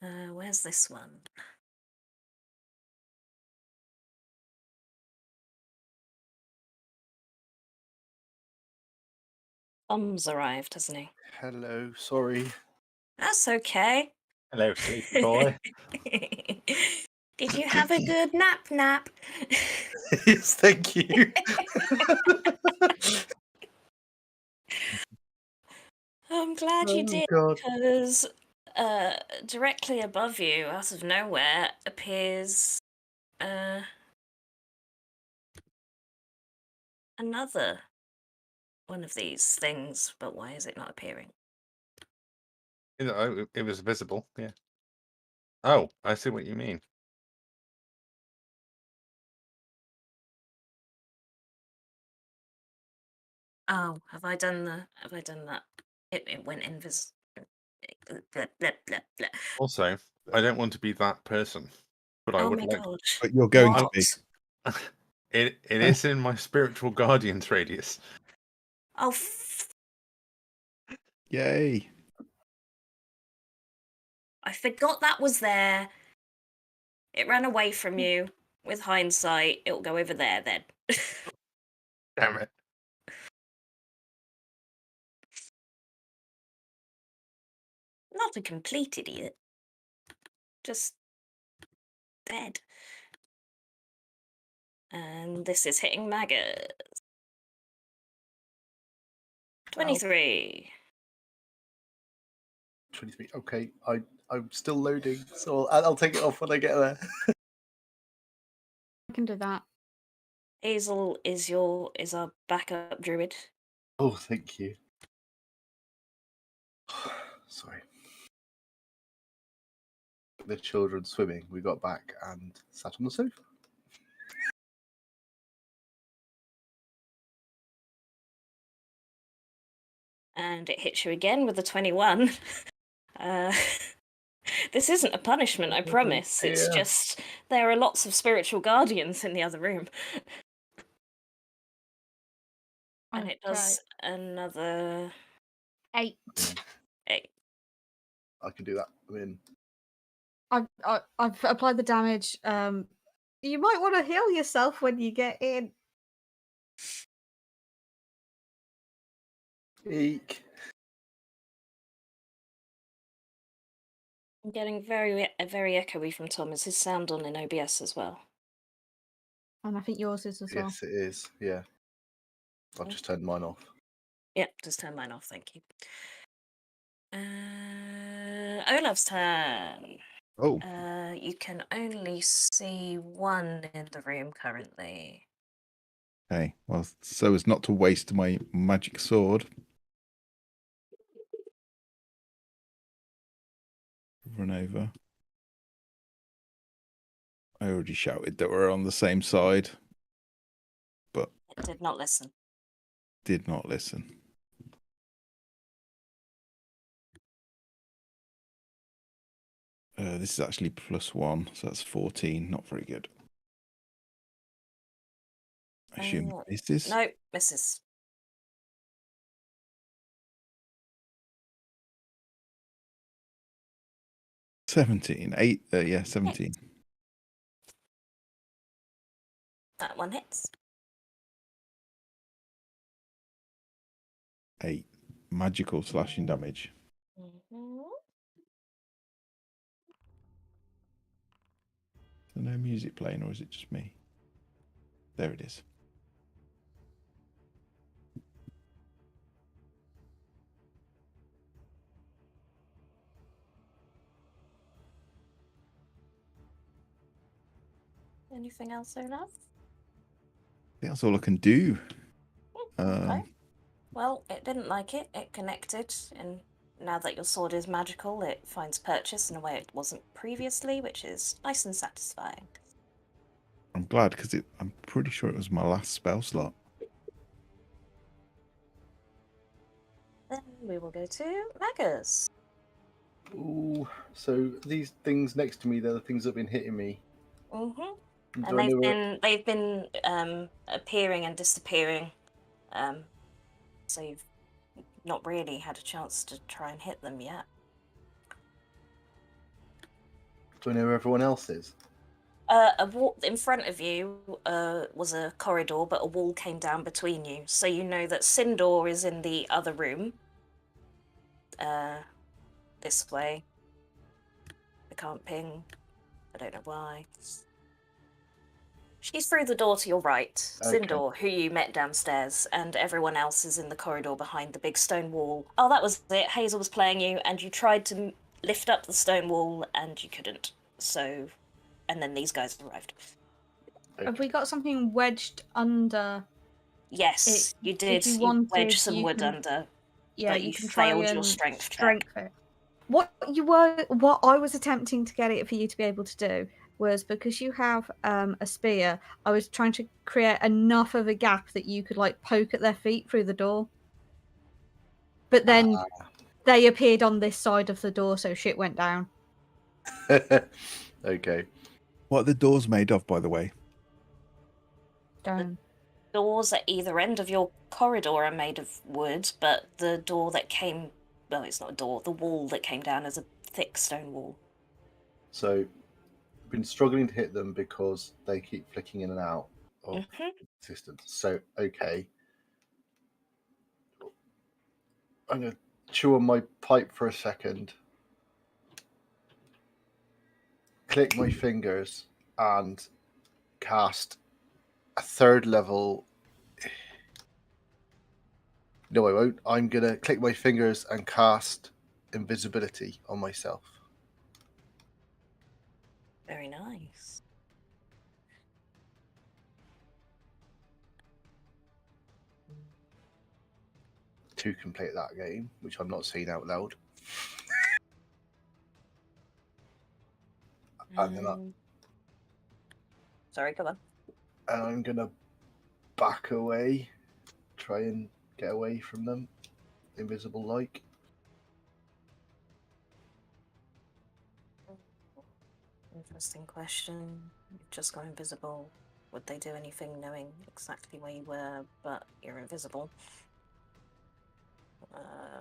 Where's this one? Tom's arrived, hasn't he? Hello, sorry. That's okay. Hello, sleepy boy. Did you have a good nap? Yes, thank you. I'm glad you Oh, did, God. because directly above you, out of nowhere, appears another one of these things. But why is it not appearing? It was visible, yeah. Oh, I see what you mean. Oh, have I done that? It went invisible. Blah, blah, blah, blah. Also, I don't want to be that person, but I Oh would my like. god. But you're going to What? be. It is in my spiritual guardian's radius. Oh, Yay. I forgot that was there. It ran away from you. With hindsight, it'll go over there then. Damn it. Not a complete idiot. Just dead. And this is hitting maggots. 23. 23. Okay, I'm still loading, so I'll take it off when I get there. I can do that. Hazel is our backup druid. Oh, thank you. Sorry. The children swimming. We got back and sat on the sofa. And it hits you again with a 21. This isn't a punishment, I promise. It's Yeah. just there are lots of spiritual guardians in the other room. And it does another 8. 8. I can do that. I mean, I've applied the damage. You might want to heal yourself when you get in. eek. I'm getting very echoey from Tom. Is his sound on in OBS as well? And I think yours is as well. Yes, it is. Yeah. I've just turned mine off. Yep, just turn mine off, thank you. Olaf's turn. Oh, You can only see one in the room currently. okay. Well, so as not to waste my magic sword. Run over. I already shouted that we're on the same side, but It did not listen. did not listen. This is actually +1, so that's 14. Not very good. I assume it misses. No, misses. $17. 8. Yeah, 17. That one hits. 8. Magical slashing damage. Mm-hmm. Is there no music playing, or is it just me? There it is. Anything else, Olaf? I think that's all I can do. Okay. Well, it didn't like it. It connected, and now that your sword is magical, it finds purchase in a way it wasn't previously, which is nice and satisfying. I'm glad, because I'm pretty sure it was my last spell slot. Then we will go to Maggers. Ooh, so these things next to me, they're the things that have been hitting me. Mm-hmm. Do I know where- They've been appearing and disappearing. So you've not really had a chance to try and hit them yet. Do I know where everyone else is? A wall in front of you was a corridor, but a wall came down between you. So you know that Sindor is in the other room. This way. I can't ping. I don't know why. She's through the door to your right. Okay. Sindor, who you met downstairs, and everyone else is in the corridor behind the big stone wall. Oh, that was it. Hazel was playing you, and you tried to lift up the stone wall, and you couldn't. So, and then these guys arrived. Have we got something wedged under? Yes, you did. you You wanted, wedged some you wood can- under, Yeah, but you you can try failed your and strength check. strength it. What I was attempting to get it for you to be able to do was, because you have a spear, I was trying to create enough of a gap that you could like poke at their feet through the door. But then they appeared on this side of the door, so shit went down. Okay. What are the doors made of, by the way? Down. Doors at either end of your corridor are made of wood, but the door that came... Well, it's not a door. The wall that came down is a thick stone wall. So, I've been struggling to hit them because they keep flicking in and out of existence. So, okay. I'm going to chew on my pipe for a second. Click my fingers and cast a 3rd level. No, I won't. I'm going to click my fingers and cast invisibility on myself. Very nice. To complete that game, which I'm not saying out loud. And then Sorry, come on. and I'm going to back away, try and get away from them, invisible like. Interesting question. You've just gone invisible. Would they do anything knowing exactly where you were, but you're invisible?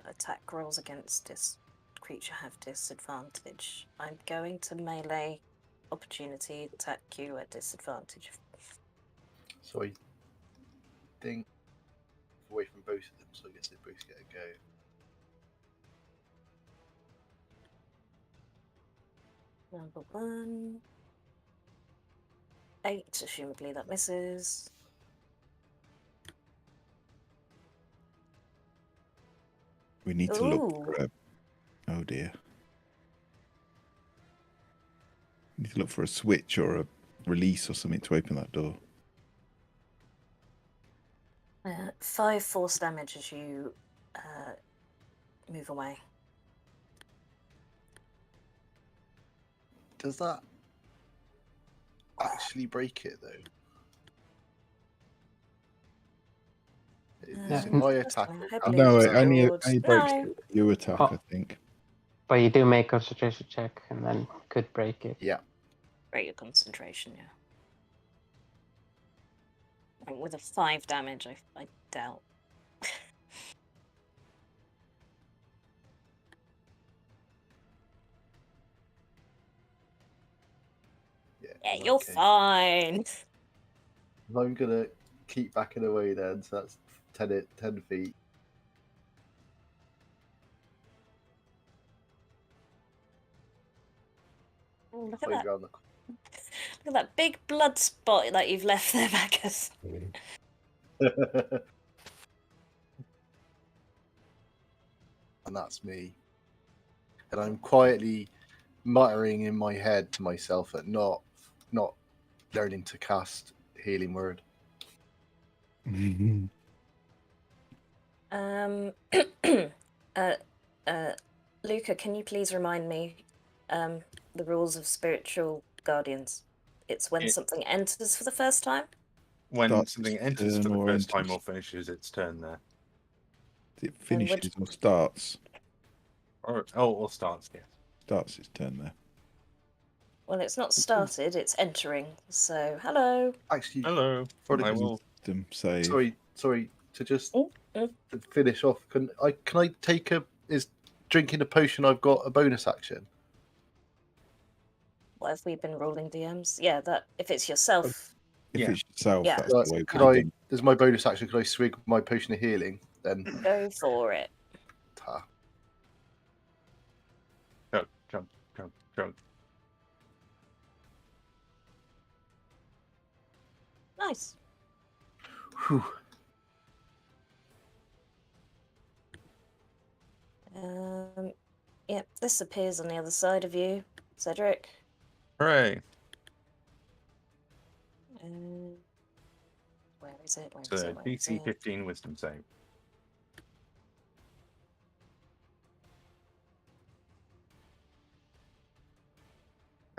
Attack rolls against this creature have disadvantage. I'm going to melee opportunity attack you at disadvantage. So I think away from both of them, so I guess they both get a go. Number 1. 8, assumably that misses. We need to look for a... Oh dear. We need to look for a switch or a release or something to open that door. 5 force damage as you move away. Does that actually break it though? Is it my attack? No, it only breaks No. you attack, I think. But you do make a concentration check and then could break it. Yeah. Break your concentration, yeah. And with a 5 damage, I doubt. Yeah, you're fine. I'm gonna keep backing away then, so that's 10 feet. Oh, look at that. Look at that big blood spot that you've left there, Bacchus. And that's me. And I'm quietly muttering in my head to myself at not learning to cast healing word. Luca, can you please remind me the rules of spiritual guardians? It's when something enters for the first time? When Starts something its enters for turn the or first time enters. or finishes its turn there. It finishes or starts. Or starts, yes. Starts its turn there. Well, it's not started, it's entering. So, hello. Actually, Hello. I will. Them save. Sorry. To just to finish off, can I take is drinking a potion? I've got a bonus action. What have we been ruling DMs? Yeah, that if it's yourself. If Yeah. it's yourself, Yeah. that's Like, the way could we've I? done. As my bonus action, could I swig my potion of healing? Then, Go for it. ta. Chug, chug, chug, chug. Nice. Whew. Yep, this appears on the other side of you, Cedric. Hooray! Where is it? Where It's is a it? Where is DC it? 15 Wisdom save.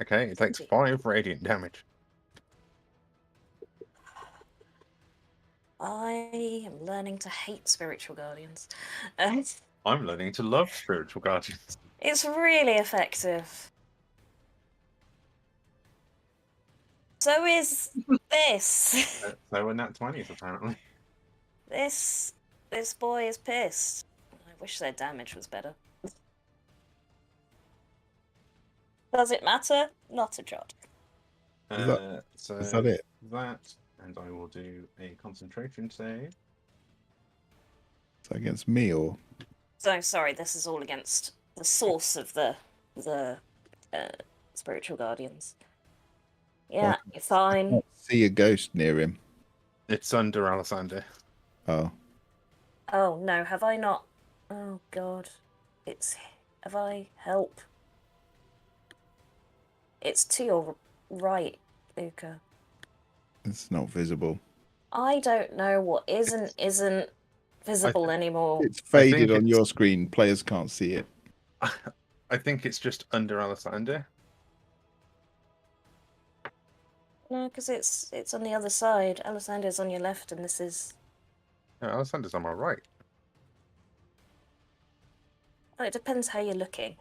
Okay, it takes 5 radiant damage. I am learning to hate spiritual guardians. I'm learning to love spiritual guardians. It's really effective. So is this. So we're nat 20s apparently. This boy is pissed. I wish their damage was better. Does it matter? Not a jot. So Is that it? That, and I will do a concentration save. Is that against me or? So sorry, this is all against the source of the spiritual guardians. Yeah, you're fine. Can't see a ghost near him. It's under Alessander. Oh, Oh no, have I not? Oh god, have I help? It's to your right, Luca. it's not visible. I don't know what isn't visible anymore. It's faded think on it's- your screen. Players can't see it. I think it's just under Alessander. No, because it's on the other side. Alessandra's on your left, and this is. No, Alessander's on my right. Oh, it depends how you're looking.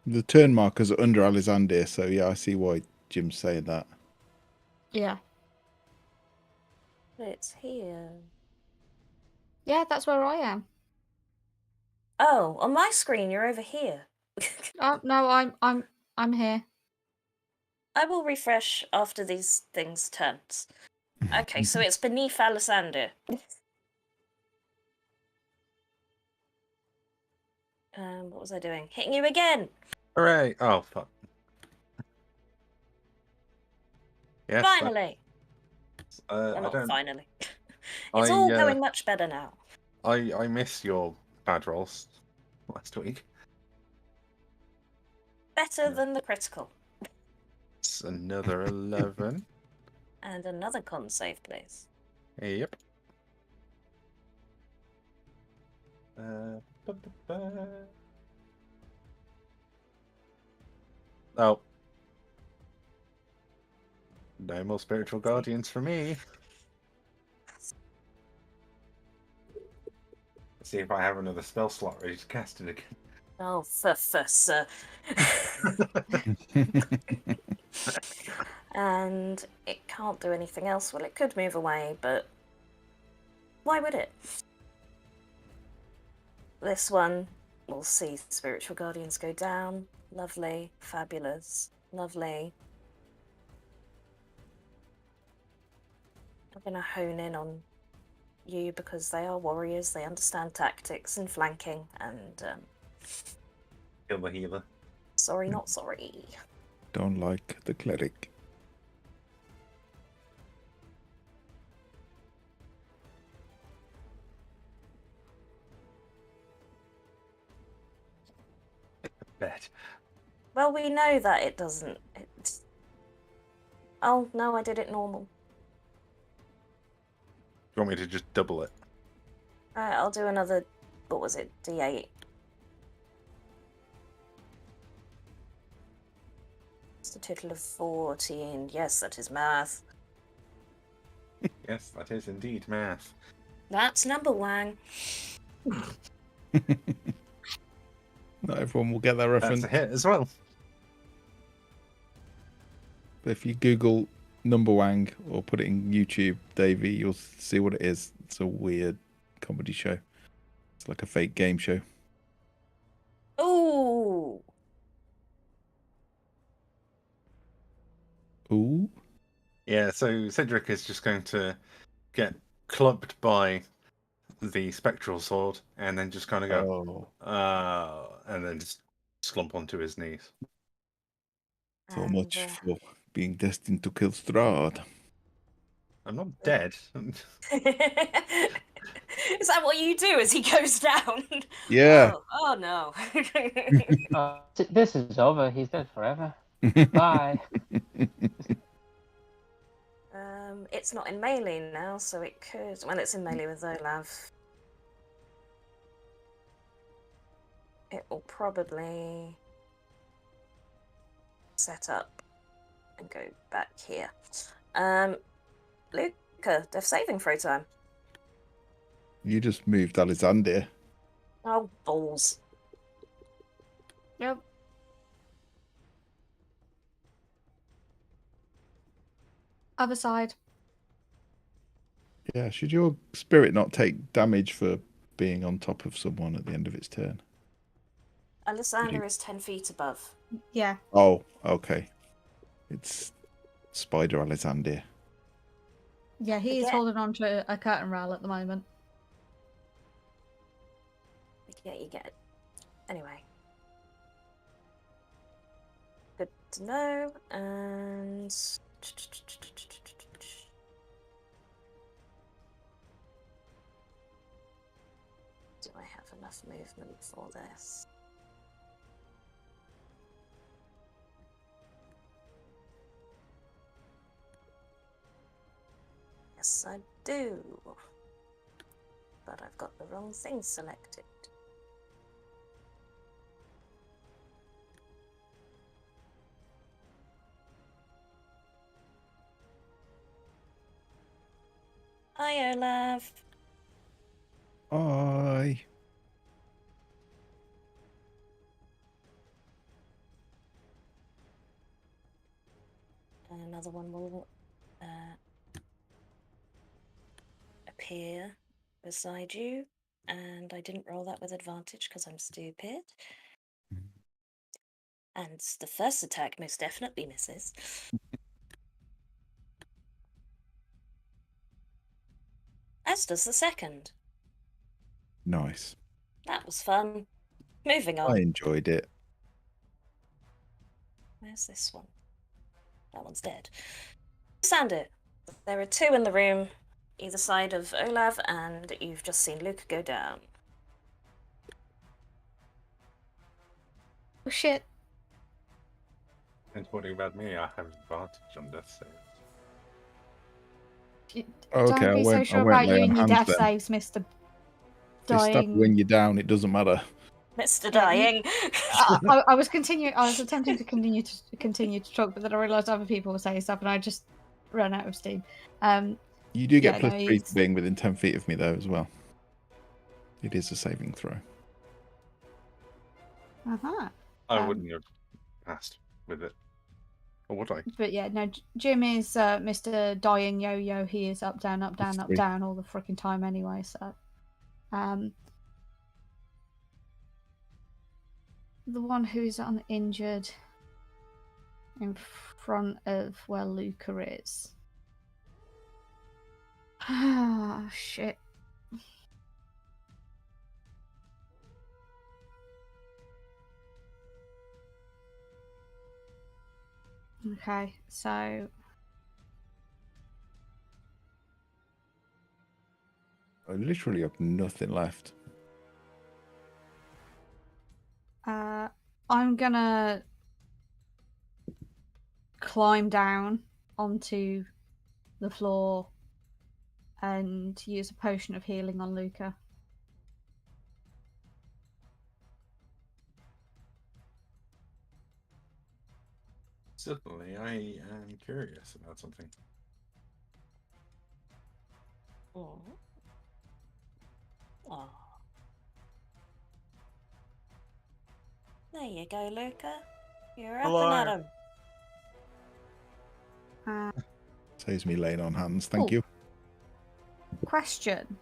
The turn markers are under Alexander, so yeah, I see why Jim's saying that. Yeah. It's here. Yeah, that's where I am. Oh, on my screen, you're over here. Oh no, I'm here. I will refresh after these things turns. Okay, so it's beneath Alessander. What was I doing? Hitting you again! Hooray! Oh, fuck. Yes, Finally! I Not don't. finally. It's I, all going much better now. I missed your bad rolls last week. Better Yeah. than the critical. It's another 11. And another con save, please. Yep. Ba-ba-ba. Oh. No more spiritual guardians for me. Let's see if I have another spell slot ready to cast it again. Oh, sir. And it can't do anything else. Well, it could move away, but why would it? This one, we'll see spiritual guardians go down. Lovely, fabulous, lovely. I'm going to hone in on you because they are warriors. They understand tactics and flanking and Kill the healer. sorry, not sorry. Don't like the cleric. Bet. Well, we know that it doesn't. Oh, no, I did it normal. Do you want me to just double it? Alright, I'll do another, what was it, D8. It's a total of 14. Yes, that is math. Yes, that is indeed math. That's number one. Not everyone will get that That's reference. a hit as well. But if you Google Numberwang or put it in YouTube, Davey, you'll see what it is. It's a weird comedy show. It's like a fake game show. Ooh! Ooh. Yeah, so Cedric is just going to get clubbed by the spectral sword and then just kind of go, and then just slump onto his knees. So And, much for being destined to kill Strahd. I'm not dead. Is that what you do as he goes down? Yeah. Oh no. This is over. He's dead forever. Bye. It's not in melee now, so it could. Well, it's in melee with Olav. It will probably set up and go back here. Luca, death saving throw time. You just moved Alexander. Oh, balls. Yep. Other side. Yeah, should your spirit not take damage for being on top of someone at the end of its turn? Alessander is 10 feet above. Yeah. Oh, okay. It's Spider Alexander. Yeah, he is Again. holding on to a curtain rail at the moment. Yeah, you get it. Anyway. Good to know. And... do I have enough movement for this? Yes, I do. But I've got the wrong thing selected. Hi, Olav. Hi. And another one will appear beside you. And I didn't roll that with advantage because I'm stupid. And the first attack most definitely misses. As does the second. Nice. That was fun. Moving on. I enjoyed it. Where's this one? That one's dead. Sander, there are two in the room, either side of Olav, and you've just seen Luke go down. Oh shit. And talking about me, I have advantage on death saves. Okay, Don't be so sure won't about lay you on and your hands death then. saves, Mr. If they stab Dying. when you're down, it doesn't matter. Mr. Yeah, Dying. I was attempting to continue to talk, but then I realised other people were saying stuff, and I just ran out of steam. You do get Yeah, plus no, 3 he's- to being within 10 feet of me, though, as well. It is a saving throw. Uh-huh. I wouldn't have passed with it. Or would I? But yeah, no, Jim is Mr. Dying Yo-Yo. He is up, down, up, down, up, Three. down all the freaking time anyway, so... the one who's uninjured in front of where Luca is. Ah, shit. Okay, so I literally have nothing left. I'm gonna climb down onto the floor and use a potion of healing on Luca. Certainly, I am curious about something. Oh. Oh. There you go, Luca. You're up Hello. and at 'em. Saves me laying on hands, thank Oh. you. Question.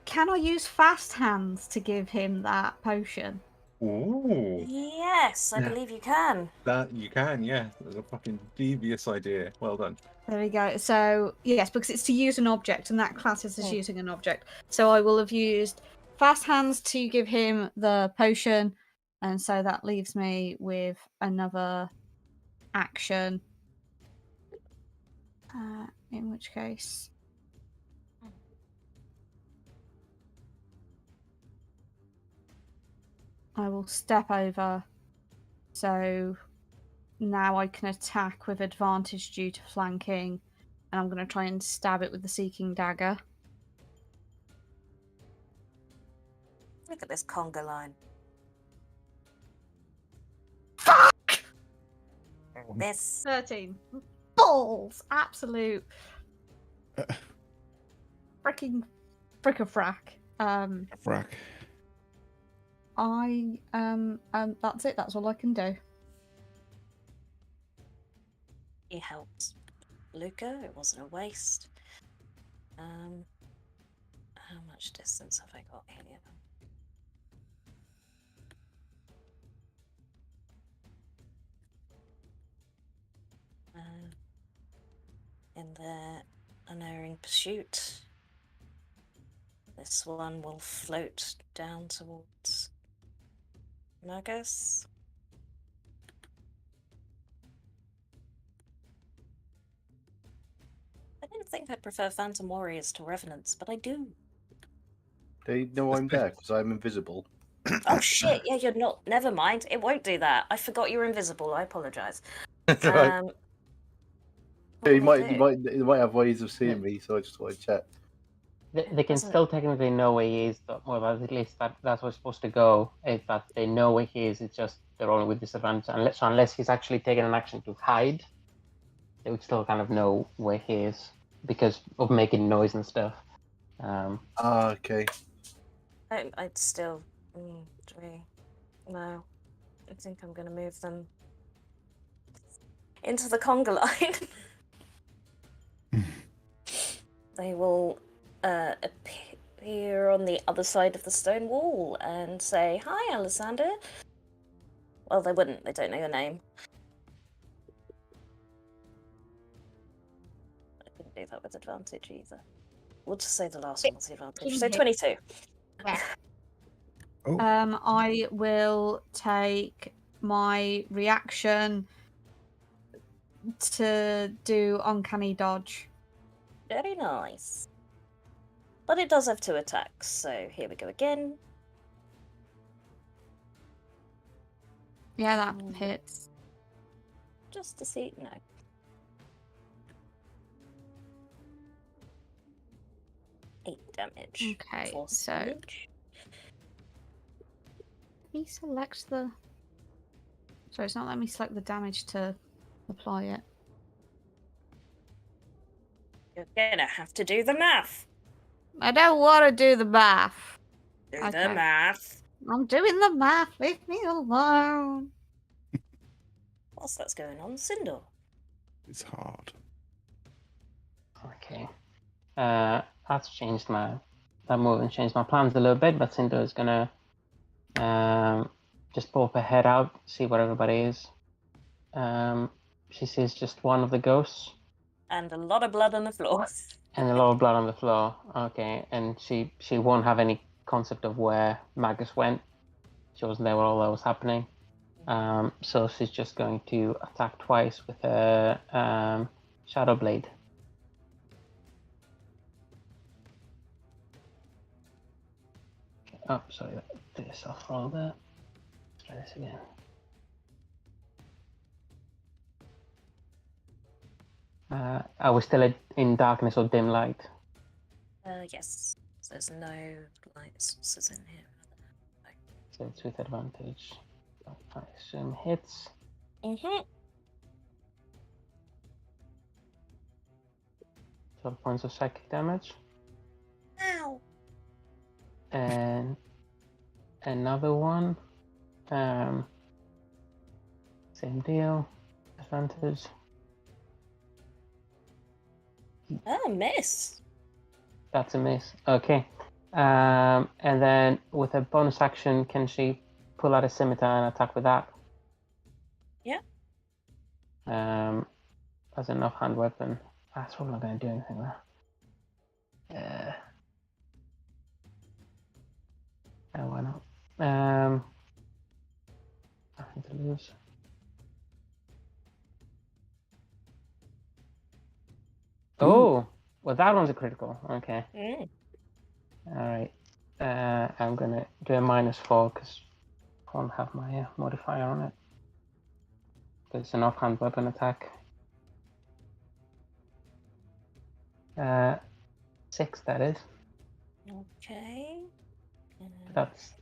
Can I use fast hands to give him that potion? Ooh. Yes, I believe you can. That you can, yeah. That's a fucking devious idea. Well done. There we go. So, yes, because it's to use an object, and that classes as Hmm. using an object. So I will have used Fast Hands to give him the potion, and so that leaves me with another action. In which case... I will step over, so now I can attack with advantage due to flanking, and I'm going to try and stab it with the Seeking Dagger. Look at this conga line. Fuck! This. 13. Balls! Absolute. Freaking frick-a-frack. Frack. That's it. That's all I can do. He helped Luca. It wasn't a waste. How much distance have I got here? In their unerring pursuit, this one will float down towards Nagus. I didn't think I'd prefer Phantom Warriors to Revenants, but I do. They know I'm there because I'm invisible. Oh shit, yeah, you're not. Never mind, it won't do that. I forgot you were invisible, I apologise. Right. What You will they might do? you might have ways of seeing me, so I just thought I'd check. They can still technically know where he is, but more about at least that's what's supposed to go. Is that they know where he is? It's just they're rolling with disadvantage. Unless he's actually taken an action to hide, they would still kind of know where he is because of making noise and stuff. Okay. I'd still. No. I think I'm going to move them into the conga line. They will appear on the other side of the stone wall and say, "Hi, Alessander." Well, they wouldn't. They don't know your name. I couldn't do that with advantage either. We'll just say the last one was the advantage. So 22. Oh. I will take my reaction to do Uncanny Dodge. Very nice. But it does have 2 attacks, so here we go again. Yeah, that hits. Just to see. No. Eight damage. Okay, 4 so damage. let me select the... Sorry, it's not letting me select the damage to apply it. You're gonna have to do the math. I don't want to do the math. Do Okay. the math. I'm doing the math. Leave me alone. Whilst that's going on, Sindor. It's hard. Okay. That's changed that move and changed my plans a little bit, but Cinder is gonna just pop her head out, see where everybody is. She sees just one of the ghosts. And a lot of blood on the floor. And a lot of blood on the floor. Okay, and she won't have any concept of where Magus went. She wasn't there while all that was happening. So she's just going to attack twice with her Shadow Blade. Okay. Oh, sorry, this off roll there. Let's try this again. Are we still in darkness or dim light? Yes. There's no light sources in here. So it's with advantage. I assume hits. 12 points of psychic damage. Ow! And another one. Same deal. Advantage. Oh, miss. That's a miss. Okay. And then with a bonus action, can she pull out a scimitar and attack with that. Yeah. As an offhand weapon. That's probably not going to do anything there. Why not? Nothing to lose. Oh, well, that one's a critical. Okay. Mm. All right. I'm going to do a -4 because I won't have my modifier on it. It's an offhand weapon attack. 6, that is. Okay. That's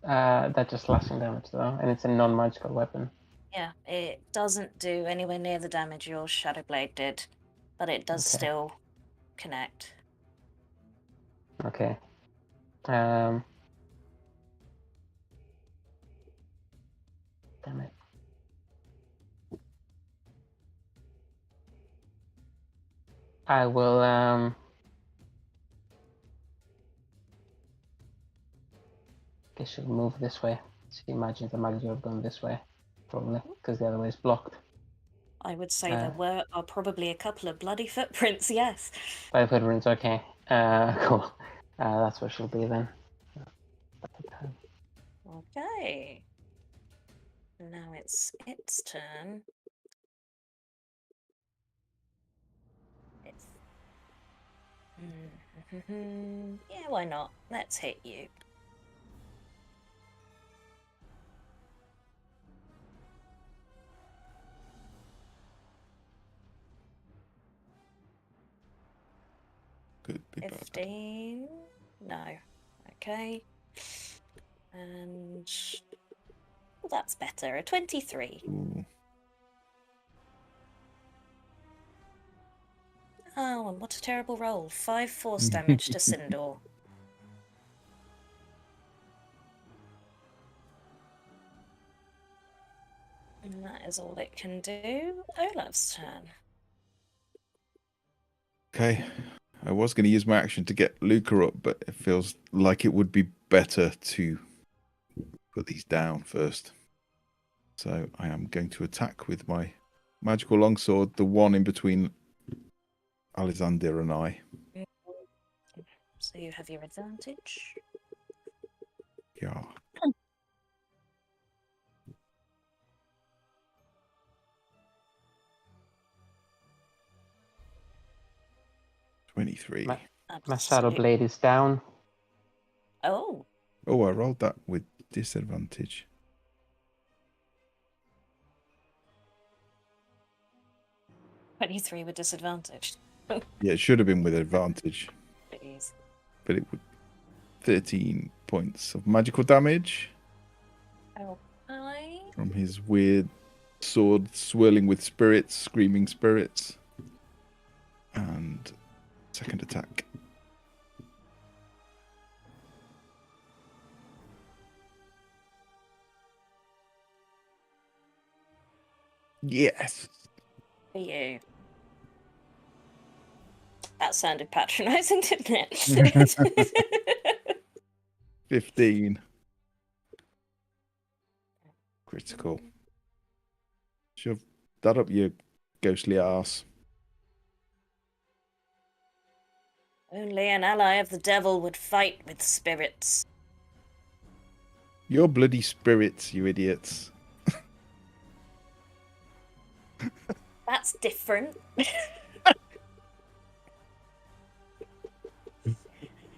just slashing damage though, and it's a non-magical weapon. Yeah, it doesn't do anywhere near the damage your Shadow Blade did, but it does Okay. still connect. Okay. Damn it. I will guess she'll move this way. So imagine the magic have gone this way, probably, because the other way is blocked. I would say there are probably a couple of bloody footprints, yes. 5 footprints, okay. Cool. That's where she'll be then. Okay. Now it's its turn. It's... yeah, why not? Let's hit you. Could be bad. 15. No. Okay. And well, that's better. A 23. Ooh. Oh, and what a terrible roll. 5 force damage to Sindor. And that is all it can do. Olaf's turn. Okay. I was going to use my action to get Luca up, but it feels like it would be better to put these down first. So I am going to attack with my magical longsword, the one in between Alexander and I. So you have your advantage. Yeah. $23. My Shadow Blade is down. Oh. Oh, I rolled that with disadvantage. 23 with disadvantage. Yeah, it should have been with advantage. Please. But it would 13 points of magical damage Okay. from his weird sword swirling with spirits, screaming spirits. And second attack. Yes. For you. That sounded patronising, didn't it? 15. Critical. Shove that up your ghostly arse. Only an ally of the devil would fight with spirits. Your bloody spirits, you idiots. That's different.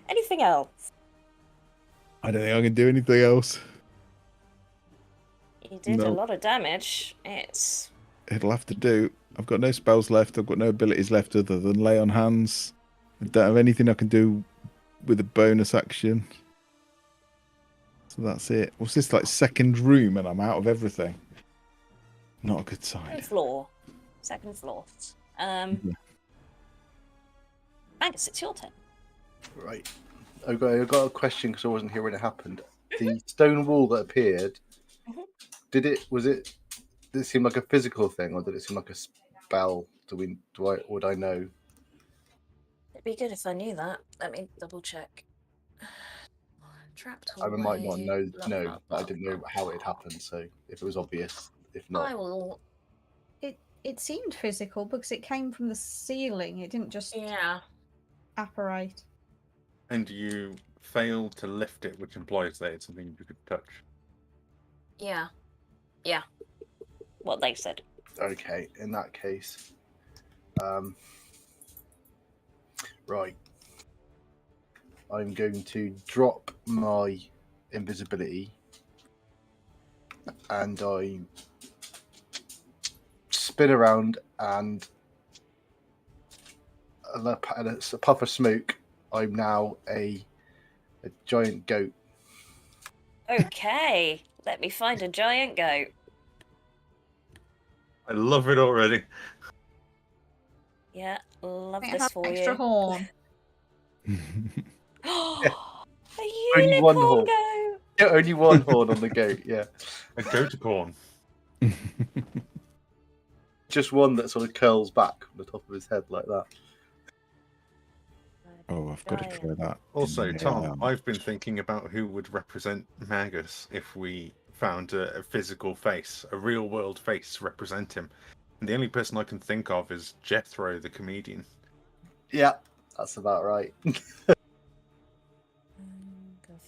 Anything else? I don't think I can do anything else. You did No. a lot of damage. It's... It'll have to do. I've got no spells left. I've got no abilities left other than lay on hands. I don't have anything I can do with a bonus action. So that's it. What's this, like second room and I'm out of everything? Not a good sign. Second floor. Second floor. Angus, it's your turn. Right. I've got a question because I wasn't here when it happened. The stone wall that appeared, did it seem like a physical thing or did it seem like a spell? Would I know? It'd be good if I knew that. Let me double check. Trapped I hallway. might not know, blah, no, blah, but I blah, didn't know blah, how it blah. happened. So if it was obvious, if not, I will. It seemed physical because it came from the ceiling. It didn't just Yeah. apparate. And you failed to lift it, which implies that it's something you could touch. Yeah. Yeah. What they said. okay. In that case, right. I'm going to drop my invisibility, and I spin around, and it's a puff of smoke. I'm now a giant goat. Okay. Let me find a giant goat. I love it already. Yeah, love It this has for extra you. horn. A Only one unicorn horn. goat. Yeah, only one horn on the goat. Yeah, A goat-corn. just one that sort of curls back on the top of his head like that. Oh, I've got to try that. Also, in, Tom, I've been thinking about who would represent Magus if we found a physical face, a real-world face to represent him. And the only person I can think of is Jethro, the comedian. Yeah, that's about right.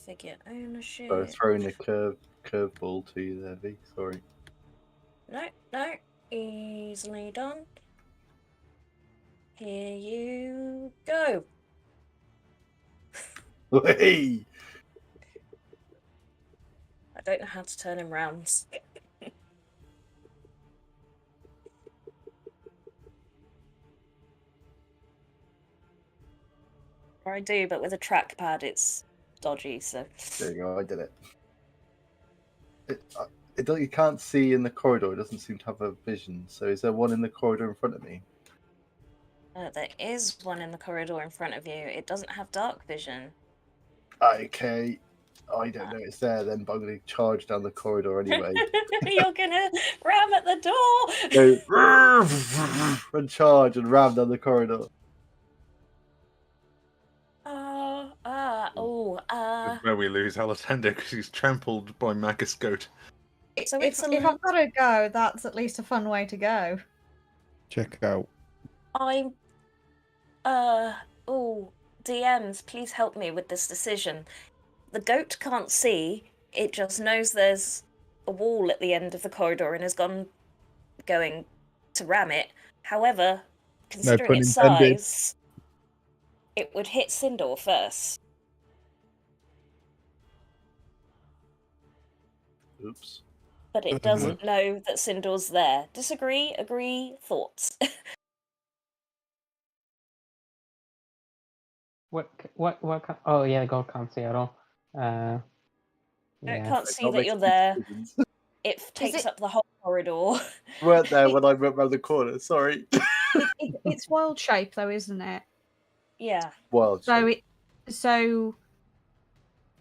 Configure ownership. So throwing a curveball to you there, V. Sorry. No. Easily done. Here you go. Hey! I don't know how to turn him round. Or I do, but with a trackpad it's dodgy, so... There you go, I did it. You can't see in the corridor, it doesn't seem to have a vision. So is there one in the corridor in front of me? There is one in the corridor in front of you. It doesn't have dark vision. Okay, I don't know it's there then, but I'm going to charge down the corridor anyway. You're gonna ram at the door! Go, and charge and ram down the corridor. Where we lose Alatenda because he's trampled by Magus Goat. So If I've got to go, that's at least a fun way to go. check out. I'm... DMs, please help me with this decision. The goat can't see, it just knows there's a wall at the end of the corridor and is going to ram it. However, considering pun its intended. size, it would hit Sindor first. Oops. But it doesn't know that Sindor's there. Disagree? Agree? Thoughts? What? Oh yeah, the goat can't see at all. It Yeah. can't see Not that making you're there. decisions. It takes it- up the whole corridor. You weren't there when I went round the corner, sorry. It's wild shape though, isn't it? Yeah. Wild shape. So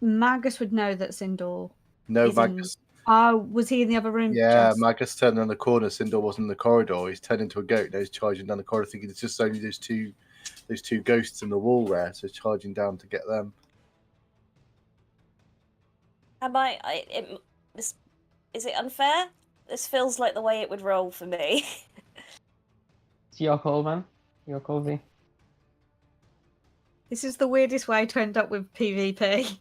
Magus would know that Sindor. No, is in- Magus. Oh, was he in the other room? Yeah, Jess? Magus turned down the corner. Sindor wasn't in the corridor. He's turned into a goat. Now he's charging down the corridor, thinking it's just only those two ghosts in the wall there. So he's charging down to get them. Is it unfair? This feels like the way it would roll for me. It's your call, man. Your call, V. This is the weirdest way to end up with PvP.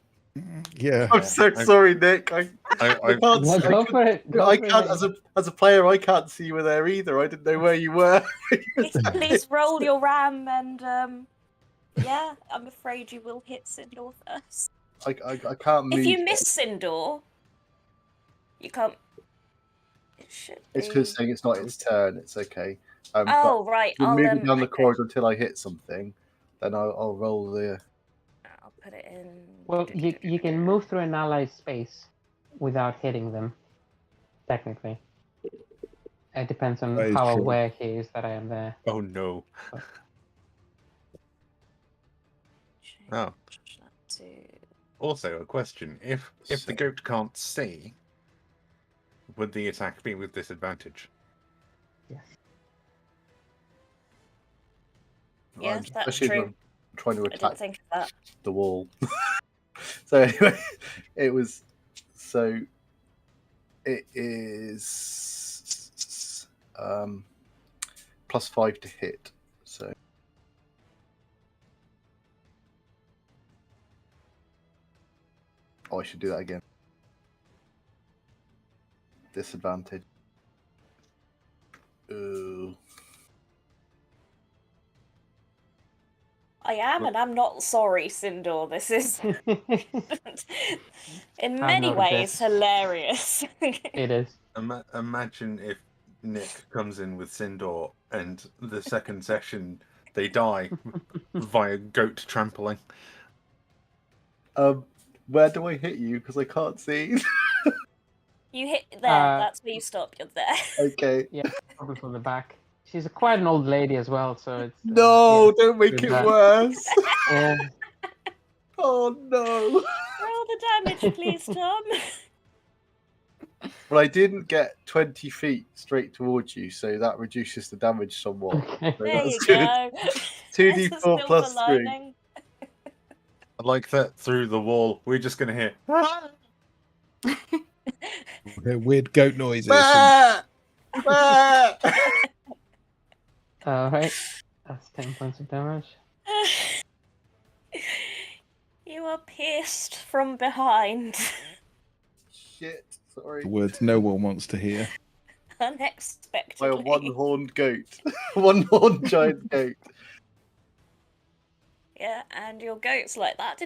Yeah. I'm so sorry, Nick. I can't. No, go for it. Go I for can't. it. As a player, I can't see you were there either. I didn't know where you were. Please roll your ram and yeah, I'm afraid you will hit Sindor first. I can't move. If you miss Sindor, you can't. It should be. It's because saying it's not its turn. It's okay. Oh right, We're I'll moving down the okay. corridor until I hit something. Then I'll roll the. I'll put it in. Well, you can move through an ally's space without hitting them. Technically, it depends on That is how true. aware he is that I am there. Oh no. Oh. Change that to... Also, a question: if the goat can't see, would the attack be with disadvantage? Yes. Yeah, that's especially true. when I'm trying to I didn't attack think of that. the wall. So anyway, it was. So it is +5 to hit. So I should do that again. Disadvantage. Ooh. I am, and I'm not sorry, Sindor. This is, in many noted ways, this. hilarious. It is. Imagine if Nick comes in with Sindor and the second session they die via goat trampling. Where do I hit you? Because I can't see. You hit there. That's where you stop. You're there. Okay. Yeah, probably from the back. She's quite an old lady as well, so it's No, yeah. don't make it worse. Yeah. Oh no. Roll the damage, please, Tom. Well, I didn't get 20 feet straight towards you, so that reduces the damage somewhat. Okay. So There that's you good. go. 2d4 There's a silver plus 3. lining. I like that through the wall. We're just going to hear. Weird goat noises. Bah! Bah! All right. That's 10 points of damage. You are pierced from behind. Shit, sorry. The words no one wants to hear. By a Unexpectedly. one-horned goat. One-horned giant goat. Yeah, and your goat's like, that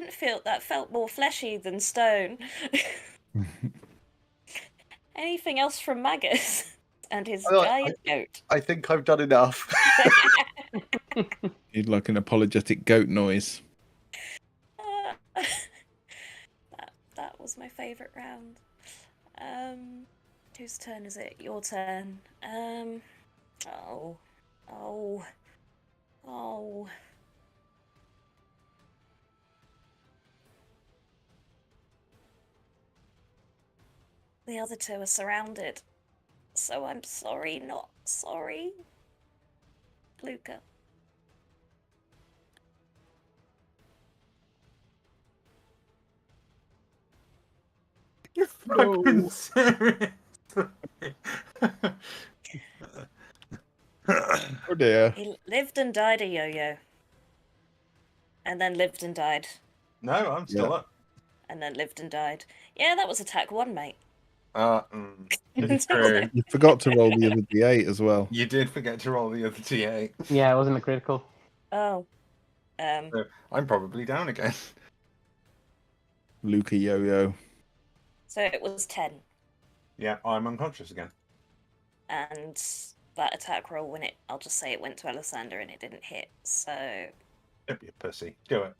felt more fleshy than stone. Anything else from Magus and his giant goat? I think I've done enough. You'd like an apologetic goat noise. That was my favourite round. Whose turn is it? Your turn. Oh. The other two are surrounded. So I'm sorry, not sorry. Luca. You're fucking serious. Oh dear. He lived and died a yo-yo. And then lived and died. No, I'm still up. And then lived and died. Yeah, that was attack 1, mate. It's true. You forgot to roll the other d8 as well. You did forget to roll the other T8. Yeah, it wasn't a critical. Oh. So I'm probably down again. Luca yo-yo. So it was 10. Yeah, I'm unconscious again. And that attack roll, I'll just say it went to Alessander and it didn't hit. So Don't be a pussy. Do it.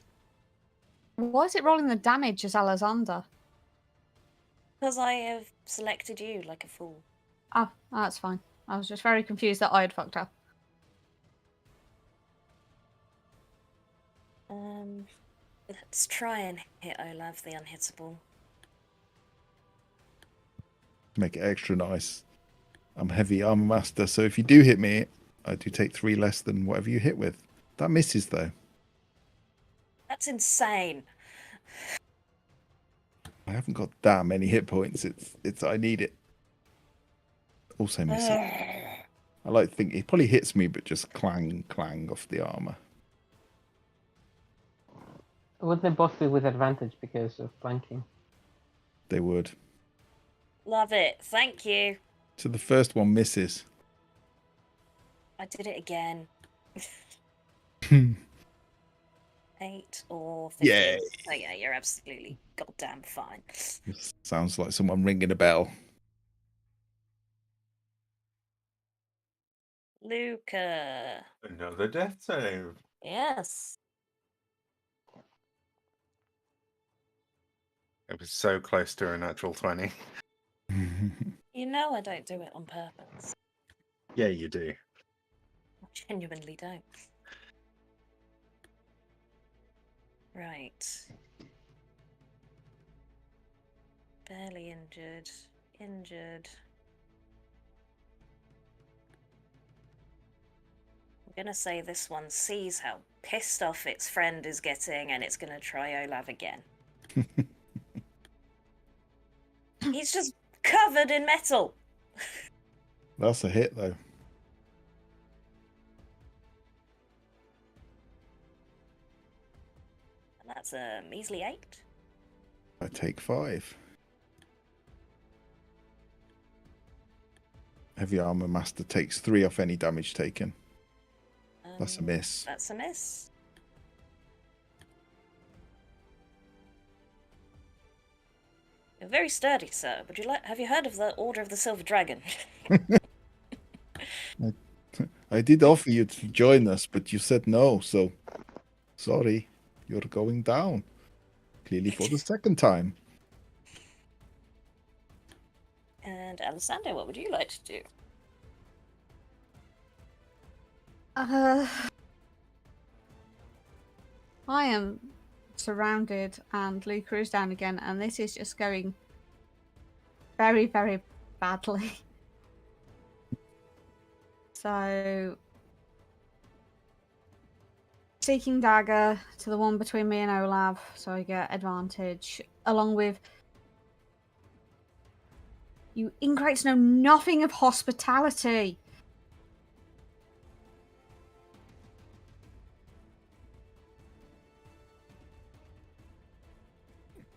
Why is it rolling the damage as Alexander? because I have selected you like a fool. Oh, that's fine. I was just very confused that I had fucked up. Let's try and hit Olav the unhittable. Make it extra nice. I'm heavy armor master, so if you do hit me, I do take 3 less than whatever you hit with. That misses though. That's insane. I haven't got that many hit points. It's I need it. Also miss it. I like to think it probably hits me, but just clang off the armor. Wouldn't they both be with advantage because of flanking? They would. Love it. Thank you. So the first one misses. I did it again. 8 or 15. Yay. Oh yeah, you're absolutely goddamn fine. Sounds like someone ringing a bell. Luca. Another death save. Yes. It was so close to a natural 20. You know I don't do it on purpose. Yeah, you do. I genuinely don't. Right. Barely injured. Injured. I'm gonna say this one sees how pissed off its friend is getting and it's gonna try Olav again. He's just covered in metal. That's a hit, though. And that's a measly 8. I take 5. Heavy Armor Master takes 3 off any damage taken. That's a miss. That's a miss. You're very sturdy, sir. Would you like? Have you heard of the Order of the Silver Dragon? I did offer you to join us, but you said no, so sorry. You're going down. Clearly for the second time. And Alessandro, what would you like to do? I am surrounded and Luca is down again, and this is just going very, very badly. So, Seeking Dagger to the one between me and Olav, so I get advantage, along with... You ingrates know nothing of hospitality.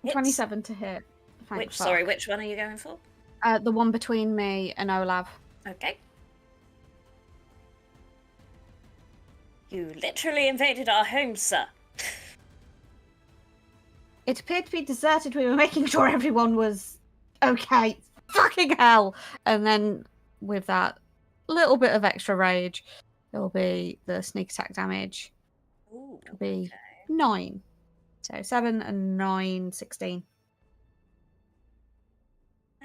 Hits. 27 to hit. Thank fuck. Sorry, which one are you going for? The one between me and Olav. Okay. You literally invaded our home, sir. It appeared to be deserted. We were making sure everyone was okay. Fucking hell! And then with that little bit of extra rage, there'll be the sneak attack damage. Ooh, It'll be okay. 9. So 7 and 9, 16.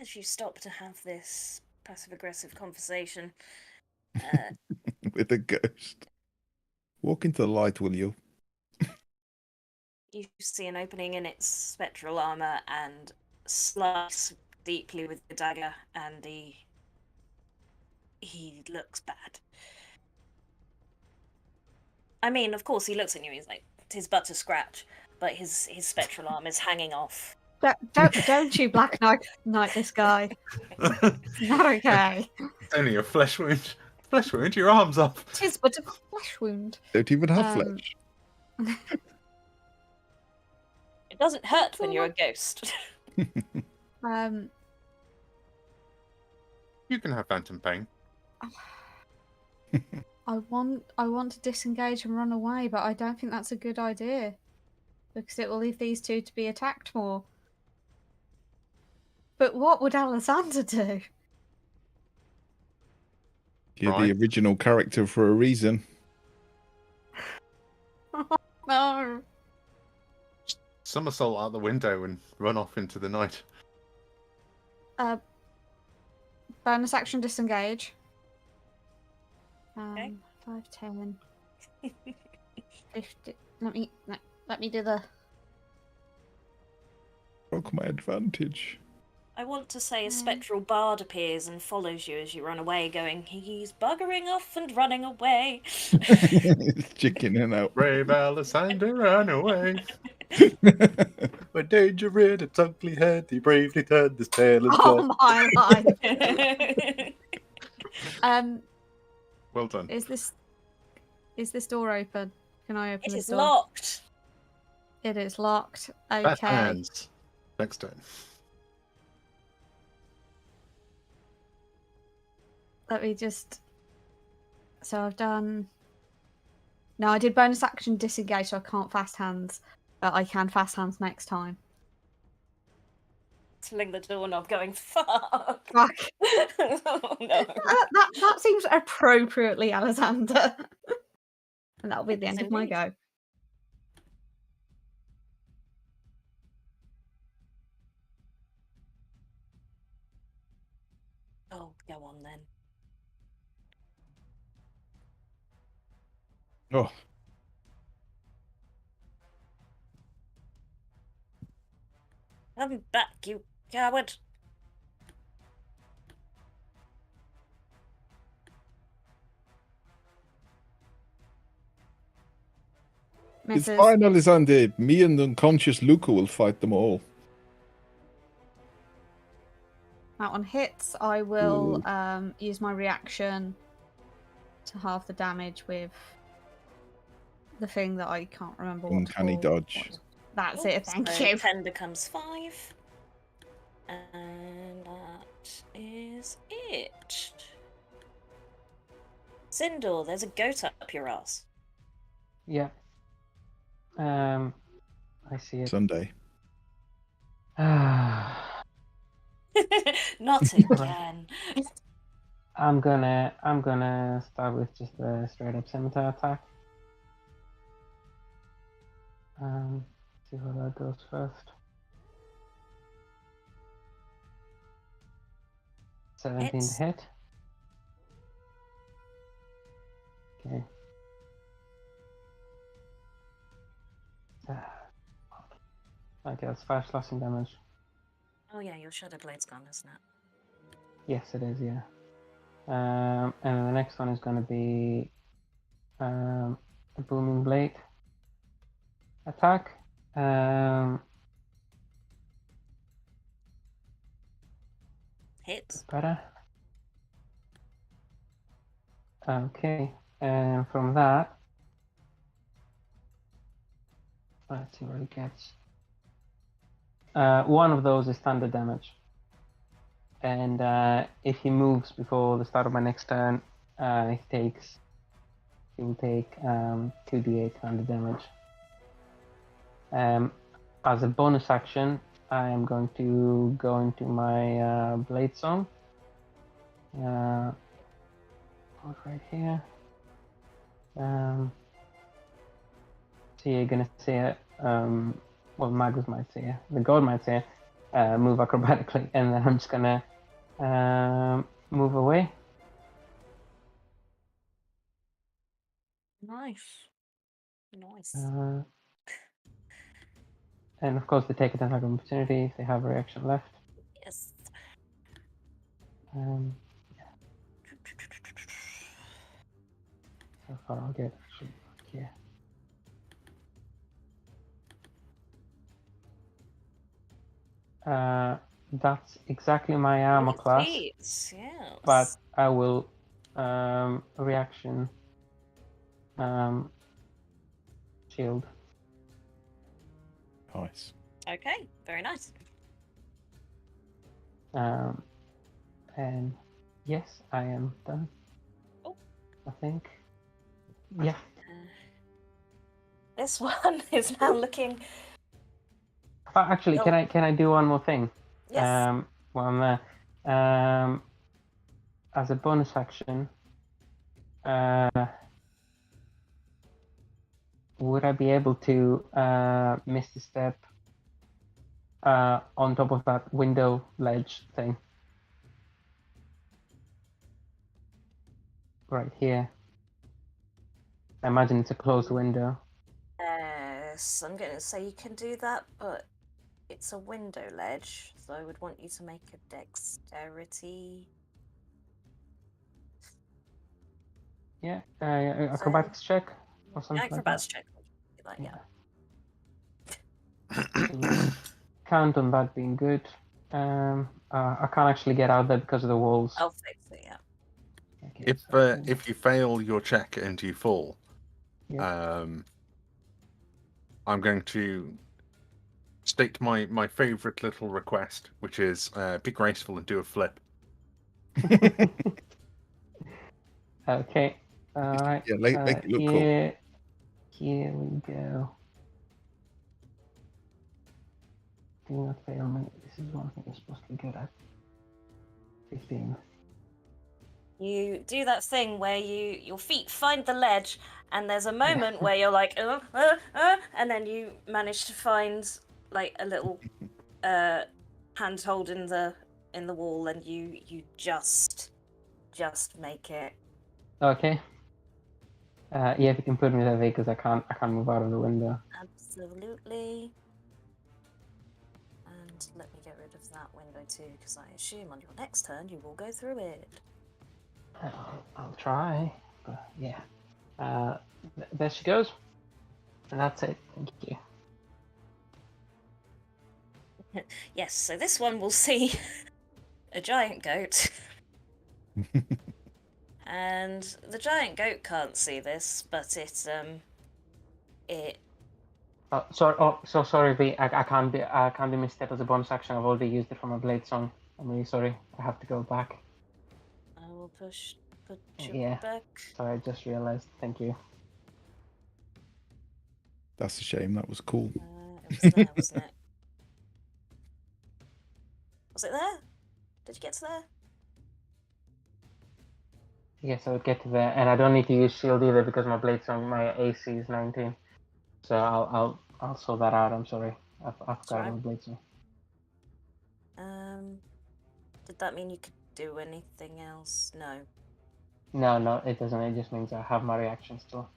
As you stop to have this passive-aggressive conversation, With a ghost. Walk into the light, will you? you see an opening in its spectral armor and slice deeply with the dagger, and he looks bad. I mean, of course, he looks at you. He's like, "'Tis but to scratch," but his spectral arm is hanging off. Don't you Black Knight this guy. It's not okay. It's only a flesh wound. Flesh wound, your arm's off. 'Tis but a flesh wound. Don't even have flesh. It doesn't hurt when you're a ghost. You can have phantom pain. I want to disengage and run away, but I don't think that's a good idea. Because it will leave these two to be attacked more. But what would Alessandra do? You're Right. the original character for a reason. No. Somersault out the window and run off into the night. Bonus action disengage. Okay. 5, 10, 50. Let me do the... Broke my advantage. I want to say a spectral bard appears and follows you as you run away, going, "He's buggering off and running away." It's chickening out. Brave Alessandro ran away. When danger reared its ugly head, he bravely turned his tail and Oh fled. my life! Well done. Is this door open? Can I open It this is door? locked. It is locked. Bad Okay. hands. Next turn. Let me just... So I've done... No, I did bonus action disengage, so I can't fast hands. But I can fast hands next time. Tilling the doorknob, going, "Fuck." Fuck. Oh, no. That seems appropriately Alexander. And that'll be the Yes, end of my indeed. go. Oh, go on then. Oh, Come back, you coward. It's Misses. fine, Alexander. Me and unconscious Luca will fight them all. That one hits. I will use my reaction to halve the damage with the thing that I can't remember what to Uncanny call. dodge. That's it, thank so you. 10 becomes 5. And that is it. Sindor, there's a goat up your ass. Yeah. I see it. Sunday. Not again. I'm gonna start with just a straight up scimitar attack. See where that goes first. 17 Hits. to hit. Okay. Okay, that's 5 slashing damage. Oh yeah, your Shadow Blade's gone, isn't it? Yes, it is, yeah. And the next one is going to be a Booming Blade attack. Hits. Better. Okay, and from that, let's see what it gets. One of those is standard damage. And if he moves before the start of my next turn, he will take 2d8 standard damage. As a bonus action, I am going to go into my Blade Song. Right here. So you're gonna see it. Well, Magus might see it. The god might see it. Move acrobatically, and then I'm just gonna move away. Nice. Nice. And of course, they take an attack of opportunity if they have a reaction left. Yes. Yeah. So far, I'll get actually here. That's exactly my armor class, Yes. but I will reaction shield. Nice. Okay, very nice. And yes, I am done. Oh. I think. Yeah. This one is now looking. Actually, Oh. can I do one more thing? Yes. While I'm there, as a bonus action, would I be able to Misty Step on top of that window ledge thing? Right here. I imagine it's a closed window. Yes, I'm going to say you can do that, but it's a window ledge, so I would want you to make a dexterity. Yeah, acrobatics check or something Acrobatics like check. that. Count on that being good. I can't actually get out there because of the walls. I'll fix it, yeah. Okay, If you fail your check and you fall, yeah. I'm going to state my favourite little request, which is be graceful and do a flip. Okay. Alright. Yeah, make it look cool. Here we go. Do not fail me. This is one thing you're supposed to be good at. 15. You do that thing where your feet find the ledge, and there's a moment where you're like, and then you manage to find like a little handhold in the wall, and you just make it. Okay. Yeah, if you can put me there, because I can't move out of the window. Absolutely. And let me get rid of that window too, because I assume on your next turn you will go through it. I'll try, but yeah. There she goes. And that's it. Thank you. Yes, so this one will see a giant goat. And the giant goat can't see this, but it So sorry, V. I can't be misstep as a bonus action. I've already used it for my blade song. I'm really sorry. I have to go back. I will put you Yeah. back. Sorry, I just realized. Thank you. That's a shame. That was cool. It was there, wasn't it? Was it there? Did you get to there? Yes, I would get to there, and I don't need to use shield either because my blade song, my AC is 19. So I'll sort that out. I'm sorry. I forgot right. about blade song. Did that mean you could do anything else? No. No, it doesn't. It just means I have my reaction still.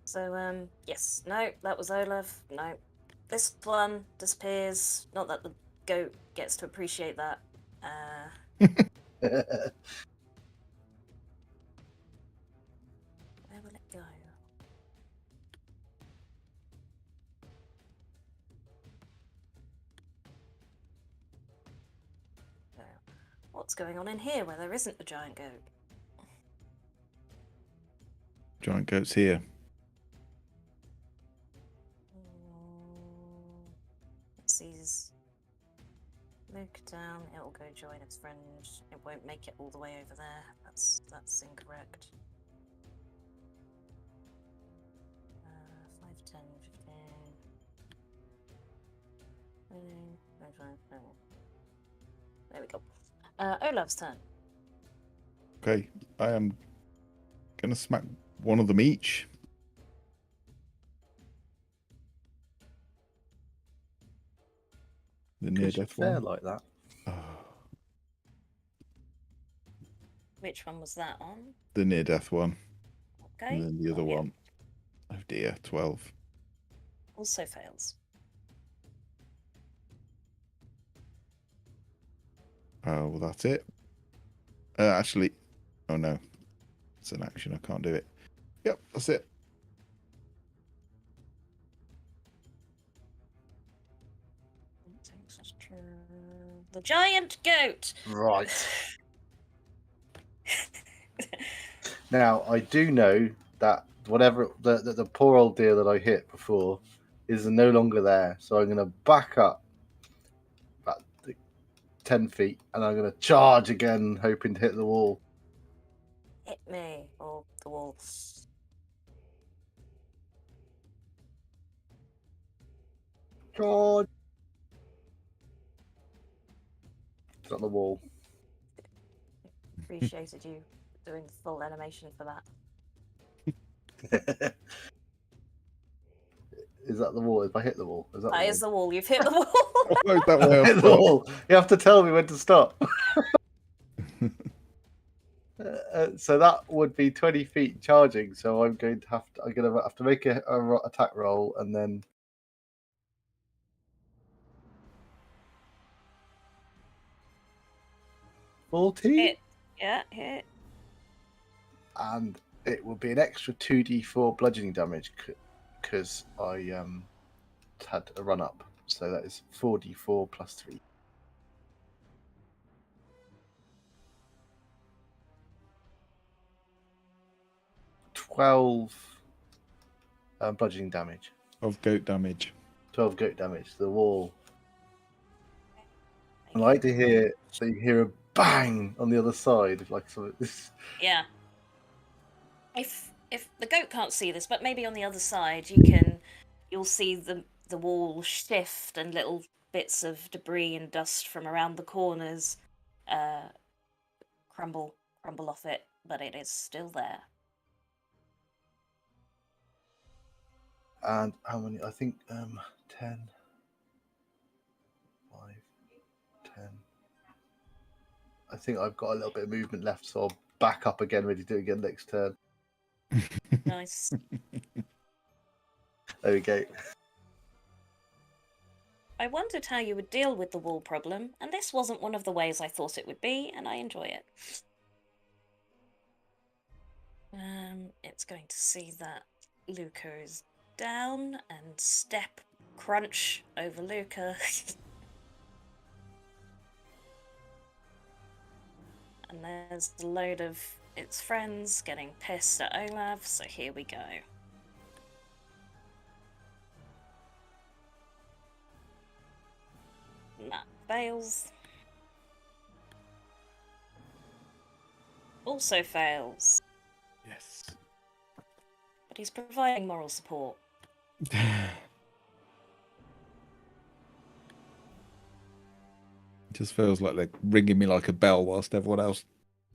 So, yes. No, that was Olaf. No. This one disappears. Not that the goat gets to appreciate that. Where will it go? No. What's going on in here where there isn't a giant goat? Giant goat's here. It sees Luke down. It'll go join its friend. It won't make it all the way over there. That's incorrect. 5, 10, 15. 25, there we go. Olaf's turn. Okay, I am gonna smack one of them each. The near death fair one. like that. Oh, Which one was that on? the near death one. Okay. And then the other yeah. one. Oh dear, 12. Also fails. Oh, well, that's it. Actually, oh no. It's an action. I can't do it. Yep, that's it. The giant goat! Right. Now, I do know that whatever the poor old deer that I hit before is no longer there. So I'm going to back up about 10 feet and I'm going to charge again, hoping to hit the wall. Hit me, or the wall. Charge! It's on the wall. Appreciated you doing the full animation for that. Is that the wall? If I hit the wall? That is the wall. You've hit the wall. Oh, that way hit I've the got. wall. You have to tell me when to stop. So that would be 20 feet charging. So I'm going to have to make a attack roll and then. Hit. Yeah, hit. And it will be an extra 2d4 bludgeoning damage because I had a run up. So that is 4d4 plus 3. $12 bludgeoning damage. Of goat damage. 12 goat damage to the wall. I like to hear so you hear a bang on the other side, like some of this. Yeah. If the goat can't see this, but maybe on the other side you'll see the wall shift and little bits of debris and dust from around the corners crumble off it, but it is still there. And how many? I think 10, 5, 10. I think I've got a little bit of movement left, so I'll back up again, ready to do it again next turn. Nice. There we go. I wondered how you would deal with the wall problem, and this wasn't one of the ways I thought it would be, and I enjoy it. It's going to see that Luca is down and step crunch over Luca. And there's a load of its friends getting pissed at Olaf, so here we go. That fails. Also fails. Yes. But he's providing moral support. Just feels like they're ringing me like a bell whilst everyone else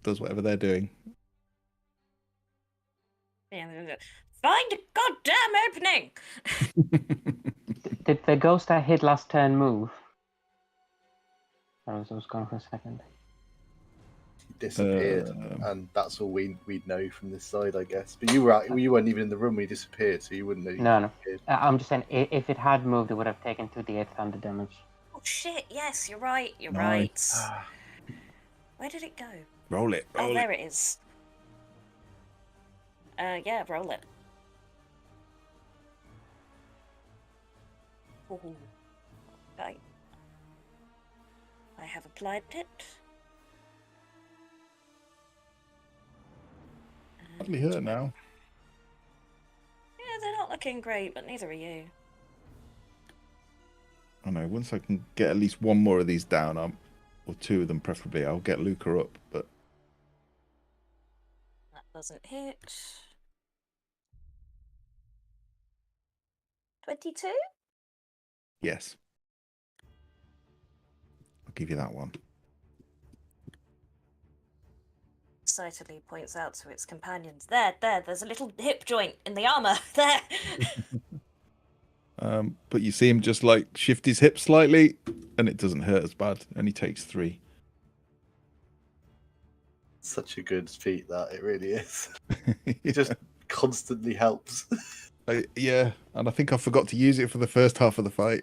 does whatever they're doing. Find a goddamn opening! Did the ghost I hit last turn move? I was gone for a second. He disappeared, and that's all we'd know from this side, I guess. But you weren't even in the room when he disappeared, so you wouldn't know. No. I'm just saying, if it had moved, it would have taken 2d8 thunder damage. Oh shit, yes, you're right, you're Nice. right. Where did it go? Roll it. Oh, there it is. Yeah, roll it. Ooh. Okay. I have applied it. Hardly hurt now. Yeah, they're not looking great, but neither are you. I know. Once I can get at least one more of these down, or two of them preferably, I'll get Luca up. But That doesn't hit. 22? yes, I'll give you that one. Excitedly points out to its companions. There's a little hip joint in the armor. There! But you see him just like shift his hip slightly, and it doesn't hurt as bad, and he takes 3. Such a good feat that it really is. It just constantly helps. Yeah, and I think I forgot to use it for the first half of the fight.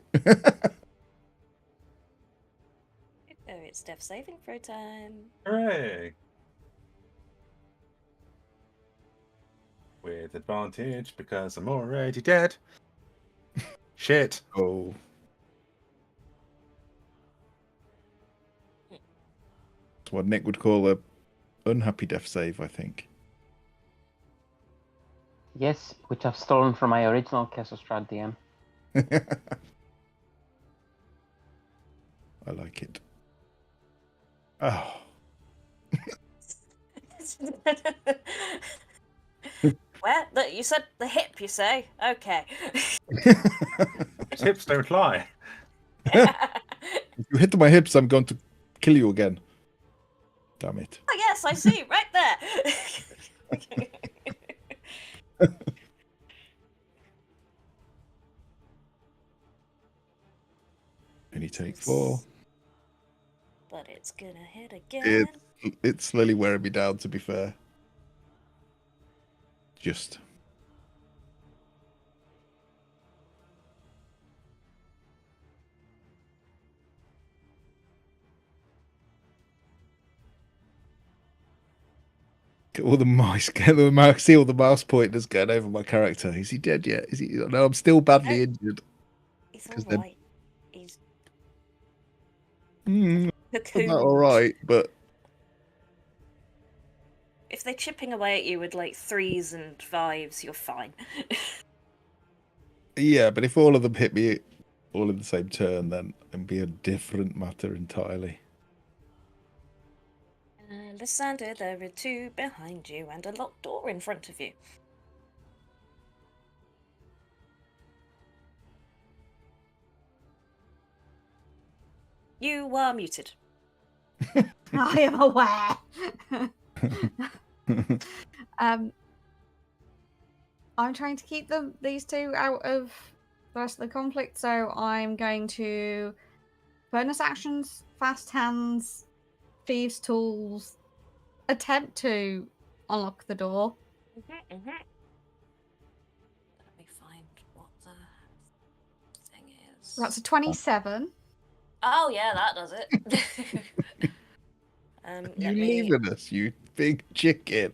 Oh, it's death saving throw time. Hooray! With advantage because I'm already dead. Shit. Oh. That's what Nick would call a unhappy death save, I think. Yes, which I've stolen from my original Castle Strahd DM. I like it. Oh. Where? You said the hip, you say? Okay. Hips don't lie. If you hit my hips, I'm going to kill you again. Damn it. Oh, yes, I see, right there. And you take 4. But it's gonna hit again. It's slowly wearing me down, to be fair. Just. Get all the mice, see all the mouse pointers going over my character. Is he dead yet? Is he? No, I'm still badly injured. He's 'Cause alright. He's Not cocooned. alright, but If they're chipping away at you with like 3s and 5s, you're fine. yeah, but if all of them hit me all in the same turn, then it'd be a different matter entirely. Lysander, there are 2 behind you and a locked door in front of you. You are muted. I am aware. I'm trying to keep these 2 out of the rest of the conflict, so I'm going to bonus actions, fast hands, thieves' tools, attempt to unlock the door. Let me find what the thing is. That's a 27. Oh yeah, that does it. You leaving us, you big chicken.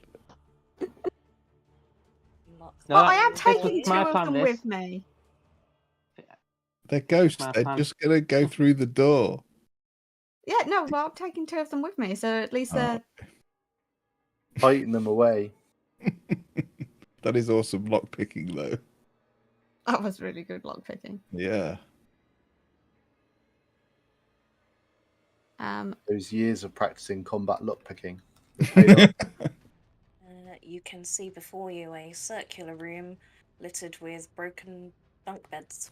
Lock No, Well, I am this was taking two my of plan, them this. with me. They're ghosts. My They're plan. just gonna go through the door. Yeah, no, well, I'm taking two of them with me, so at least they're. Fighting them away. That is awesome lock picking, though. That was really good lock picking. Yeah. Those years of practicing combat lockpicking. You can see before you a circular room littered with broken bunk beds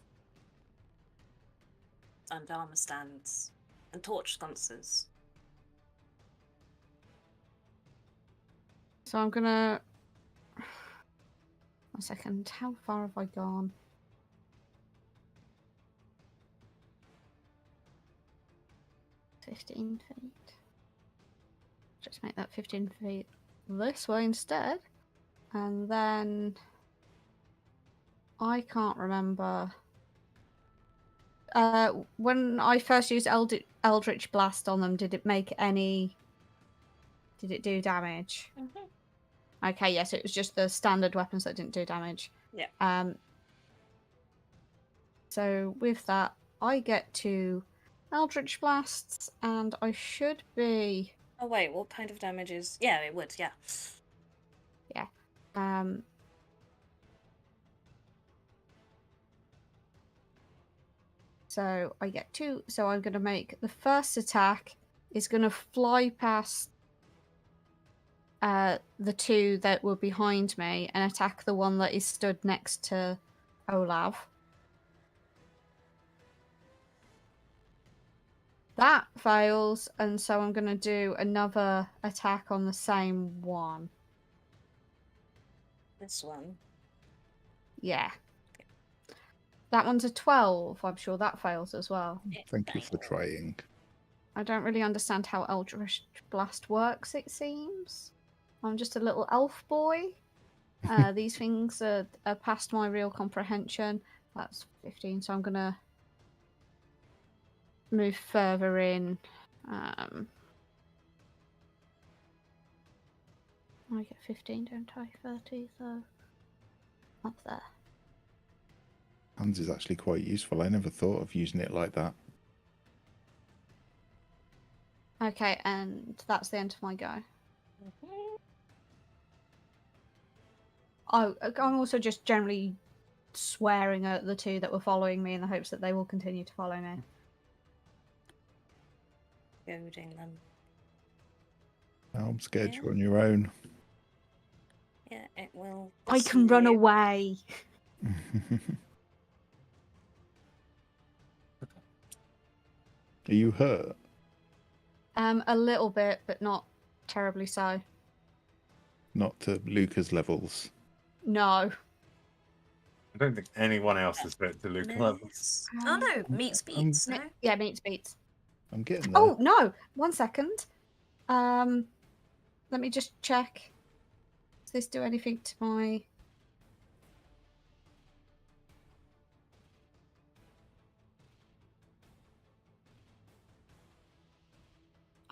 and armor stands and torch sconces. So I'm gonna. 1 second. How far have I gone? $15 feet. Just make that 15 feet this way instead. And then I can't remember. When I first used Eldritch Blast on them, did it make any? Did it do damage? Mm-hmm. Okay, yes, it was just the standard weapons that didn't do damage. Yeah. So with that, I get to Eldritch Blasts, and I should be. Oh wait, what kind of damage is? Yeah, it would. Yeah. Yeah. So I get two. So I'm going to make the first attack is going to fly past the two that were behind me and attack the one that is stood next to Olav. That fails, and so I'm going to do another attack on the same one. This one. Yeah. That one's a 12. I'm sure that fails as well. Thank you for trying. I don't really understand how Eldritch Blast works, it seems. I'm just a little elf boy. These things are past my real comprehension. That's 15, so I'm going to move further in. I get 15, don't I? 30, so up there. Hands is actually quite useful. I never thought of using it like that. Okay, and that's the end of my go. Mm-hmm. I'm also just generally swearing at the two that were following me in the hopes that they will continue to follow me. Goading them. Now I'm scared Yeah. you're on your own. Yeah, it will. I can run pursue you. away. Are you hurt? A little bit, but not terribly so. Not to Luca's levels. No. I don't think anyone else is fit to Luca levels. Miss. Oh no, meets beats. No. Yeah, meets beats. I'm getting there. Oh no! 1 second. Let me just check. Does this do anything to my?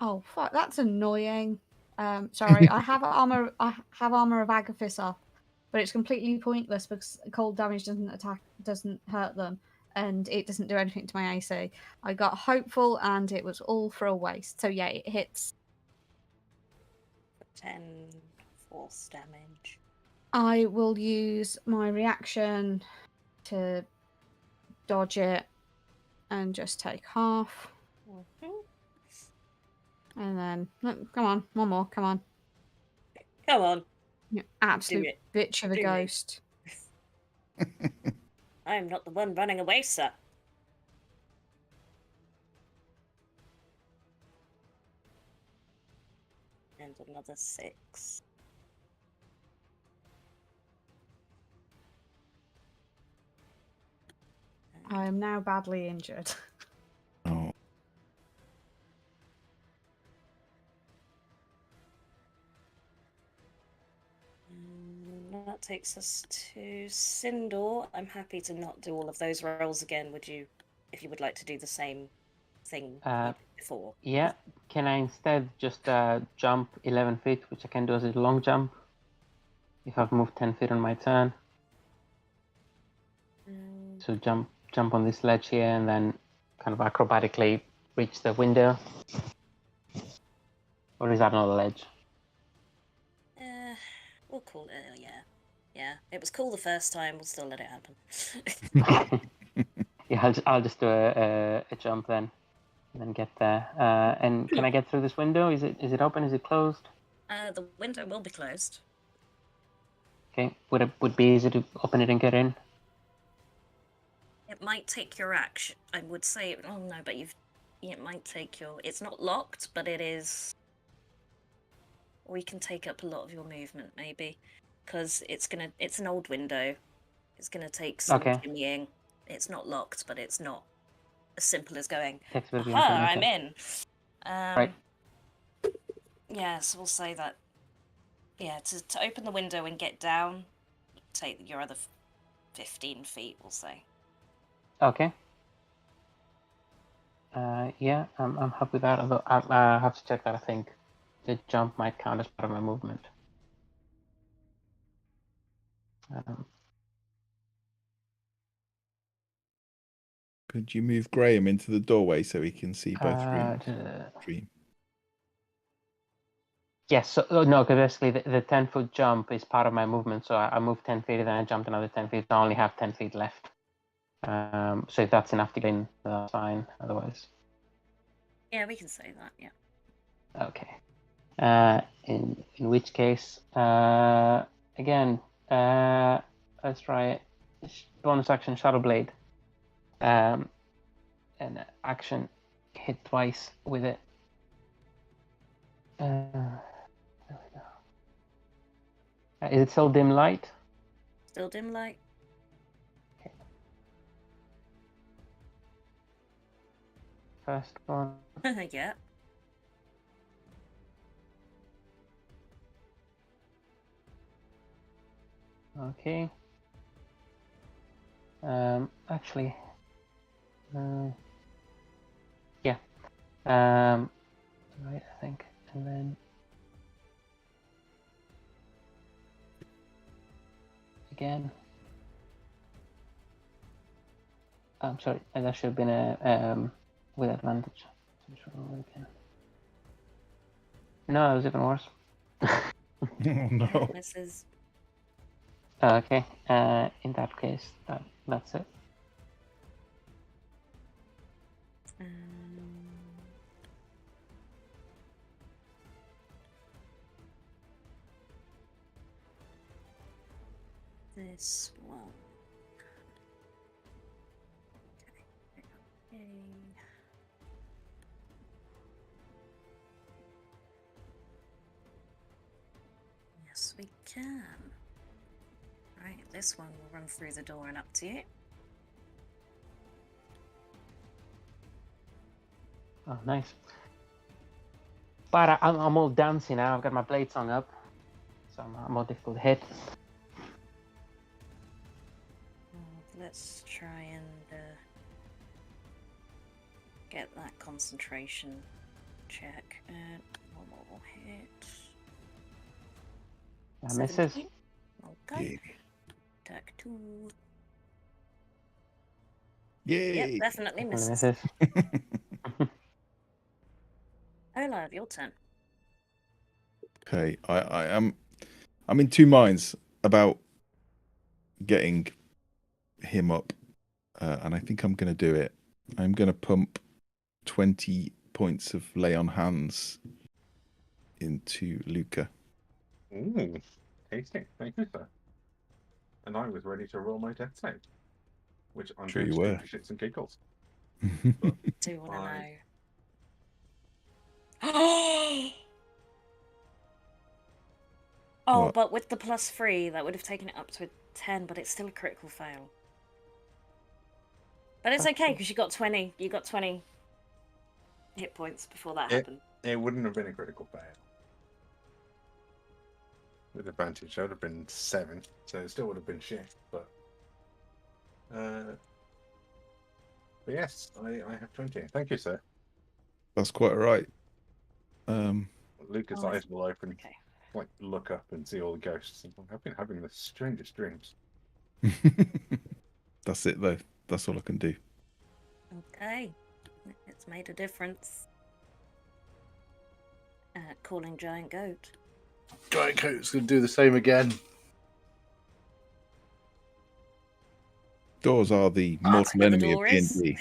Oh fuck! That's annoying. Sorry. I have armor. I have armor of Agathis up, but it's completely pointless because cold damage doesn't hurt them, and it doesn't do anything to my AC. I got hopeful, and it was all for a waste. So yeah, it hits. 10 force damage. I will use my reaction to dodge it and just take half. Mm-hmm. And then, look, come on, one more, come on. Come on. You absolute it. bitch of a Do it. ghost. I'm not the one running away, sir. And another 6. I am now badly injured. Oh. That takes us to Sindor. I'm happy to not do all of those rolls again. Would you, if you would like to do the same thing you did before? Yeah. Can I instead just jump 11 feet, which I can do as a long jump? If I've moved 10 feet on my turn. to jump on this ledge here and then kind of acrobatically reach the window? Or is that not a ledge? We'll call it, yeah. It was cool the first time, we'll still let it happen. Yeah, I'll just do a jump then, and then get there. And can I get through this window? Is it open? Is it closed? The window will be closed. Okay. Would it be easy to open it and get in? It might take your action. I would say, oh no, but it might take your. It's not locked, but it is. We can take up a lot of your movement, maybe, because it's an old window. It's gonna take some jimmying. It's not locked, but it's not as simple as going. Aha, I'm in. Right. Yeah, so we'll say that. Yeah, to open the window and get down, take your other 15 feet. We'll say. Okay. Yeah, I'm happy with that. Although I have to check that. I think the jump might count as part of my movement. Could you move Graham into the doorway so he can see both rooms? Yes. So, no, because basically the 10-foot jump is part of my movement. So I moved 10 feet and then I jumped another 10 feet. So I only have 10 feet left. So if that's enough to get in, that's fine. Otherwise. Yeah, we can say that. Yeah. Okay. In which case, again, let's try it. Bonus action Shadow Blade. And action hit twice with it. There we go. Is it still dim light? Still dim light. Okay. First one. Yeah. Okay. Actually, yeah. Right, I think, and then again. I'm sorry, that should have been a with advantage. No, it was even worse. Oh no. This is. Okay. In that case, that's it. This one. Okay. Yes, we can. Right, this one will run through the door and up to you. Oh, nice. But I'm all dancing now. I've got my blade song up, so I'm more difficult to hit. Let's try and get that concentration check. One more hit. That misses. Okay. Attack 2. Yay! Yep, definitely misses. Olaf, your turn. Okay, I'm in two minds about getting him up, and I think I'm going to do it. I'm going to pump 20 points of lay on hands into Luca. Ooh, tasty. Thank you, sir. And I was ready to roll my death save, which I'm Sure going you to were. do for shits and giggles. Do you want to know? Oh, What? but with the +3, that would have taken it up to a 10, but it's still a critical fail. But it's okay because you got 20. You got 20 hit points before that happened. It wouldn't have been a critical fail. With advantage, that would have been 7, so it still would have been shit. But yes, I have 20. Thank you, sir. That's quite all right. Lucas' eyes will open, like look up and see all the ghosts. I've been having the strangest dreams. That's it though. That's all I can do. Okay. It's made a difference. Calling giant goat. Giant Coat's going to do the same again. Doors are the Ask mortal where the enemy of door is. D&D.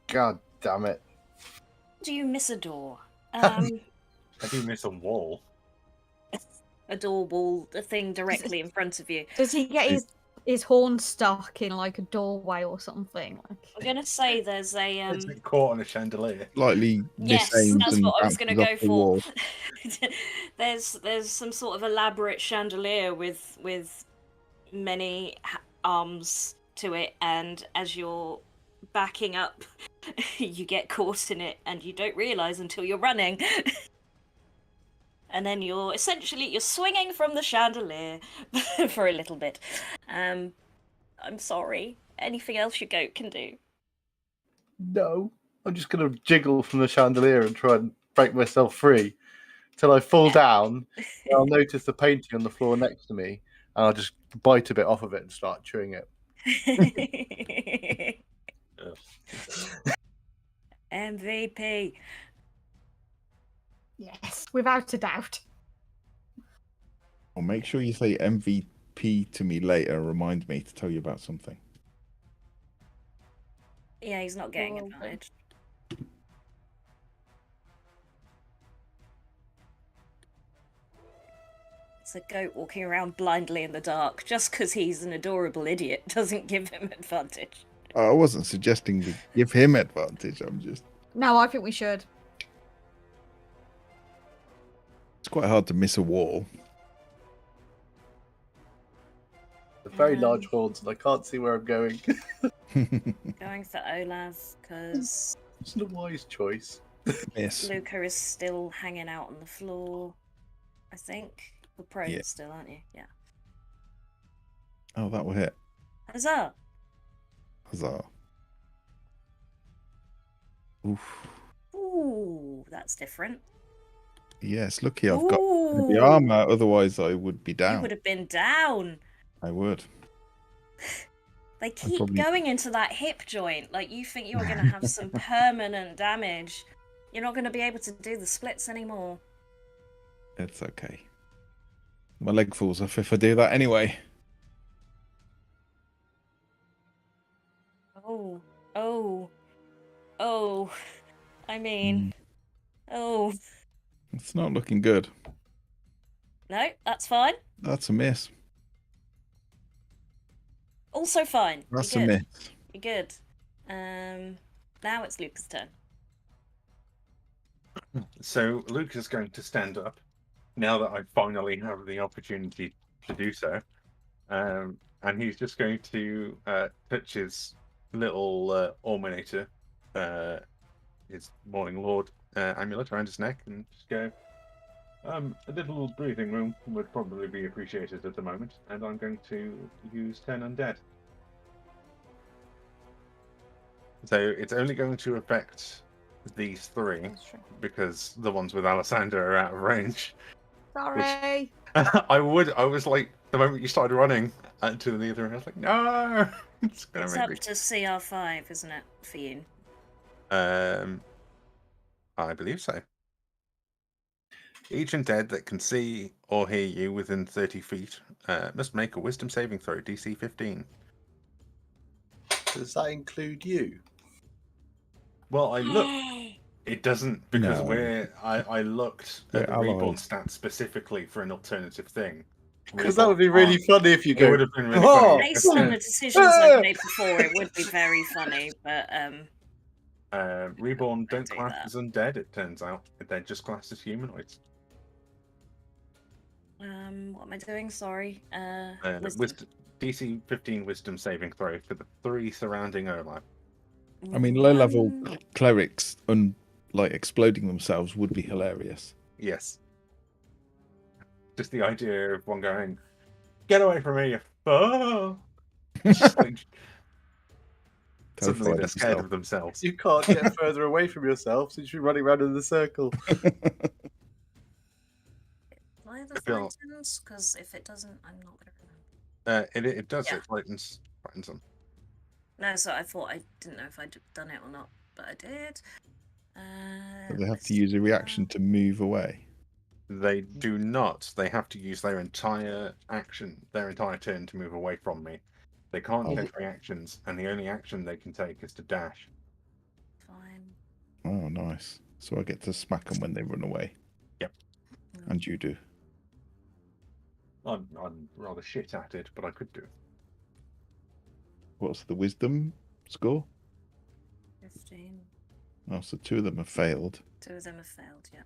God damn it. Do you miss a door? I do miss a wall. A door wall, a thing directly in front of you. Does he get his horn stuck in like a doorway or something? I'm gonna say there's a It's been caught on a chandelier. Slightly Yes, misaimed that's and what I was gonna bounces go off the for. wall. There's some sort of elaborate chandelier with many arms to it, and as you're backing up, you get caught in it, and you don't realize until you're running. And then you're swinging from the chandelier for a little bit. I'm sorry. Anything else your goat can do? No. I'm just going to jiggle from the chandelier and try and break myself free till I fall down. I'll notice the painting on the floor next to me, and I'll just bite a bit off of it and start chewing it. MVP. Yes, without a doubt. Well, make sure you say MVP to me later and remind me to tell you about something. Yeah, he's not getting advantage. It's a goat walking around blindly in the dark. Just because he's an adorable idiot doesn't give him advantage. I wasn't suggesting to give him advantage. I'm just... No, I think we should. It's quite hard to miss a wall. They're very large horns, and I can't see where I'm going. Going for Olav, because It's not a wise choice. Miss. Luca is still hanging out on the floor, I think. You're prone Yeah. still, aren't you? Yeah. Oh, that will hit. Huzzah! Huzzah. Oof. Ooh, that's different. Yes, lucky I've got the armor, otherwise I would be You down. would have been down. I would. They keep probably- going into that hip joint. Like, you think you're going to have some permanent damage. You're not going to be able to do the splits anymore. It's okay. My leg falls off if I do that anyway. Oh. I mean, oh. It's not looking good. No, that's fine. That's a miss. Also fine. That's You're a good. miss. You're good. Now it's Luca's turn. So Luke is going to stand up now that I finally have the opportunity to do so, and he's just going to touch his little Orminator, his Morning Lord amulet around his neck, and just go. A little breathing room would probably be appreciated at the moment, and I'm going to use 10 undead. So it's only going to affect these three, because the ones with Alessander are out of range. Sorry. I was like, the moment you started running to the other end, I was like, no! It's gonna It's make up me... to CR5, isn't it, for you? I believe so. Each undead that can see or hear you within 30 feet must make a wisdom saving throw, DC 15. Does that include you? Well, I looked. It doesn't, because No. I looked We're at the reborn allies. stats specifically for an alternative thing. Because that would be really funny if you It go. would have been really "Oh!" funny. Based on the decisions I've made before, it would be very funny, but Reborn don't do class that. as undead, it turns out. They're just classed as humanoids. what am I doing? Sorry. Wisdom. DC 15 wisdom saving throw for the three surrounding Olaf. I mean, low-level clerics like exploding themselves would be hilarious. Yes. Just the idea of one going, "Get away from me!" Oh! Just like, Suddenly terrified they're of scared yourself. of themselves. You can't get further away from yourself since you're running around in the circle. Why the I feel- frightens? Because if it doesn't, I'm not going to remember. It does. Yeah. It frightens them. No, so I thought I didn't know if I'd done it or not, but I did. But they have to use a reaction to move away. They do not. They have to use their entire action, their entire turn to move away from me. They can't Oh. take reactions, and the only action they can take is to dash. Fine. Oh, nice. So I get to smack them when they run away. Yep. And you do. I'm rather shit at it, but I could do. What's the wisdom score? 15. Oh, so 2 of them have failed. 2 of them have failed, yeah.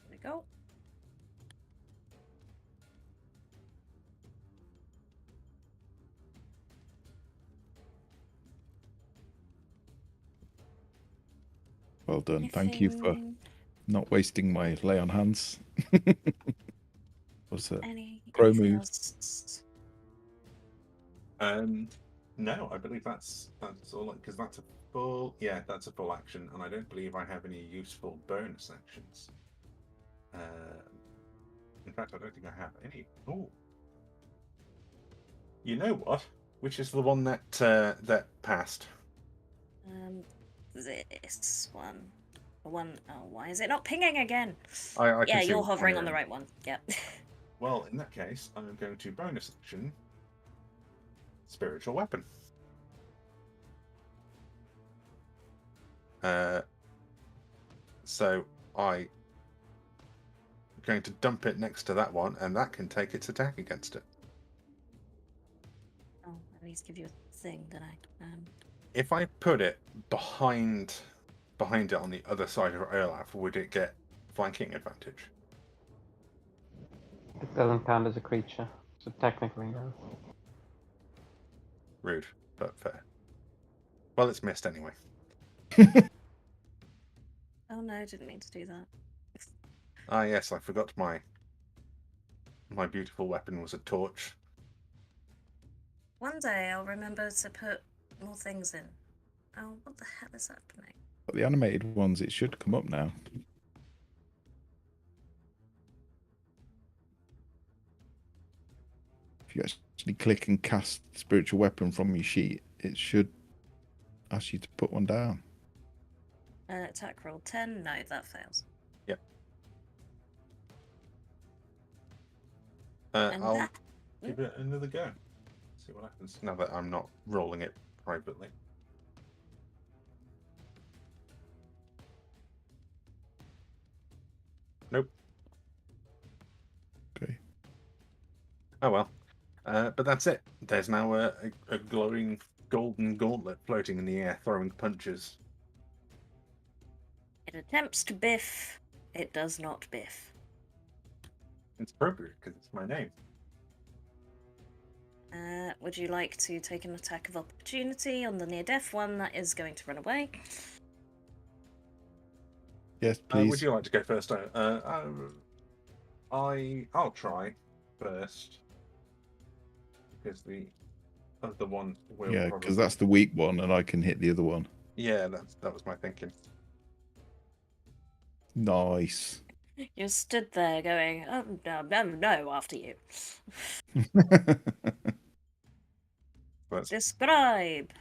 There we go. Well done. Thank you for not wasting my lay on hands. What's that? Pro Anything move. else? No, I believe that's all. Because that's a full. Yeah, that's a full action, and I don't believe I have any useful bonus actions. In fact, I don't think I have any. Oh, you know what? Which is the one that that passed? This one. The one oh why is it not pinging again? I can Yeah, see you're which one hovering you're on the in. right one. Yep. Well, in that case, I'm going to bonus action. Spiritual weapon. So I'm going to dump it next to that one, and that can take its attack against it. Oh, I need to give you a thing, don't I? If I put it behind it on the other side of Olaf, would it get flanking advantage? It doesn't count as a creature, so technically no. Rude, but fair. Well, it's missed anyway. Oh no, I didn't mean to do that. Ah, yes, I forgot my beautiful weapon was a torch. One day I'll remember to put more things in. Oh, what the hell is happening? But the animated ones, it should come up now. If you actually click and cast spiritual weapon from your sheet, it should ask you to put one down. Attack roll 10. No, that fails. Yep. And I'll that- give it another go. See what happens now that I'm not rolling it privately. Nope. Okay. Oh well. But that's it. There's now a glowing golden gauntlet floating in the air, throwing punches. It attempts to biff. It does not biff. It's appropriate because it's my name. Would you like to take an attack of opportunity on the near-death one that is going to run away? Yes, Would please. you like to go first? I'll try first because the other one will. Yeah, probably... because that's the weak one, and I can hit the other one. Yeah, that was my thinking. Nice. You stood there going, oh, no, after you. Describe.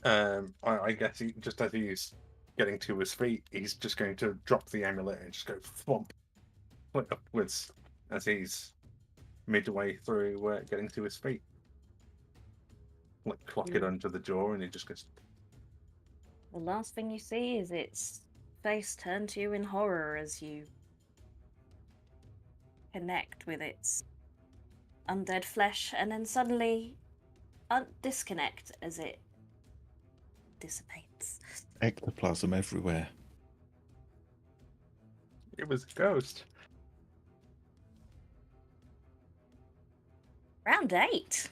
I guess just as he's getting to his feet, he's just going to drop the amulet and just go thwomp, flick upwards as he's midway through getting to his feet. Like clock it under the jaw, and he just goes. The last thing you see is its face turn to you in horror as you connect with its undead flesh, and then suddenly disconnect as it dissipates. Ectoplasm everywhere. It was a ghost. Round 8.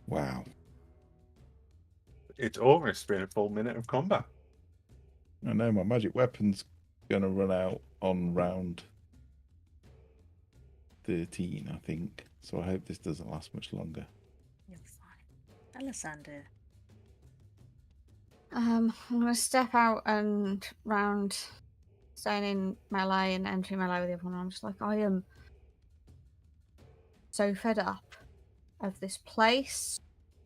Wow. It's almost been a full minute of combat. I know my magic weapon's going to run out on round 13, I think. So I hope this doesn't last much longer. You're fine. Alessander. I'm going to step out and round, staying in melee and entering melee with the other one. I'm just like, I am so fed up of this place,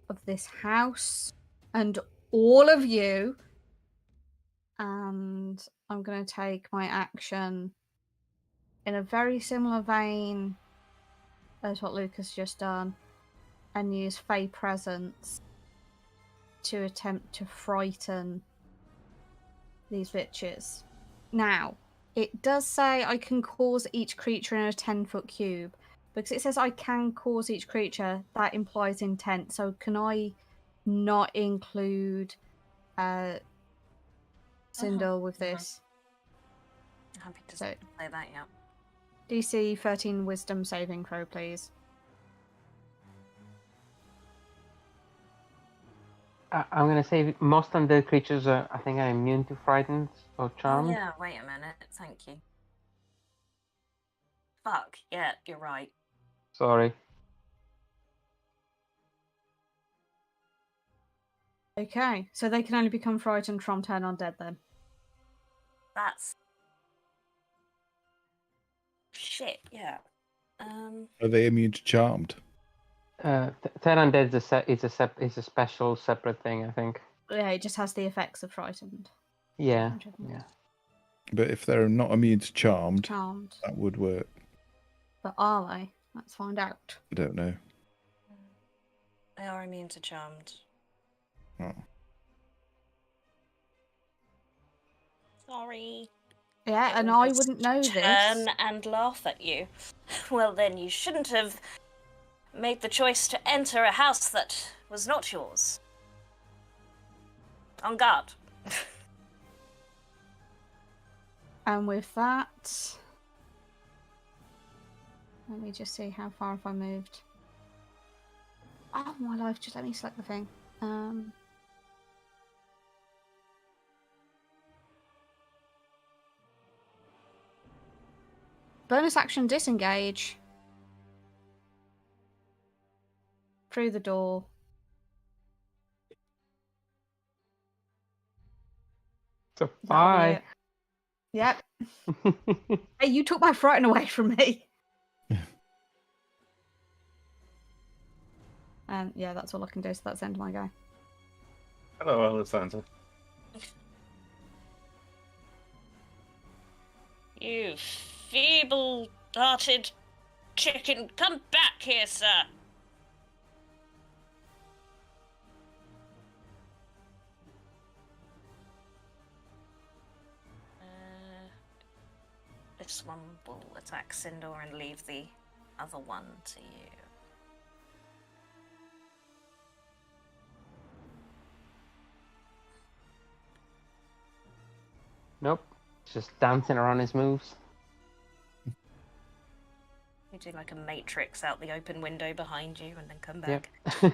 of this house, and all of you. And I'm going to take my action in a very similar vein as what Lucas just done and use Fey Presence to attempt to frighten these bitches. Now, it does say I can cause each creature in a 10-foot cube. Because it says I can cause each creature, that implies intent. So can I not include Sindel with this? Happy to say that, yeah. DC 13 Wisdom saving throw, please. I'm going to say most undead creatures are, I think, are immune to frightened or charmed. Oh, yeah, wait a minute. Thank you. Fuck, yeah, you're right. Sorry. Okay, so they can only become frightened from turn undead then. That's shit, yeah. Are they immune to charmed? Turn undead is a special separate thing, I think. Yeah, it just has the effects of frightened. Yeah, yeah. But if they're not immune to charmed, Charmed. that would work. But are they? Let's find out. I don't know. They are immune to charmed. Oh. Sorry. Yeah, and I wouldn't know this. Turn and laugh at you. Well, then you shouldn't have made the choice to enter a house that was not yours. On guard. And with that, let me just see how far have I moved. Oh my life, just let me select the thing. Bonus action disengage. Through the door. So That'll be bye. it. Yep. Hey, you took my frighten away from me. And yeah, that's all I can do, so that's the end of my go. Hello, Alessandra. You feeble-hearted chicken, come back here, sir. This one will attack Sindor and leave the other one to you. Nope. Just dancing around his moves. You do like a matrix out the open window behind you and then come back. Yep.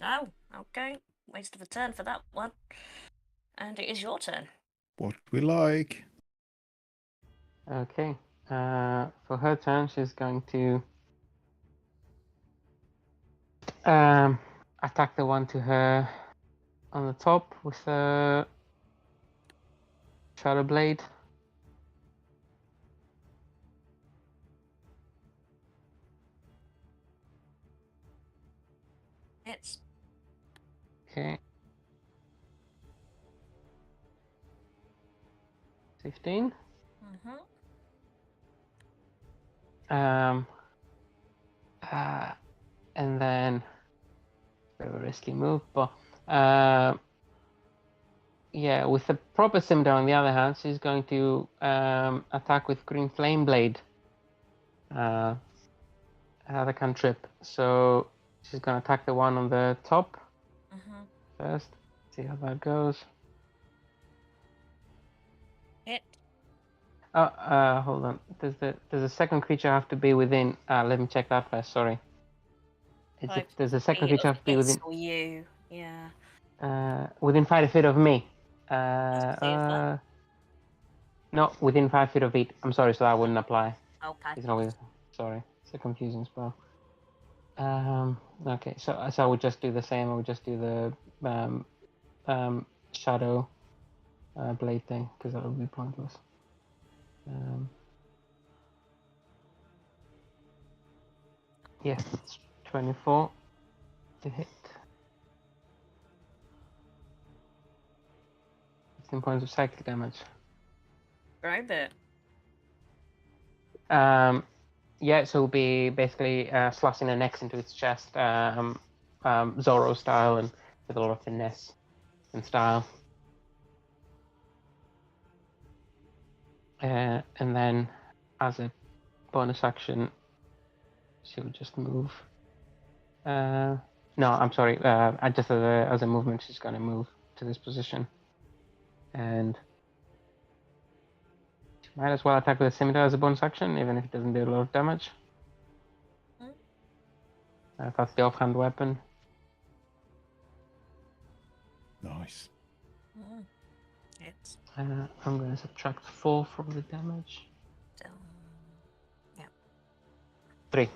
Oh, okay. Waste of a turn for that one. And it is your turn. What we like. Okay. For her turn, she's going to attack the one to her on the top with a Shadow Blade. It's Okay. 15. And then bit of a risky move, but yeah, with the proper Simda on the other hand, she's going to attack with Green Flame Blade. Another cantrip. So she's going to attack the one on the top first. See how that goes. hit. Hold on. Does the second creature have to be within? Let me check that first. Sorry. Does the second creature have to be within? Or you, yeah. Within 5 feet of me. Let's see if that- No, within 5 feet of it. I'm sorry, so that wouldn't apply. Okay. It's not with. Sorry, it's a confusing spell. Okay, so I would just do the same. I would just do the shadow blade thing because that would be pointless. Yes, it's 24 to hit. 15 points of psychic damage. Right there. Yeah, so it'll be basically slashing an X into its chest, Zorro style, and with a lot of finesse and style. And then, as a bonus action, she would just move. No, I'm sorry. Just as a movement, she's going to move to this position, and she might as well attack with a scimitar as a bonus action, even if it doesn't do a lot of damage. That's the offhand weapon. Nice. It's I'm going to subtract 4 from the damage. still. Yeah. 3.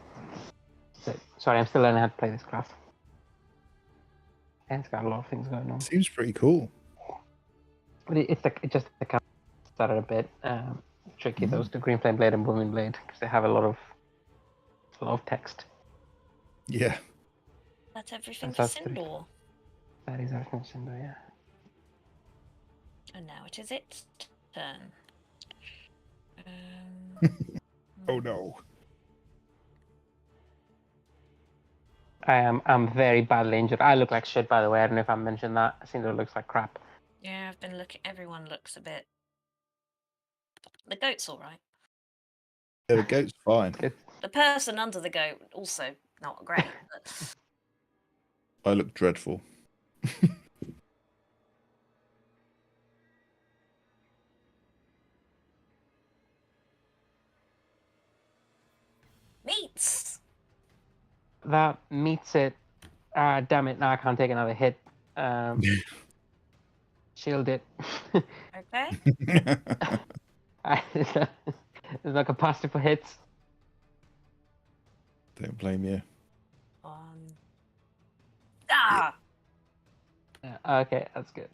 So, sorry, I'm still learning how to play this class. And it's got a lot of things going on. Seems pretty cool. But it's just the kind that are a bit tricky. Those two Green Flame Blade and Booming Blade, because they have a lot of text. Yeah. That's everything for That's 3. Sindor. That is everything for Cinder, yeah. And now it is its turn. Oh no. I'm very badly injured. I look like shit, by the way. I don't know if I mentioned that. Cinder looks like crap. Yeah, I've been looking. Everyone looks a bit. The goat's all right. Yeah, the goat's fine. The person under the goat also not great. But... I look dreadful. Meats. That meets it. Damn it! Now I can't take another hit. Shield it. Okay. There's no capacity for hits. Don't blame you. Ah. Yeah, okay, that's good.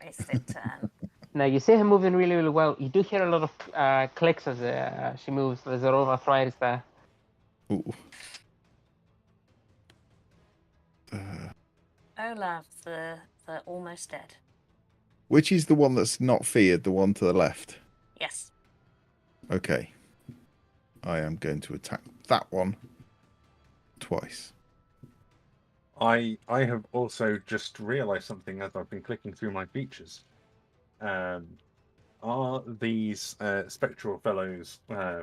Wasted turn. Now you see her moving really, really well. You do hear a lot of clicks as she moves. There's a lot of arthritis there. Ooh. Olaf, the almost dead. Which is the one that's not feared? The one to the left. Yes. Okay. I am going to attack that one twice. I have also just realised something as I've been clicking through my features. Are these spectral fellows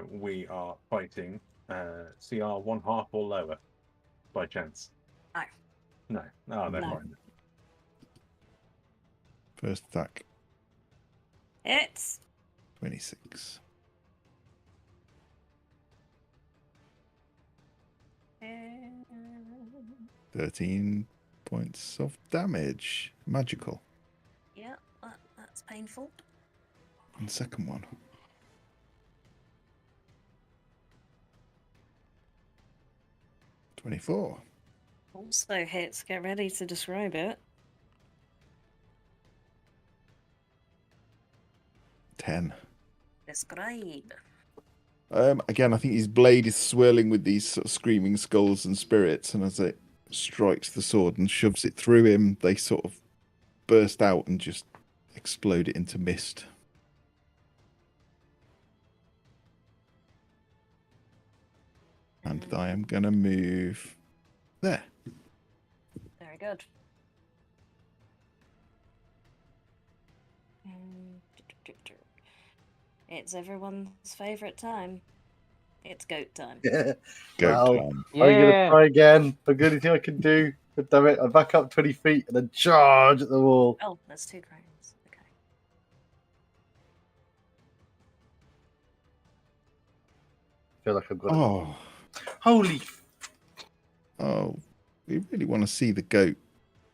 we are fighting CR 1/2 or lower, by chance? No. No. Oh, they're No. fine. First attack, It's 26. 13 points of damage. Magical. Yeah, that's painful. And second one. $24. Also hits. Get ready to describe it. 10. Describe. Again, I think his blade is swirling with these sort of screaming skulls and spirits, and as it strikes the sword and shoves it through him, they sort of burst out and just explode it into mist. And I am going to move there. Very good. It's everyone's favourite time. It's goat time. Yeah. Go Well, time. I'm going to Yeah. try again. I'm going to see what I can do. But damn it, I back up 20 feet and then charge at the wall. Oh, there's 2 crowns. Okay. Feel like I've got Oh, Holy. oh, we really want to see the goat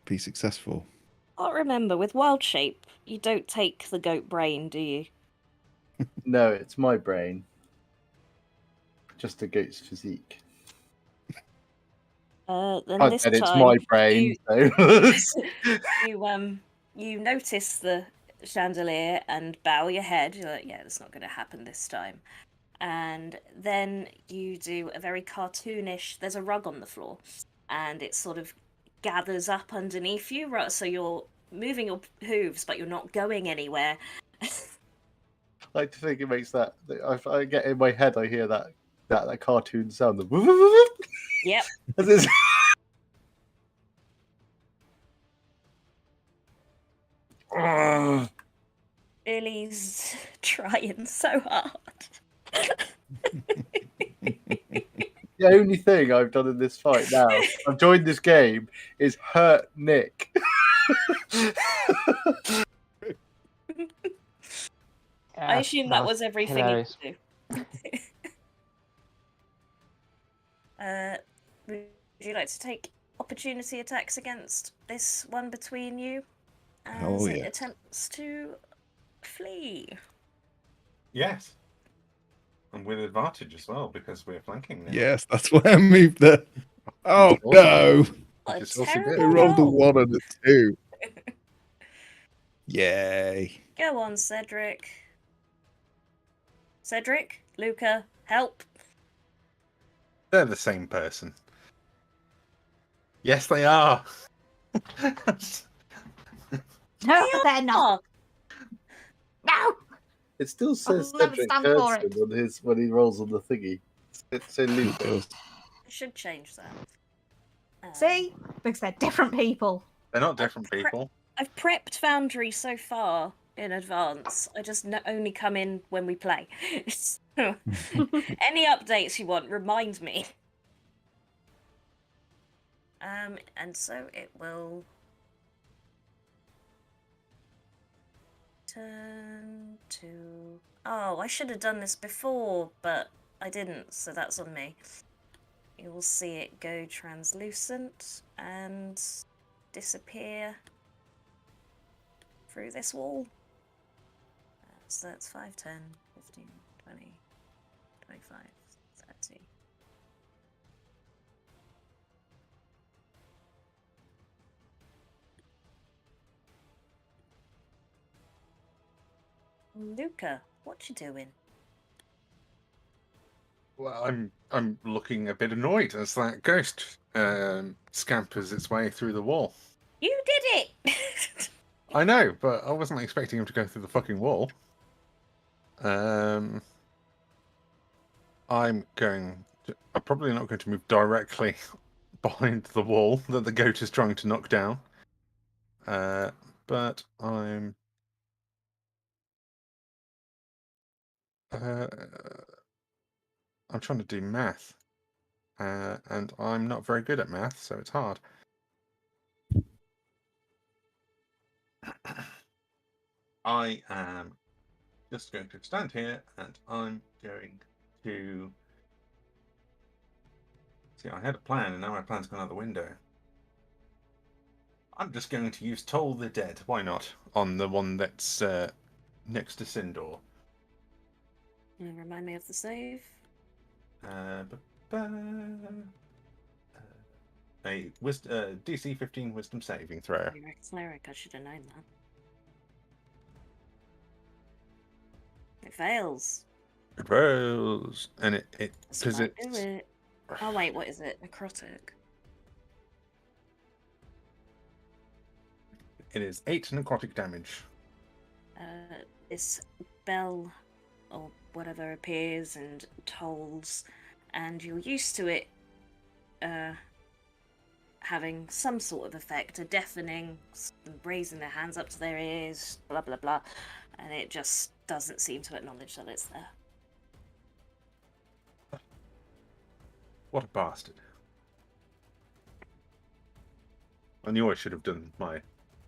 be successful. But remember, with wild shape, you don't take the goat brain, do you? No, it's my brain. Just a goat's physique. Then I this said it's time my brain. So. you notice the chandelier and bow your head. You're like, yeah, that's not going to happen this time. And then you do a very cartoonish. There's a rug on the floor, and it sort of gathers up underneath you. So you're moving your hooves, but you're not going anywhere. I like to think it makes that. I get in my head. I hear that cartoon sound. Yep. As it's- Billy's trying so hard. The only thing I've done in this fight now, I've joined this game, is hurt Nick. I assume that was everything hilarious. you could do. Would you like to take opportunity attacks against this one between you as Oh, it yeah. attempts to flee? Yes. And with advantage as well, because we're flanking now. Yes, that's why I moved there. Oh, Awesome. no. What a Which is also good. I terrible rolled a roll. 1 and a 2. Yay. Go on, Cedric. Cedric, Luca, help. They're the same person. Yes, they are. No, they're not. No. It still says I'll never Cedric stand for Hudson on his when he rolls on the thingy. It's so It Luke. does. I should change that. See? Because they're different people. They're not different people. I've prepped Foundry so far in advance. I just only come in when we play. So, any updates you want, remind me. And so it will turn to... Oh, I should have done this before, but I didn't, so that's on me. You will see it go translucent and disappear through this wall. So that's 5, 10, 15, 20, 25, 30. Luca, what you doing? Well, I'm looking a bit annoyed as that ghost scampers its way through the wall. You did it! I know, but I wasn't expecting him to go through the fucking wall. I'm probably not going to move directly behind the wall that the goat is trying to knock down. But I'm trying to do math. And I'm not very good at math, so it's hard. I am just going to stand here and I'm going to... See, I had a plan and now my plan's gone out the window. I'm just going to use Toll the Dead, why not, on the one that's next to Sindor. Remind me of the save. A DC 15 Wisdom saving throw. You're a cleric, I should have known that. It fails. It fails, and it This because might it's... do it. Oh wait, what is it? Necrotic. It is 8 necrotic damage. This bell or whatever appears and tolls, and you're used to it having some sort of effect, a deafening, raising their hands up to their ears, blah blah blah, and it just doesn't seem to acknowledge that it's there. What a bastard. I knew I should have done one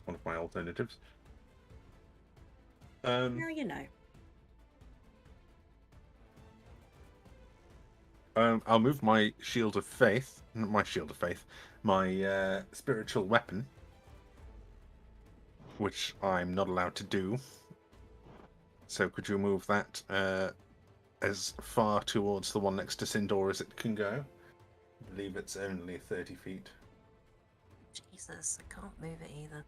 of my alternatives. Now you know. I'll move my Shield of Faith, not my Shield of Faith, my spiritual weapon, which I'm not allowed to do. So could you move that as far towards the one next to Sindor as it can go? I believe it's only 30 feet. Jesus, I can't move it either.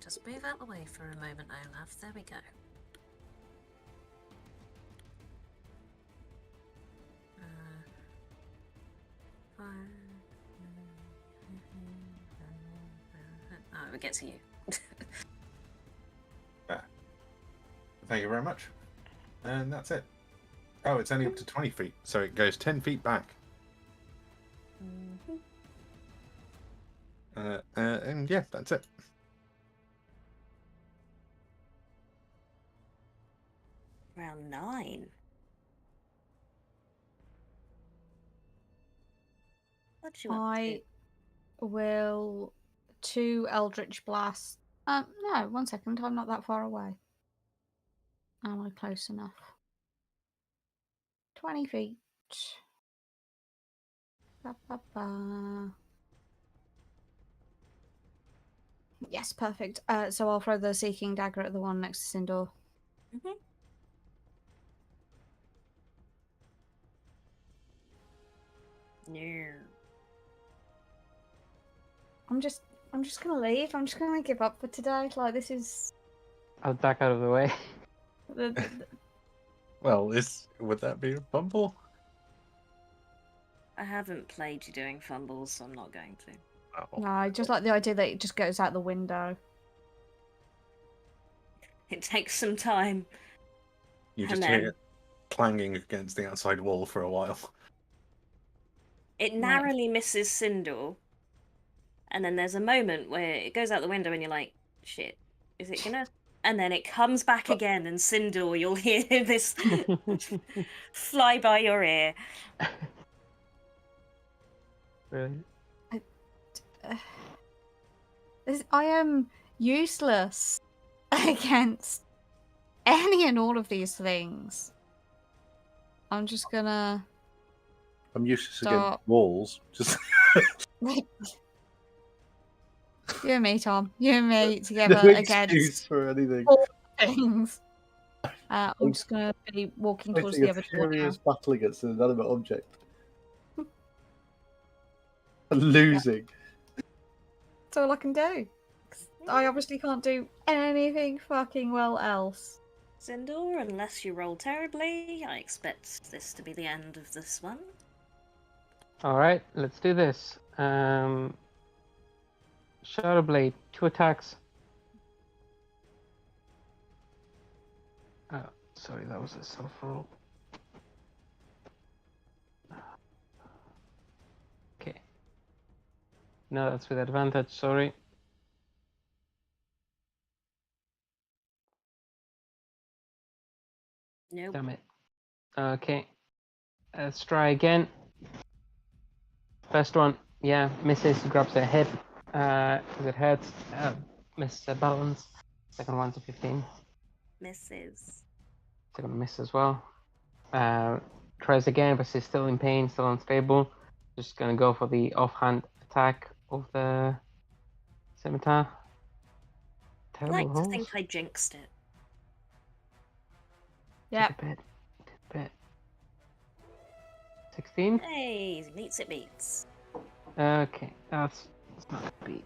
Just move out the way for a moment, Olaf. There we go. Oh, it gets you. Thank you very much. And that's it. Oh, it's only up to 20 feet, so it goes 10 feet back. And yeah, that's it. Round 9. What do you up to? I will 2 Eldritch Blasts. No, 1 second. I'm not that far away. Am I close enough? 20 feet. Ba, ba, ba. Yes, perfect. So I'll throw the Seeking Dagger at the one next to Sindor. Mm-hmm. No. I'm just gonna leave. I'm just gonna give up for today. Like, this is I'll back out of the way. Well, would that be a fumble? I haven't played you doing fumbles, so I'm not going to. Oh. No, I just like the idea that it just goes out the window. It takes some time. You And just then- hear it clanging against the outside wall for a while. It narrowly misses Sindor, and then there's a moment where it goes out the window and you're like, shit, is it gonna? And then it comes back again, and Sindor, you'll hear this fly by your ear. Brilliant. I am useless against any and all of these things. I'm just gonna I'm useless Stop. against walls. Just you and me, Tom. You and me no together excuse against for anything. all things. I'm just gonna be walking towards Fighting the a other door now. furious battle against an inanimate object. And losing. That's all I can do. I obviously can't do anything fucking well else. Sindor, unless you roll terribly, I expect this to be the end of this one. Alright, let's do this. Shadow Blade, 2 attacks. Oh, sorry, that was a self roll. Okay. No, that's with advantage, sorry. Nope. Damn it. Okay. Let's try again. First one, yeah, misses, grabs her head. Because it hurts. Misses her balance. Second one's a 15. Misses. Second miss as well. Tries again, but she's still in pain, still unstable. Just gonna go for the offhand attack of the scimitar. I Terrible like to rolls. think I jinxed it. Yep. Take a bit. 16. Hey, meets it meets. Okay, that's not gonna be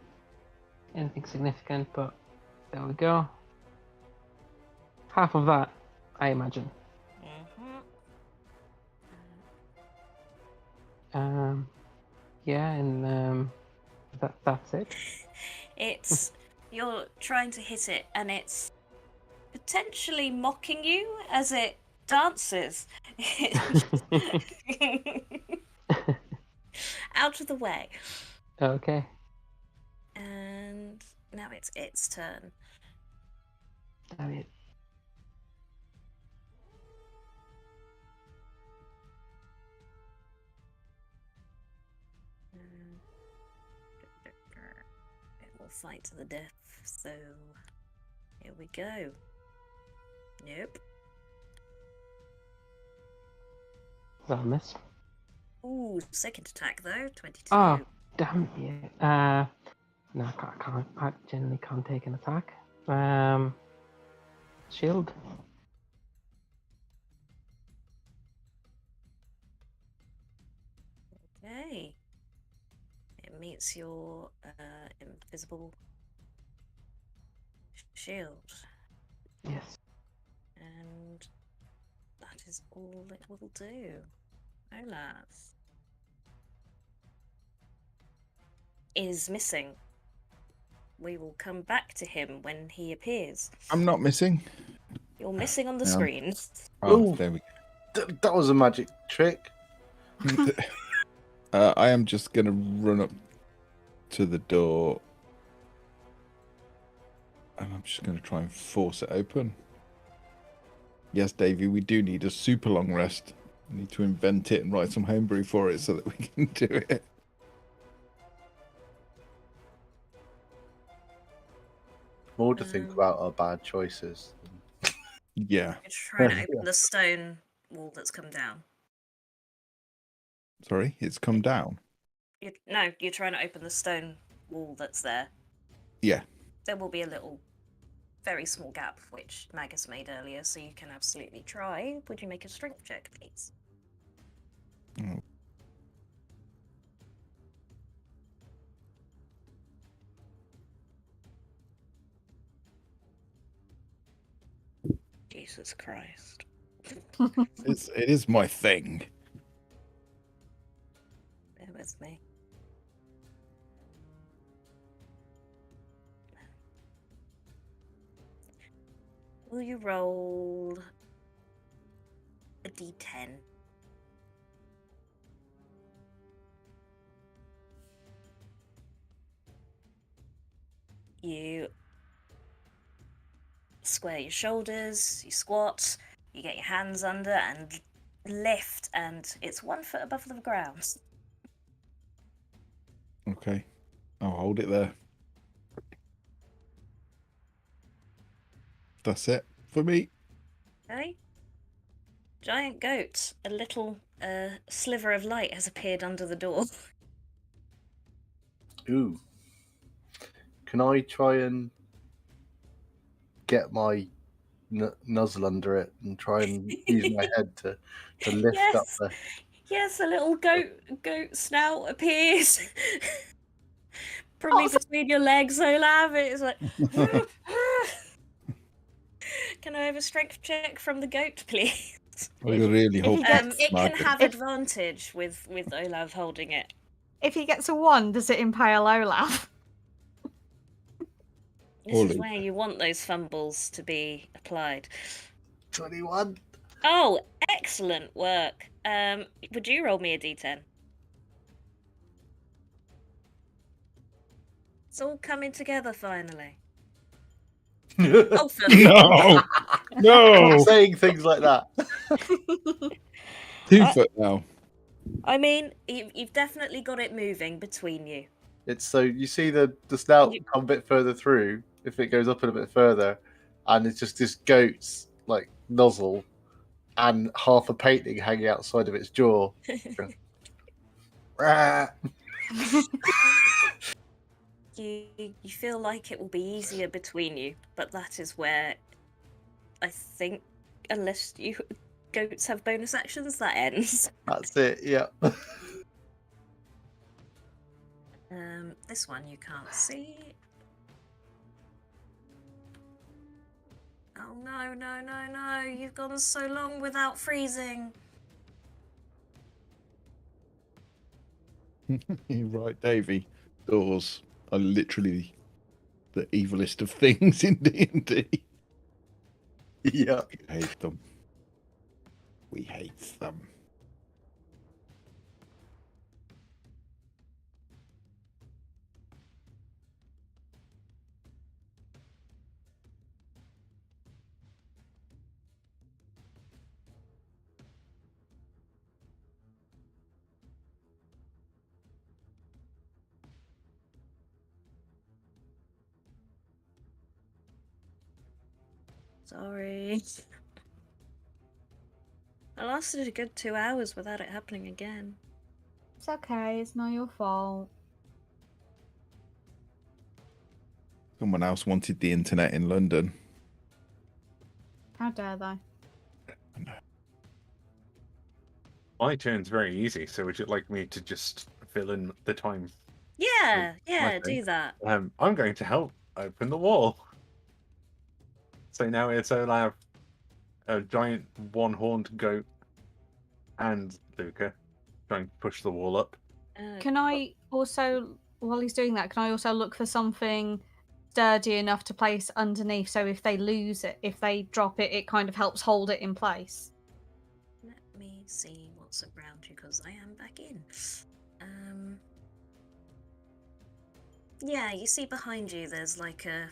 anything significant, but there we go. Half of that, I imagine. Yeah, and that's it. It's you're trying to hit it, and it's potentially mocking you as it dances. Out of the way. Okay. And now it's its turn. Damn it. It will fight to the death, so here we go. Nope. That miss. Ooh, second attack though, 22. Oh, damn it. No, I can't. I generally can't take an attack. Shield. Okay. It meets your invisible shield. Yes. And that is all it will do. Olaf is missing. We will come back to him when he appears. I'm not missing. You're missing on the Yeah. screen. Oh, Ooh. there we That was a magic trick. go. I am just going to run up to the door. And I'm just going to try and force it open. Yes, Davey, we do need a super long rest. We need to invent it and write some homebrew for it so that we can do it. More to think about our bad choices. Yeah. You're trying to open the stone wall that's come down. Sorry, it's come down. You're trying to open the stone wall that's there. Yeah. There will be a little, very small gap, which Magus made earlier, so you can absolutely try. Would you make a strength check, please? Oh. Jesus Christ. It is my thing. Bear with me. Will you roll a d10? You square your shoulders, you squat, you get your hands under and lift, and it's 1 foot above the ground. Okay. I'll hold it there. That's it for me. Okay. Giant goat, a little sliver of light has appeared under the door. Ooh. Can I try and get my nuzzle under it and try and use my head to lift up Yes. the... Yes, a little goat snout appears. Probably between your legs, Olaf. It's like... Can I have a strength check from the goat, please? I really hope It can Margaret- have advantage with Olaf holding it. If he gets a 1, does it impale Olaf? This is Ollie. where you want those fumbles to be applied. 21. Oh, excellent work. Would you roll me a d10? It's all coming together finally. Oh, for No! No! Stop saying things like that. 2 foot now. I mean, you've definitely got it moving between you. It's so you see the snout come a bit further through if it goes up a bit further, and it's just this goat's like nozzle and half a painting hanging outside of its jaw. Rah. You feel like it will be easier between you, but that is where I think, unless you goats have bonus actions, that ends. That's it. Yeah. This one you can't see. Oh no! You've gone so long without freezing. You're right, Davey. Doors are literally the evilest of things in D&D. Yeah. We hate them. We hate them. Sorry. I lasted a good 2 hours without it happening again. It's okay, it's not your fault. Someone else wanted the internet in London. How dare they? My turn's very easy, so would you like me to just fill in the time? Yeah, my yeah, thing? do that. I'm going to help open the wall. So now it's have a giant one-horned goat and Luca trying to push the wall up. Can I also, while he's doing that, can I also look for something sturdy enough to place underneath, so if they lose it, if they drop it, it kind of helps hold it in place? Let me see what's around you, because I am back in. Yeah, you see behind you there's like a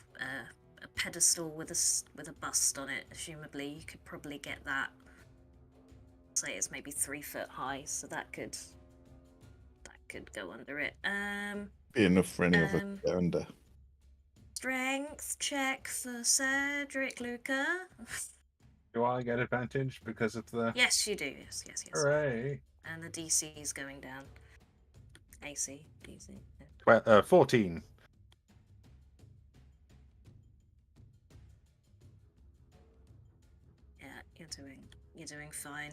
pedestal with a bust on it. Assumably, you could probably get that. Say it's maybe 3 foot high, so that could go under it. Be enough for any of us Um, to get under. Strength check for Cedric, Luca. Do I get advantage because of the... Yes, you do. Yes. Hooray! And the DC is going down. AC, DC. Yeah. 14. Yeah, you're doing fine.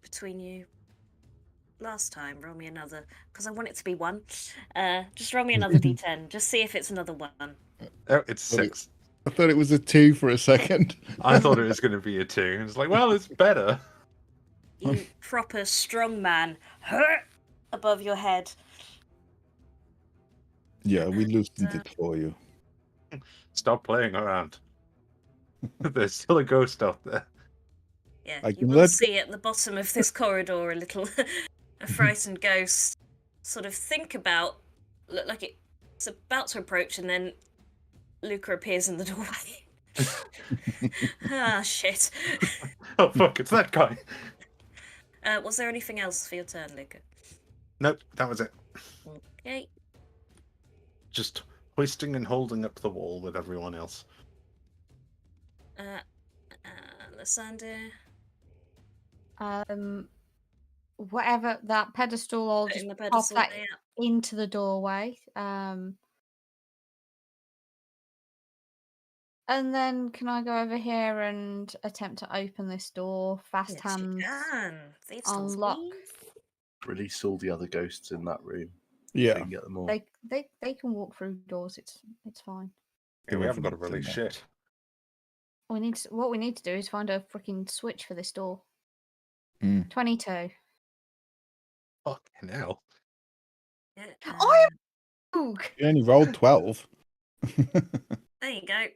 Between you, last time, roll me another, because I want it to be 1. Just roll me another d10. Just see if it's another 1. Oh, it's 6. I thought it was a 2 for a second. I thought it was going to be a 2. It's like, well, it's better. You proper strong man above your head. Yeah, we loosened it for you. Stop playing around. There's still a ghost out there. Yeah, I you can will let- see at the bottom of this corridor a frightened ghost sort of look like it's about to approach, and then Luca appears in the doorway. Ah, shit. Oh, fuck, it's that guy. Was there anything else for your turn, Luca? Nope, that was it. Okay. Just hoisting and holding up the wall with everyone else. Lysander. Whatever that pedestal, I'll just Putting the pop pedestal that there. into the doorway. And then can I go over here and attempt to open this door? Fast Yes, you hands. can. Thieves don't Unlock. leave. Release all the other ghosts in that room. So Yeah. you can get them all. They can walk through doors. It's fine. Yeah, we haven't got to Everything's in release there. shit. What we need to do is find a freaking switch for this door. Mm. 22. Fucking hell. Yeah, I am. You only rolled 12. there you go.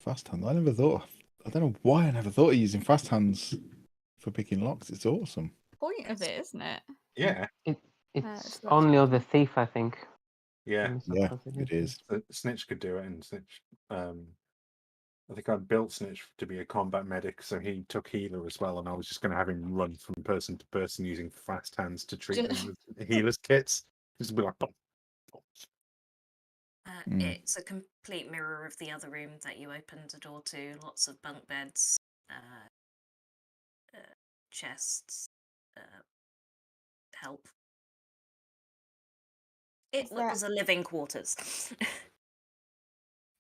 Fast hands. I never thought. I don't know why I never thought of using fast hands for picking locks. It's awesome. Point of it, isn't it? Yeah. It's so only of the thief, I think. Yeah. Yeah, it is. Snitch could do it, and Snitch. I think I built Snitch to be a combat medic, so he took healer as well, and I was just going to have him run from person to person using fast hands to treat them with healers kits. Just be like, boom, boom. It's a complete mirror of the other room that you opened the door to. Lots of bunk beds, chests, help. It was a living quarters.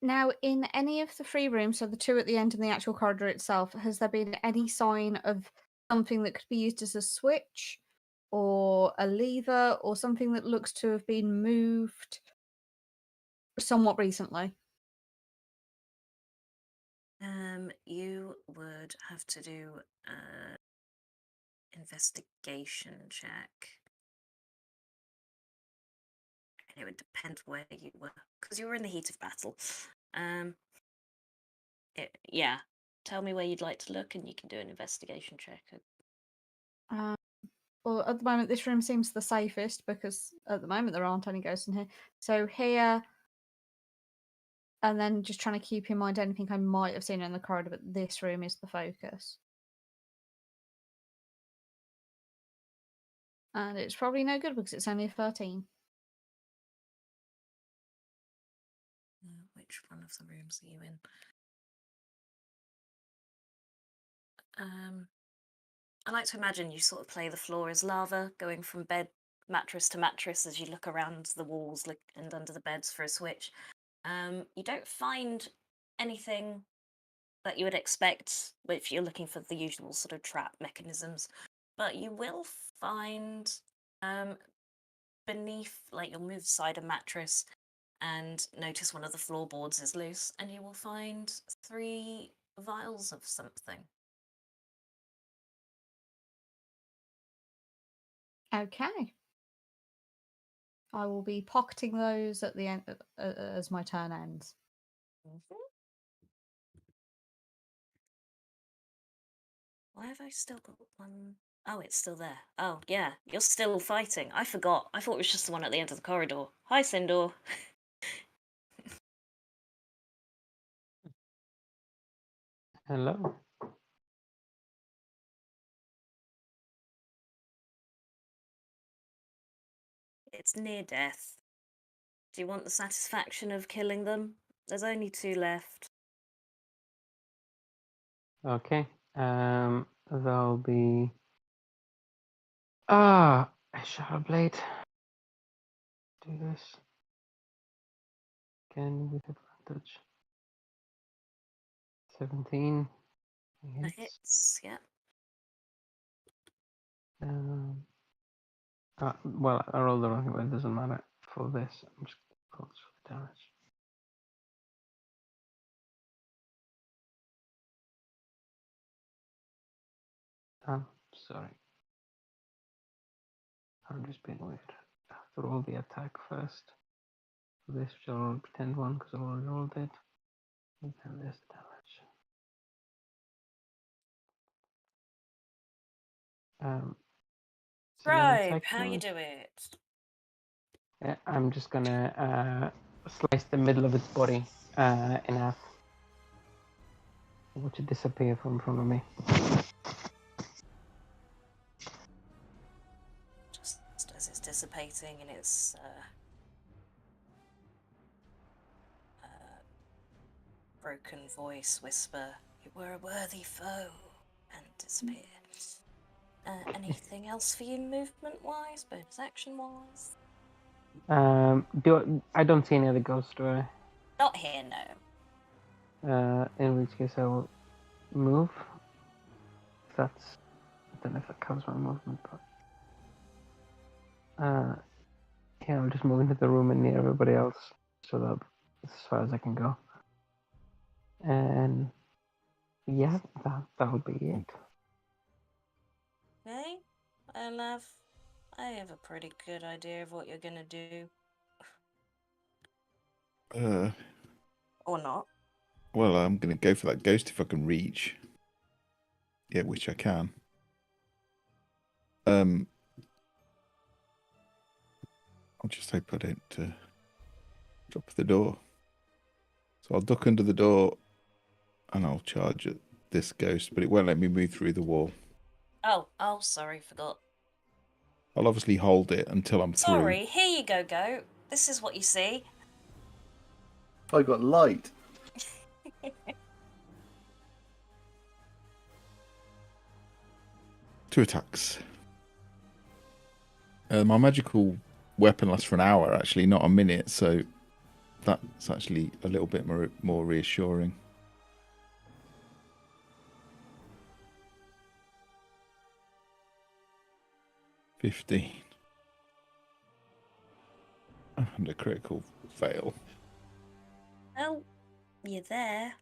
Now, in any of the 3 rooms, so the 2 at the end and the actual corridor itself, has there been any sign of something that could be used as a switch or a lever or something that looks to have been moved somewhat recently? You would have to do an investigation check. And it would depend where you were, because you were in the heat of battle. Yeah. Tell me where you'd like to look, and you can do an investigation check. Well, at the moment, this room seems the safest because at the moment there aren't any ghosts in here. So here, and then just trying to keep in mind anything I might have seen in the corridor, but this room is the focus. And it's probably no good because it's only a 13. Which one of the rooms are you in? I like to imagine you sort of play the floor as lava, going from mattress to mattress as you look around the walls and under the beds for a switch. You don't find anything that you would expect if you're looking for the usual sort of trap mechanisms. But you will find beneath, like you'll move aside a mattress and notice one of the floorboards is loose, and you will find 3 vials of something. Okay. I will be pocketing those at the end as my turn ends. Why have I still got one? Oh, it's still there. Oh, yeah, you're still fighting. I forgot. I thought it was just the one at the end of the corridor. Hi, Sindor. Hello. It's near death. Do you want the satisfaction of killing them? There's only 2 left. Okay. That'll be a shadow blade. Do this again with advantage. 17 That hits. hits, yeah. Well, I rolled the wrong way. It doesn't matter for this. I'm just going to for the damage. Sorry. I'm just being weird. I have to roll the attack first. For this, which I'll pretend one because I already rolled it. And then there's the damage. So Right, how you do it? Yeah, I'm just gonna slice the middle of its body in half. Watch it disappear from in front of me. Just as it's dissipating and its broken voice whisper, "You were a worthy foe," and disappear. Anything else for you movement-wise, bonus action-wise? I don't see any other ghosts, do I? Not here, no. In which case I will move. I don't know if that counts my movement, but yeah, I'll just move into the room and near everybody else, so that's as far as I can go. And yeah, that would be it. Okay, well, I have a pretty good idea of what you're gonna do. Or not. Well, I'm going to go for that ghost if I can reach. Yeah, which I can. I'll just hope I don't drop the door. So I'll duck under the door and I'll charge at this ghost, but it won't let me move through the wall. Oh, sorry, forgot. I'll obviously hold it until I'm through. Sorry, here you go, goat. This is what you see. I got light. 2 attacks. My magical weapon lasts for an hour, actually, not a minute, so that's actually a little bit more reassuring. $15. And a critical fail. Well, you're there.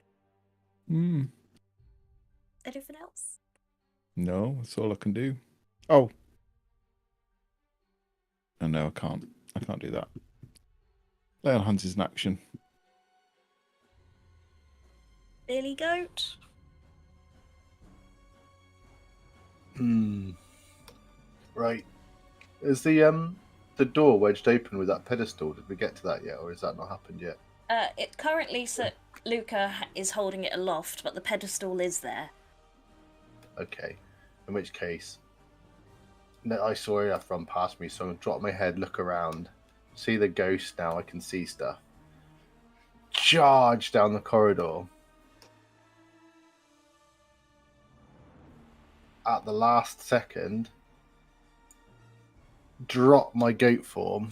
Anything else? No, that's all I can do. Oh. Oh no, I can't. I can't do that. Lay on hands is an action. Billy Goat? Right. Is the door wedged open with that pedestal? Did we get to that yet, or has that not happened yet? It currently, Luca is holding it aloft, but the pedestal is there. Okay. In which case, I saw it run past me, so I'm going to drop my head, look around, see the ghost now, I can see stuff. Charge down the corridor. At the last second, drop my goat form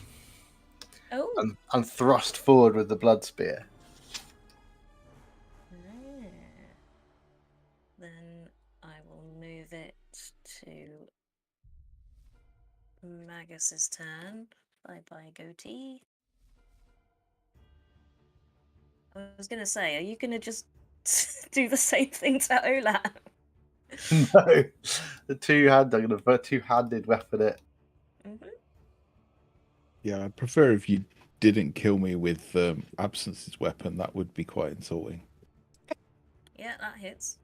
and thrust forward with the blood spear. Then I will move it to Magus's turn. Bye-bye, goatee. I was going to say, are you going to just do the same thing to Olaf? No, the two-hand. I'm going to two-handed weapon it. Mm-hmm. Yeah, I'd prefer if you didn't kill me with Absence's weapon. That would be quite insulting. Yeah, that hits.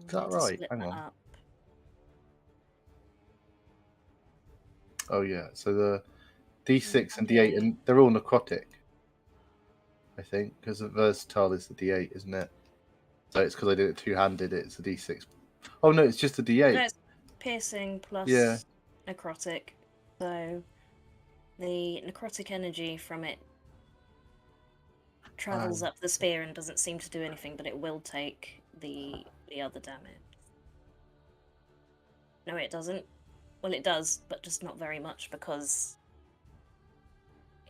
Is that right? Hang on. Up. Oh yeah. So the D6 and D8, and they're all necrotic. I think because the versatile is the D8, isn't it? So it's because I did it two-handed. It's a D6. Oh no, it's just a D8. No, it's piercing plus necrotic. So the necrotic energy from it travels up the spear and doesn't seem to do anything, but it will take the other damage. No, it doesn't. Well, it does, but just not very much because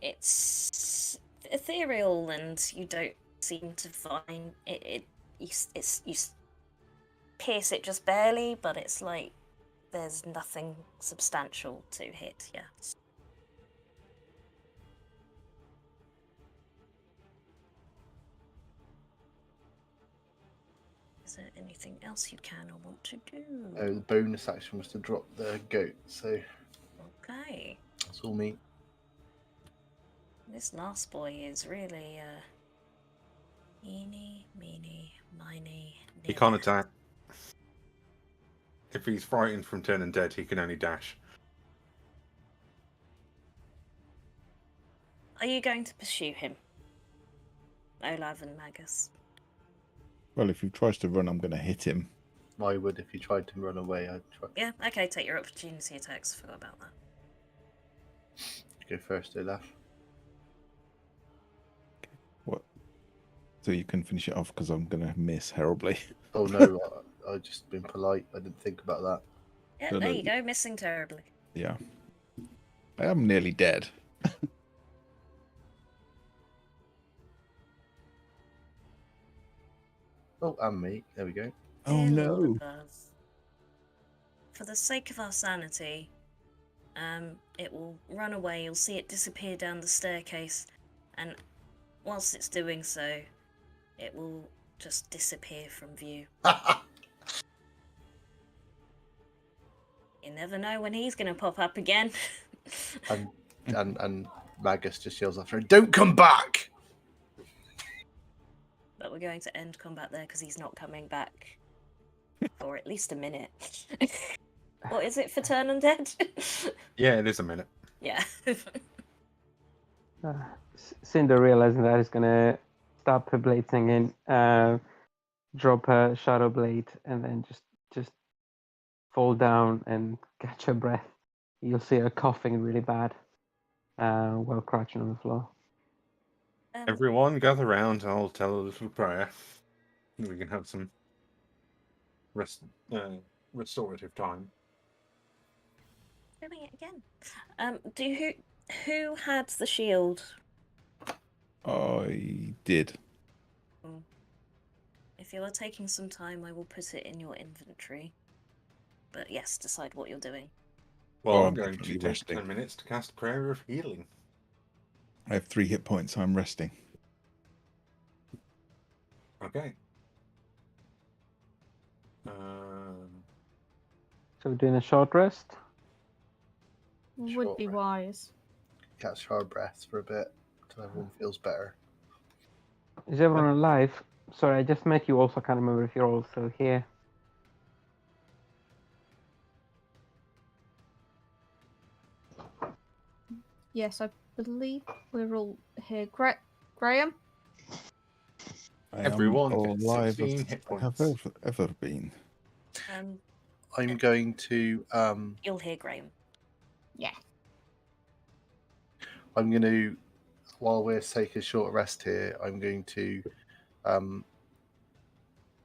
it's ethereal and you don't seem to find it. You pierce it just barely, but it's like there's nothing substantial to hit yet. Is there anything else you can or want to do? Oh, the bonus action was to drop the goat, so Okay. that's all me. This last boy is really eeny, meeny, miny. He can't attack. If he's frightened from turning dead, he can only dash. Are you going to pursue him, Olav and Magus? Well, if he tries to run, I'm going to hit him. I would if he tried to run away. I'd try. Yeah, okay, take your opportunity attacks. Forgot about that. Go first, Olaf. What? So you can finish it off because I'm going to miss horribly. Oh no, I've just been polite. I didn't think about that. Yeah, No, there no. you go, missing terribly. Yeah. I am nearly dead. Oh, and me. There we go. Oh Dear Lord no. above. For the sake of our sanity, it will run away. You'll see it disappear down the staircase, and whilst it's doing so, it will just disappear from view. You never know when he's going to pop up again. and Magus just yells after him, "Don't come back!" But we're going to end combat there because he's not coming back for at least a minute. What is it for turn undead? Yeah, it is a minute. Yeah. Cinder realizing that is gonna stop her blade singing, drop her shadow blade, and then just fall down and catch her breath. You'll see her coughing really bad while crouching on the floor. Everyone gather round. I'll tell a little prayer. We can have some restorative time. Doing it again. Who had the shield? I did. If you are taking some time, I will put it in your inventory. But yes, decide what you're doing. Well, Oh, I'm going to definitely take resting. 10 minutes to cast Prayer of Healing. I have 3 hit points. I'm resting. Okay. So we're doing a short rest. Would be Sure. wise. Catch our breaths for a bit until everyone feels better. Is everyone alive? Sorry, I just met you also. I can't remember if you're also here. Yes, I believe we're all here. Graham? I Everyone am gets alive 16 as hit I have points. ever been. I'm going to You'll hear Graham. Yeah. I'm going to, while we're taking a short rest here, I'm going to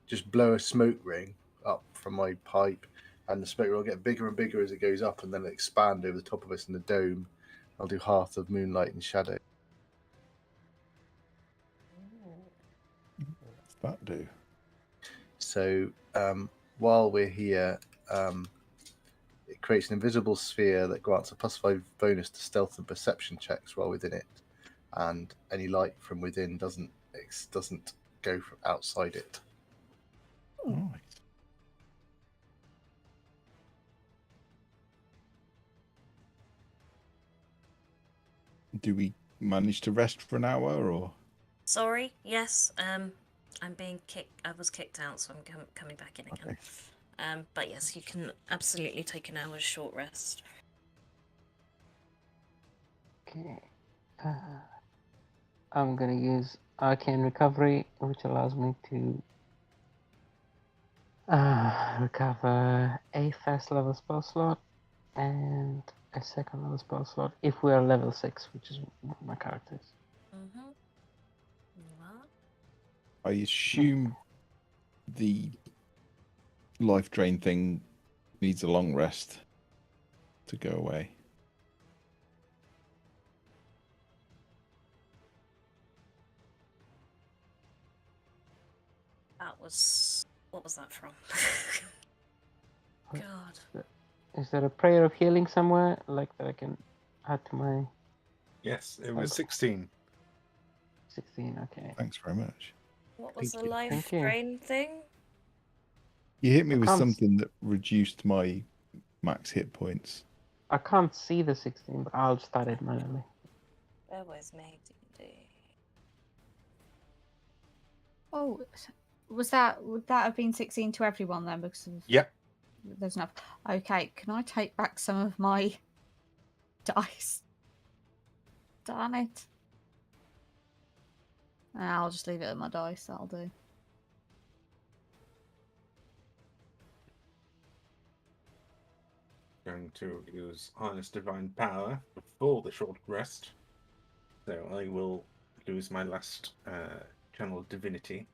just blow a smoke ring up from my pipe and the smoke will get bigger and bigger as it goes up, and then expand over the top of us in the dome. I'll do Hearth of Moonlight and Shadow. What's that do? So while we're here, it creates an invisible sphere that grants a +5 bonus to stealth and perception checks while within it, and any light from within doesn't go from outside it. Nice. Do we manage to rest for an hour, or? Sorry, yes. I'm being kicked. I was kicked out, so I'm coming back in again. Okay. But yes, you can absolutely take an hour's short rest. Okay. I'm gonna use Arcane Recovery, which allows me to recover a first level spell slot and a second level spell slot if we are level 6, which is what my character is. Mm-hmm. What? I assume the life drain thing needs a long rest to go away. That was... What was that from? God. Is there a prayer of healing somewhere, like that I can add to my Yes, it was Okay. 16. 16? Okay. Thanks very much. What was Thank the you. life Thank you. drain thing? You hit me I with can't- something that reduced my max hit points. I can't see the 16, but I'll just add it manually. Where was me? D&D? Oh, would that have been 16 to everyone then? Because of, Yep. there's enough. Okay, can I take back some of my dice? Darn it. I'll just leave it at my dice. That'll do. Going to use Harness Divine Power before the short rest. So I will lose my last Channel Divinity.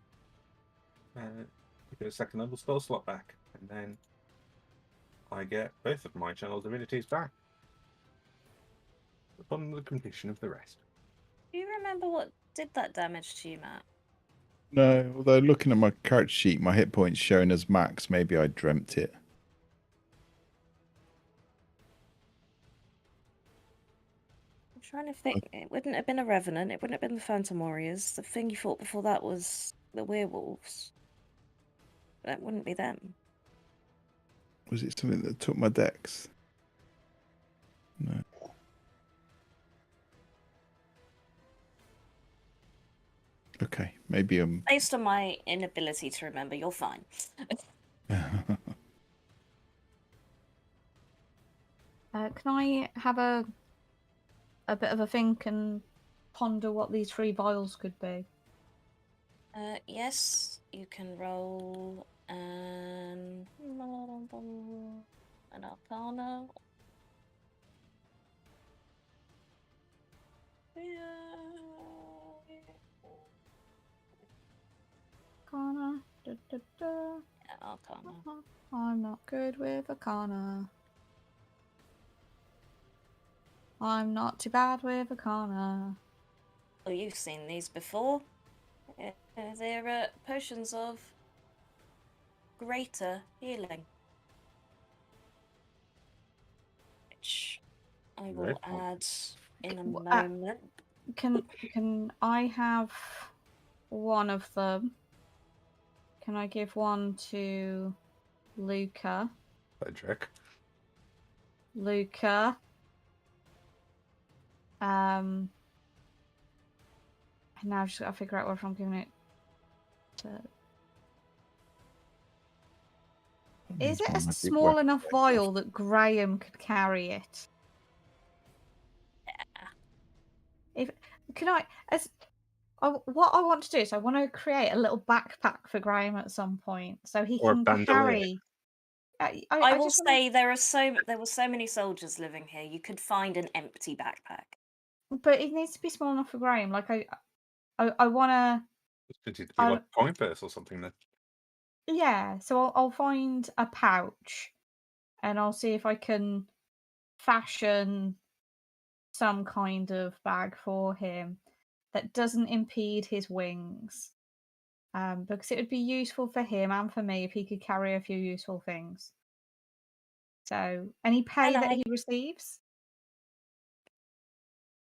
Get a second level spell slot back. And then I get both of my Channel Divinities back. Upon the completion of the rest. Do you remember what did that damage to you, Matt? No, although looking at my character sheet, my hit points showing as max, maybe I dreamt it. I'm trying to think. It wouldn't have been a Revenant. It wouldn't have been the Phantom Warriors. The thing you fought before that was the werewolves. That wouldn't be them. Was it something that took my dex? No. Okay, maybe Based on my inability to remember, you're fine. Can I have a bit of a think and ponder what these 3 vials could be? Yes, you can roll an Arcana. Arcana. Da, da, da. Yeah, Arcana. I'm not good with Arcana. I'm not too bad with Arcana. Oh, you've seen these before. They're potions of greater healing, which I will Very add in a Well, moment. Can I have one of them? Can I give one to Luca? Cedric. Luca. And now I've just got to figure out whether I'm giving it to... Is it a small enough vial that Graham could carry it? Yeah. What I want to do is I want to create a little backpack for Graham at some point so he Or a can bandolier. carry. I will just say there were so many soldiers living here. You could find an empty backpack. but it needs to be small enough for Graham. Like I want to. It's going to be like a coin purse or something then. Yeah, so I'll find a pouch and I'll see if I can fashion some kind of bag for him that doesn't impede his wings. Because it would be useful for him and for me if he could carry a few useful things. So, any pay that he receives,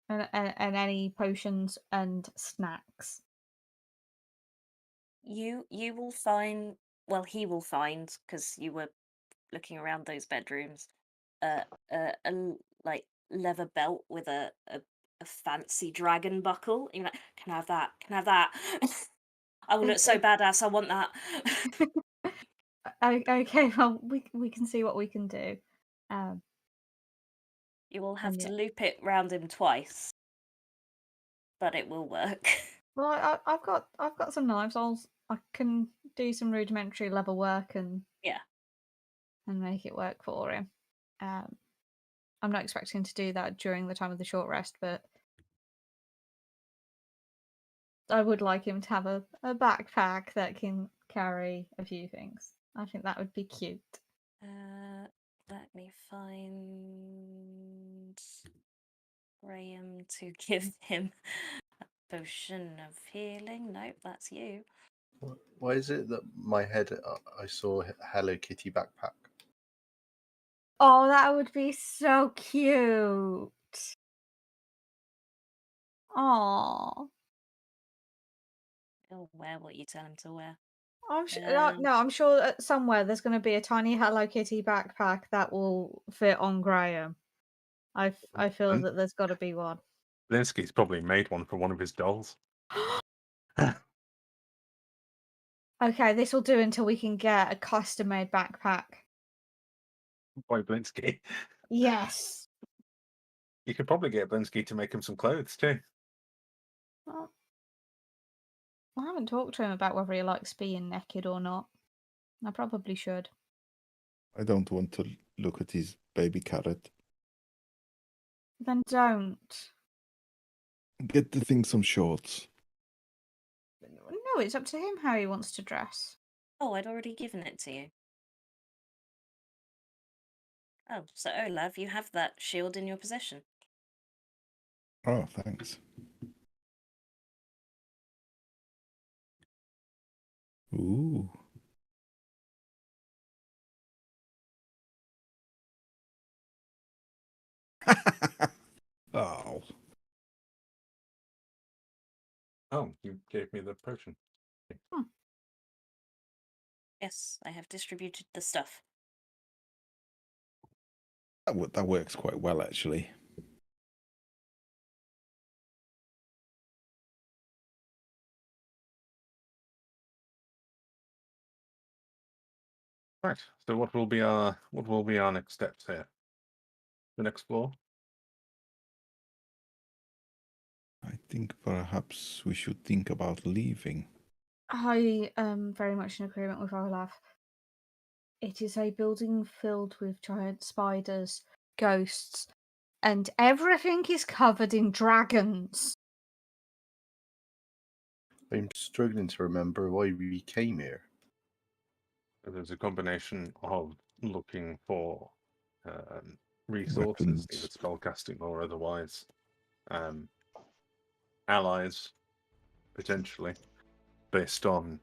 and any potions and snacks. You will find. Well, he will find, because you were looking around those bedrooms, a like leather belt with a fancy dragon buckle. You're like, can I have that? Can I have that? I will look so badass. I want that. Okay, well, we can see what we can do. You will have And to yeah. loop it round him twice, but it will work. Well, I've got some knives. I can do some rudimentary level work and make it work for him. I'm not expecting to do that during the time of the short rest, but I would like him to have a backpack that can carry a few things. I think that would be cute. Let me find Graham to give him a potion of healing. Nope, that's you. Why is it that my head I saw a Hello Kitty backpack? Oh, that would be so cute. Aww. He'll wear what you tell him to wear. I'm sure somewhere there's going to be a tiny Hello Kitty backpack that will fit on Graham. I feel that there's got to be one. Linsky's probably made one for one of his dolls. Okay, this will do until we can get a custom-made backpack. By Blinsky. Yes. You could probably get Blinsky to make him some clothes too. Well, I haven't talked to him about whether he likes being naked or not. I probably should. I don't want to look at his baby carrot. Then don't. Get the thing some shorts. No, it's up to him how he wants to dress. Oh, I'd already given it to you. Oh, so Olav, you have that shield in your possession. Oh, thanks. Ooh. Oh. Oh, you gave me the potion. Yes, I have distributed the stuff. That works quite well, actually. Right. So what will be our next steps here? The next floor? I think perhaps we should think about leaving. I am very much in agreement with Olaf. It is a building filled with giant spiders, ghosts, and everything is covered in dragons. I'm struggling to remember why we came here. There's a combination of looking for resources, Weapons. either spellcasting or otherwise, allies, potentially, based on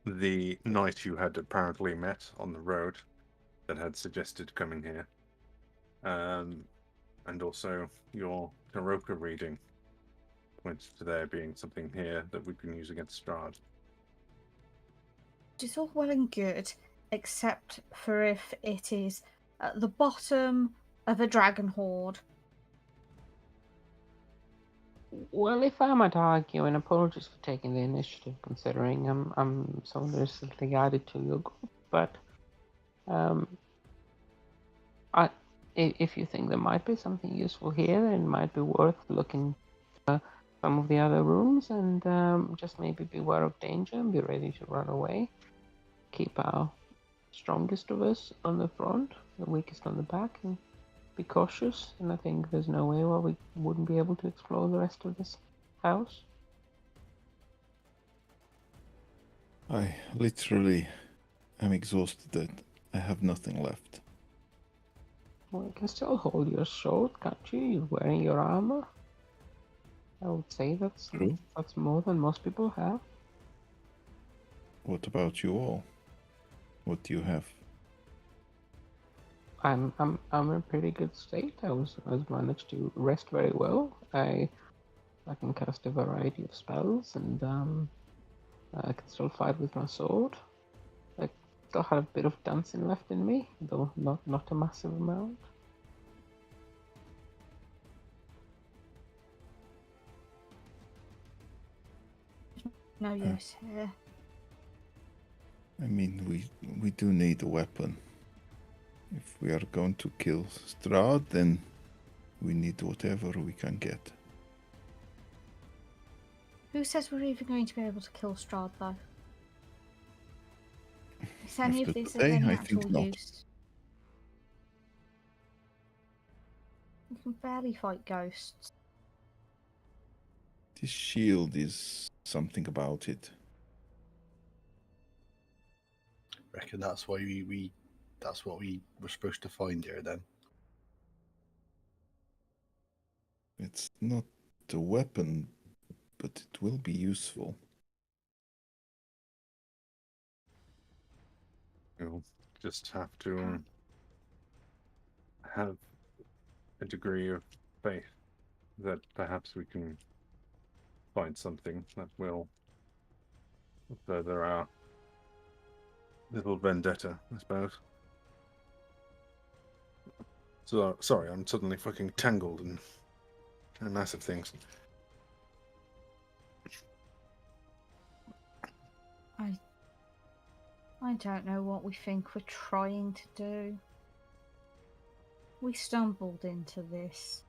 the knight you had apparently met on the road that had suggested coming here, and also your Taroka reading points to there being something here that we can use against Strahd. It's all well and good, except for if it is at the bottom of a dragon horde. Well, if I might argue, and apologies for taking the initiative, considering I'm so recently added to your group, but if you think there might be something useful here, then it might be worth looking at some of the other rooms and just maybe beware of danger and be ready to run away. Keep our strongest of us on the front, the weakest on the back, and be cautious. And I think there's no way why we wouldn't be able to explore the rest of this house. I literally I'm exhausted. I have nothing left. Well, you can still hold your sword, can't you? You're wearing your armor. I would say that's True. that's more than most people have. What about you all? What do you have? I'm in pretty good state. I was managed to rest very well. I can cast a variety of spells, and I can still fight with my sword. I still have a bit of dancing left in me, though not a massive amount. No use here. I mean, we do need a weapon. If we are going to kill Strahd, then we need whatever we can get. Who says we're even going to be able to kill Strahd, though? Is any After of this of today, any I actual think not. use? We can barely fight ghosts. This shield is something about it. Reckon that's why that's what we were supposed to find here then. It's not a weapon, but it will be useful. We'll just have to have a degree of faith that perhaps we can find something that will further our little vendetta, I suppose. So sorry, I'm suddenly fucking tangled in massive things. I don't know what we think we're trying to do. We stumbled into this.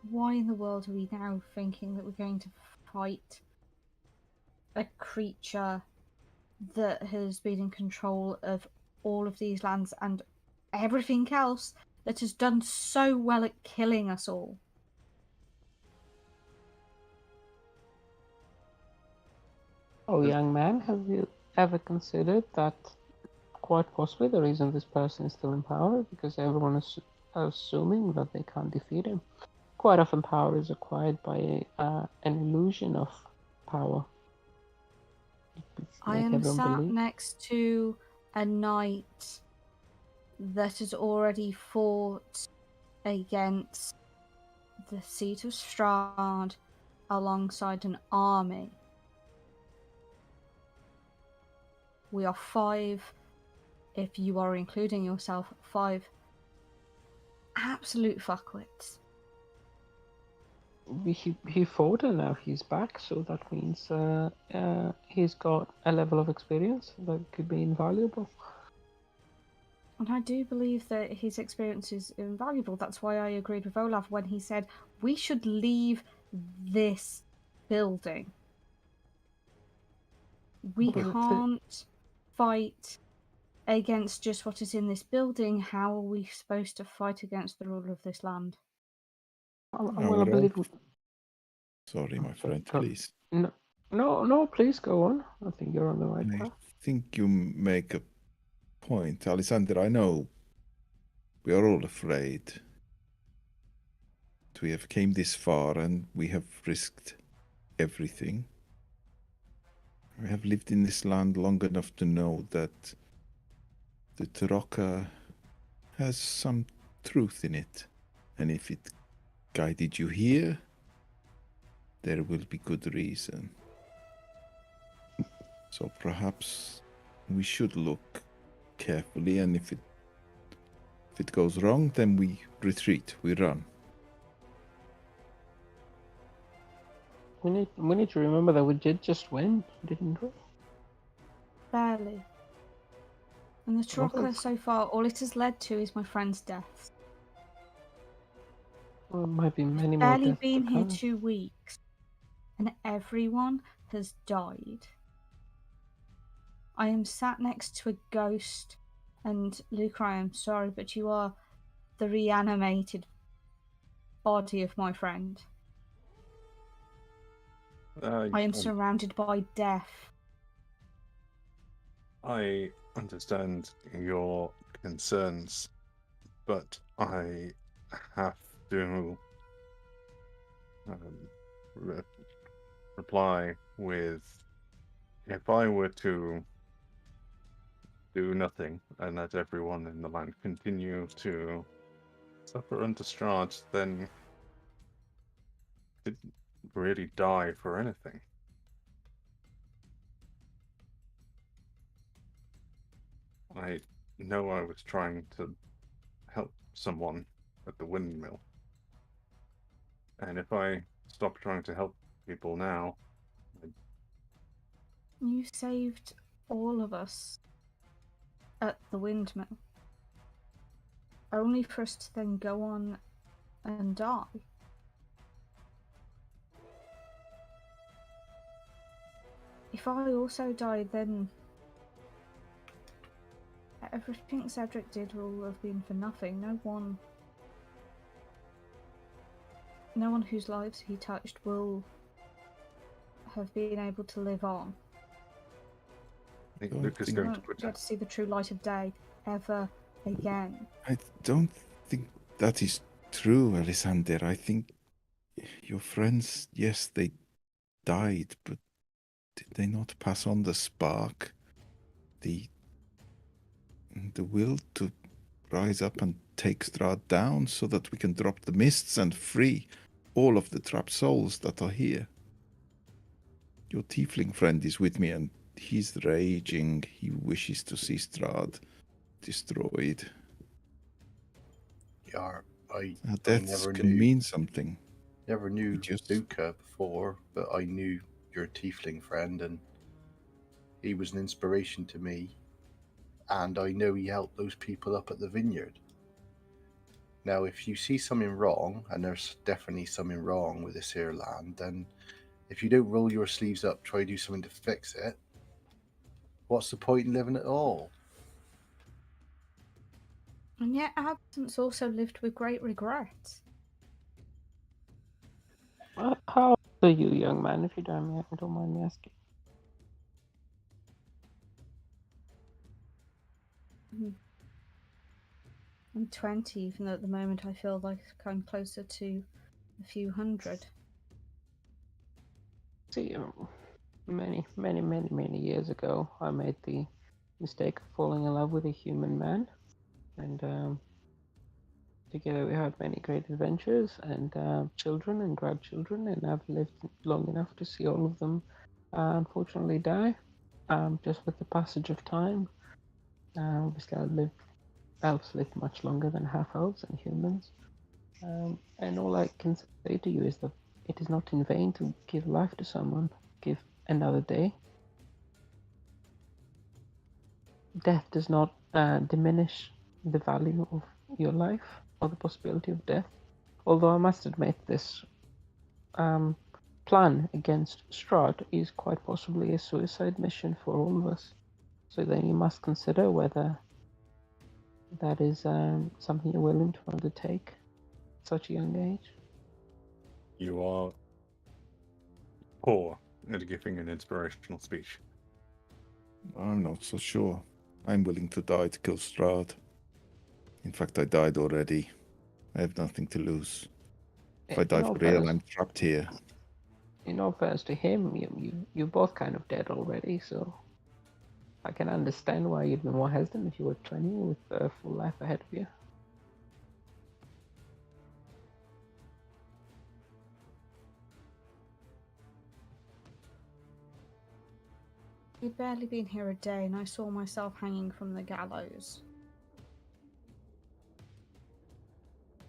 Why in the world are we now thinking that we're going to fight a creature that has been in control of all of these lands and everything else that has done so well at killing us all? Oh, young man, have you ever considered that quite possibly the reason this person is still in power because everyone is assuming that they can't defeat him? Quite often power is acquired by an illusion of power. I am sat next to a knight that has already fought against the seat of Strahd alongside an army. We are 5, if you are including yourself, 5 absolute fuckwits. He fought and now he's back, so that means he's got a level of experience that could be invaluable. And I do believe that his experience is invaluable. That's why I agreed with Olaf when he said we should leave this building. We can't fight against just what is in this building. How are we supposed to fight against the ruler of this land? I'm going to believe. Sorry, my friend, please. No, please go on. I think you're on the right path. I think you make a point, Alexander. I know we are all afraid. We have came this far and we have risked everything. We have lived in this land long enough to know that the Tarokka has some truth in it. And if it guided you here, there will be good reason. So perhaps we should look carefully, and if it goes wrong, then we retreat, we run. We need to remember that we did just win, didn't we? Barely. And the Tarokka so far, all it has led to is my friend's deaths. Well, it might be many more Barely deaths been to here come. 2 weeks, and everyone has died. I am sat next to a ghost, and Luca, I am sorry, but you are the reanimated body of my friend. I am surrounded by death. I understand your concerns, but I have to reply with, if I were to do nothing and let everyone in the land continue to suffer under Strahd, then didn't really die for anything. I know I was trying to help someone at the windmill, and if I stop trying to help people now, You saved all of us at the windmill, only for us to then go on and die. If I also died, then everything Cedric did will have been for nothing. No one whose lives he touched will have been able to live on. I think Luke is I going to won't get to see the true light of day ever again. I don't think that is true, Alexander. I think your friends, yes, they died, but did they not pass on the spark, the will to rise up and take Strahd down so that we can drop the mists and free all of the trapped souls that are here? Your tiefling friend is with me and he's raging. He wishes to see Strahd destroyed. Yeah, I Deaths never can knew. mean something. Never knew just- Luca before, but I knew your tiefling friend, and he was an inspiration to me. And I know he helped those people up at the vineyard. Now, if you see something wrong, and there's definitely something wrong with this here land, then if you don't roll your sleeves up, try to do something to fix it, what's the point in living at all? And yet Absence also lived with great regret. How old are you, young man, if you don't mind me asking? I'm 20, even though at the moment I feel like I'm closer to a few hundred. See, many years ago, I made the mistake of falling in love with a human man, and together we had many great adventures and children and grandchildren, and I've lived long enough to see all of them unfortunately die, just with the passage of time. Obviously, elves live much longer than half-elves and humans, and all I can say to you is that it is not in vain to give life to someone, give another day. Death does not diminish the value of your life or the possibility of death. Although I must admit, this plan against Strahd is quite possibly a suicide mission for all of us. So then you must consider whether that is something you're willing to undertake at such a young age. You are poor at giving an inspirational speech. I'm not so sure. I'm willing to die to kill Strahd. In fact, I died already. I have nothing to lose. If I die for real, I'm trapped here. In all fairness to him, you're both kind of dead already, so I can understand why you'd be more hesitant if you were 20 with a full life ahead of you. We'd barely been here a day and I saw myself hanging from the gallows.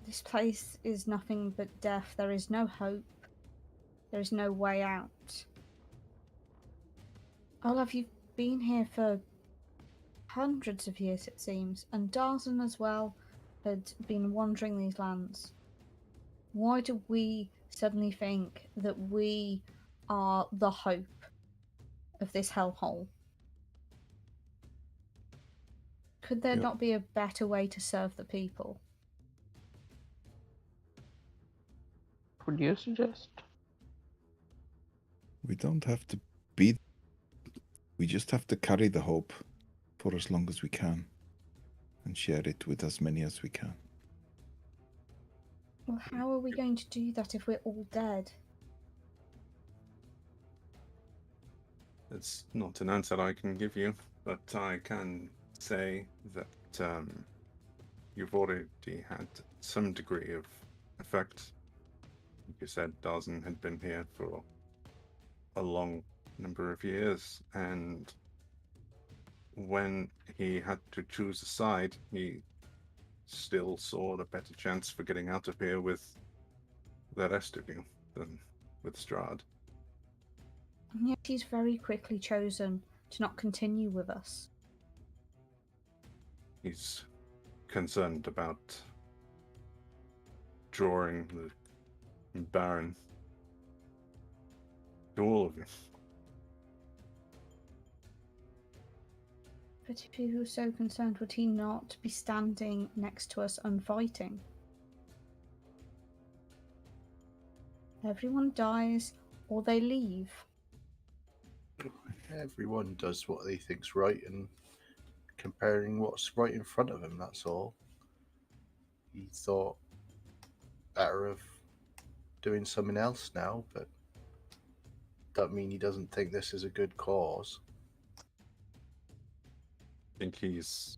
This place is nothing but death. There is no hope. There is no way out. Olaf, you've been here for hundreds of years, it seems, and Darzan as well had been wandering these lands. Why do we suddenly think that we are the hope of this hellhole? Could there not be a better way to serve the people? What do you suggest? We don't have to be. We just have to carry the hope for as long as we can and share it with as many as we can. Well, how are we going to do that if we're all dead? It's not an answer I can give you, but I can say that you've already had some degree of effect. You said Darzan had been here for a long number of years, and when he had to choose a side, he still saw a better chance for getting out of here with the rest of you than with Strahd. And yet he's very quickly chosen to not continue with us. He's concerned about drawing the Baron to all of you. But if he was so concerned, would he not be standing next to us and fighting? Everyone dies or they leave. Everyone does what they think's right and comparing what's right in front of him, that's all. He thought better of doing something else now, but that mean he doesn't think this is a good cause. I think he's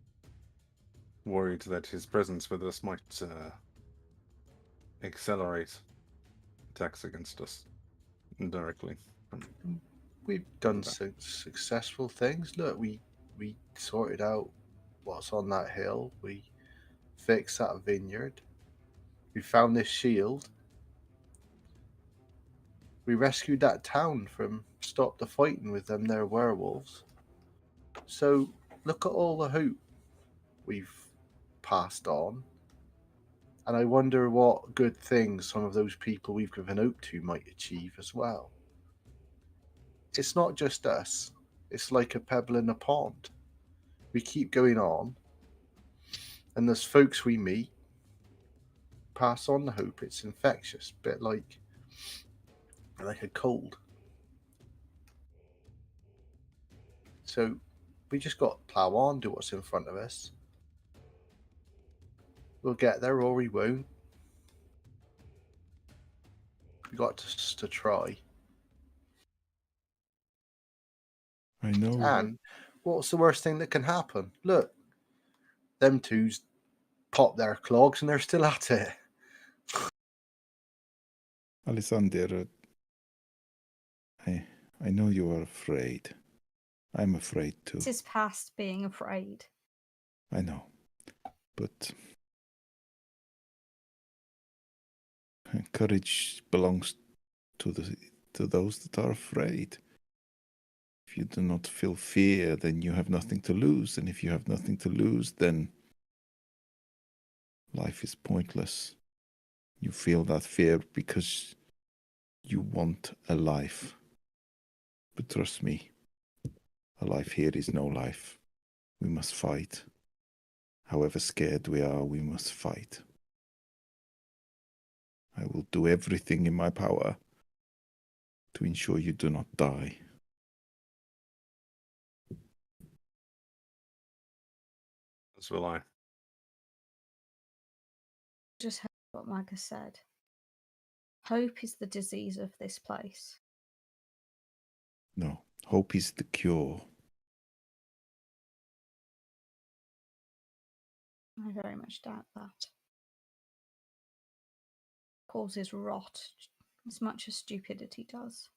worried that his presence with us might accelerate attacks against us indirectly. We've done successful things. Look, we sorted out what's on that hill. We fixed that vineyard. We found this shield. We rescued that town from stop the fighting with them there werewolves. So look at all the hope we've passed on. And I wonder what good things some of those people we've given hope to might achieve as well. It's not just us. It's like a pebble in a pond. We keep going on, and there's folks we meet, pass on the hope. It's infectious, bit like a cold. So we just got to plow on, do what's in front of us. We'll get there or we won't. We got to try. I know. And what's the worst thing that can happen? Look, them two's pop their clogs and they're still at it. Alessander, I know you are afraid. I'm afraid too. This is past being afraid. I know. But courage belongs to those that are afraid. If you do not feel fear, then you have nothing to lose. And if you have nothing to lose, then life is pointless. You feel that fear because you want a life. But trust me, a life here is no life. We must fight. However scared we are, we must fight. I will do everything in my power to ensure you do not die. As will I. Just heard what Maga said. Hope is the disease of this place. No, hope is the cure. I very much doubt that. Causes rot as much as stupidity does.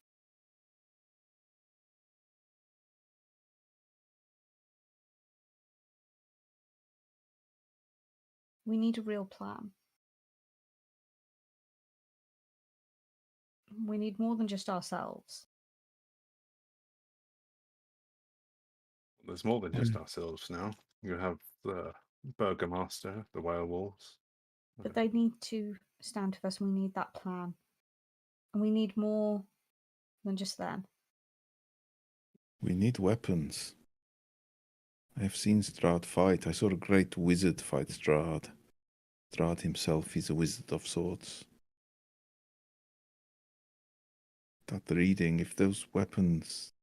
We need a real plan. We need more than just ourselves. There's more than just ourselves now. You have the Burgomaster, the werewolves. But they need to stand with us, and we need that plan. And we need more than just them. We need weapons. I have seen Strahd fight. I saw a great wizard fight Strahd. Strahd himself is a wizard of sorts. That reading, if those weapons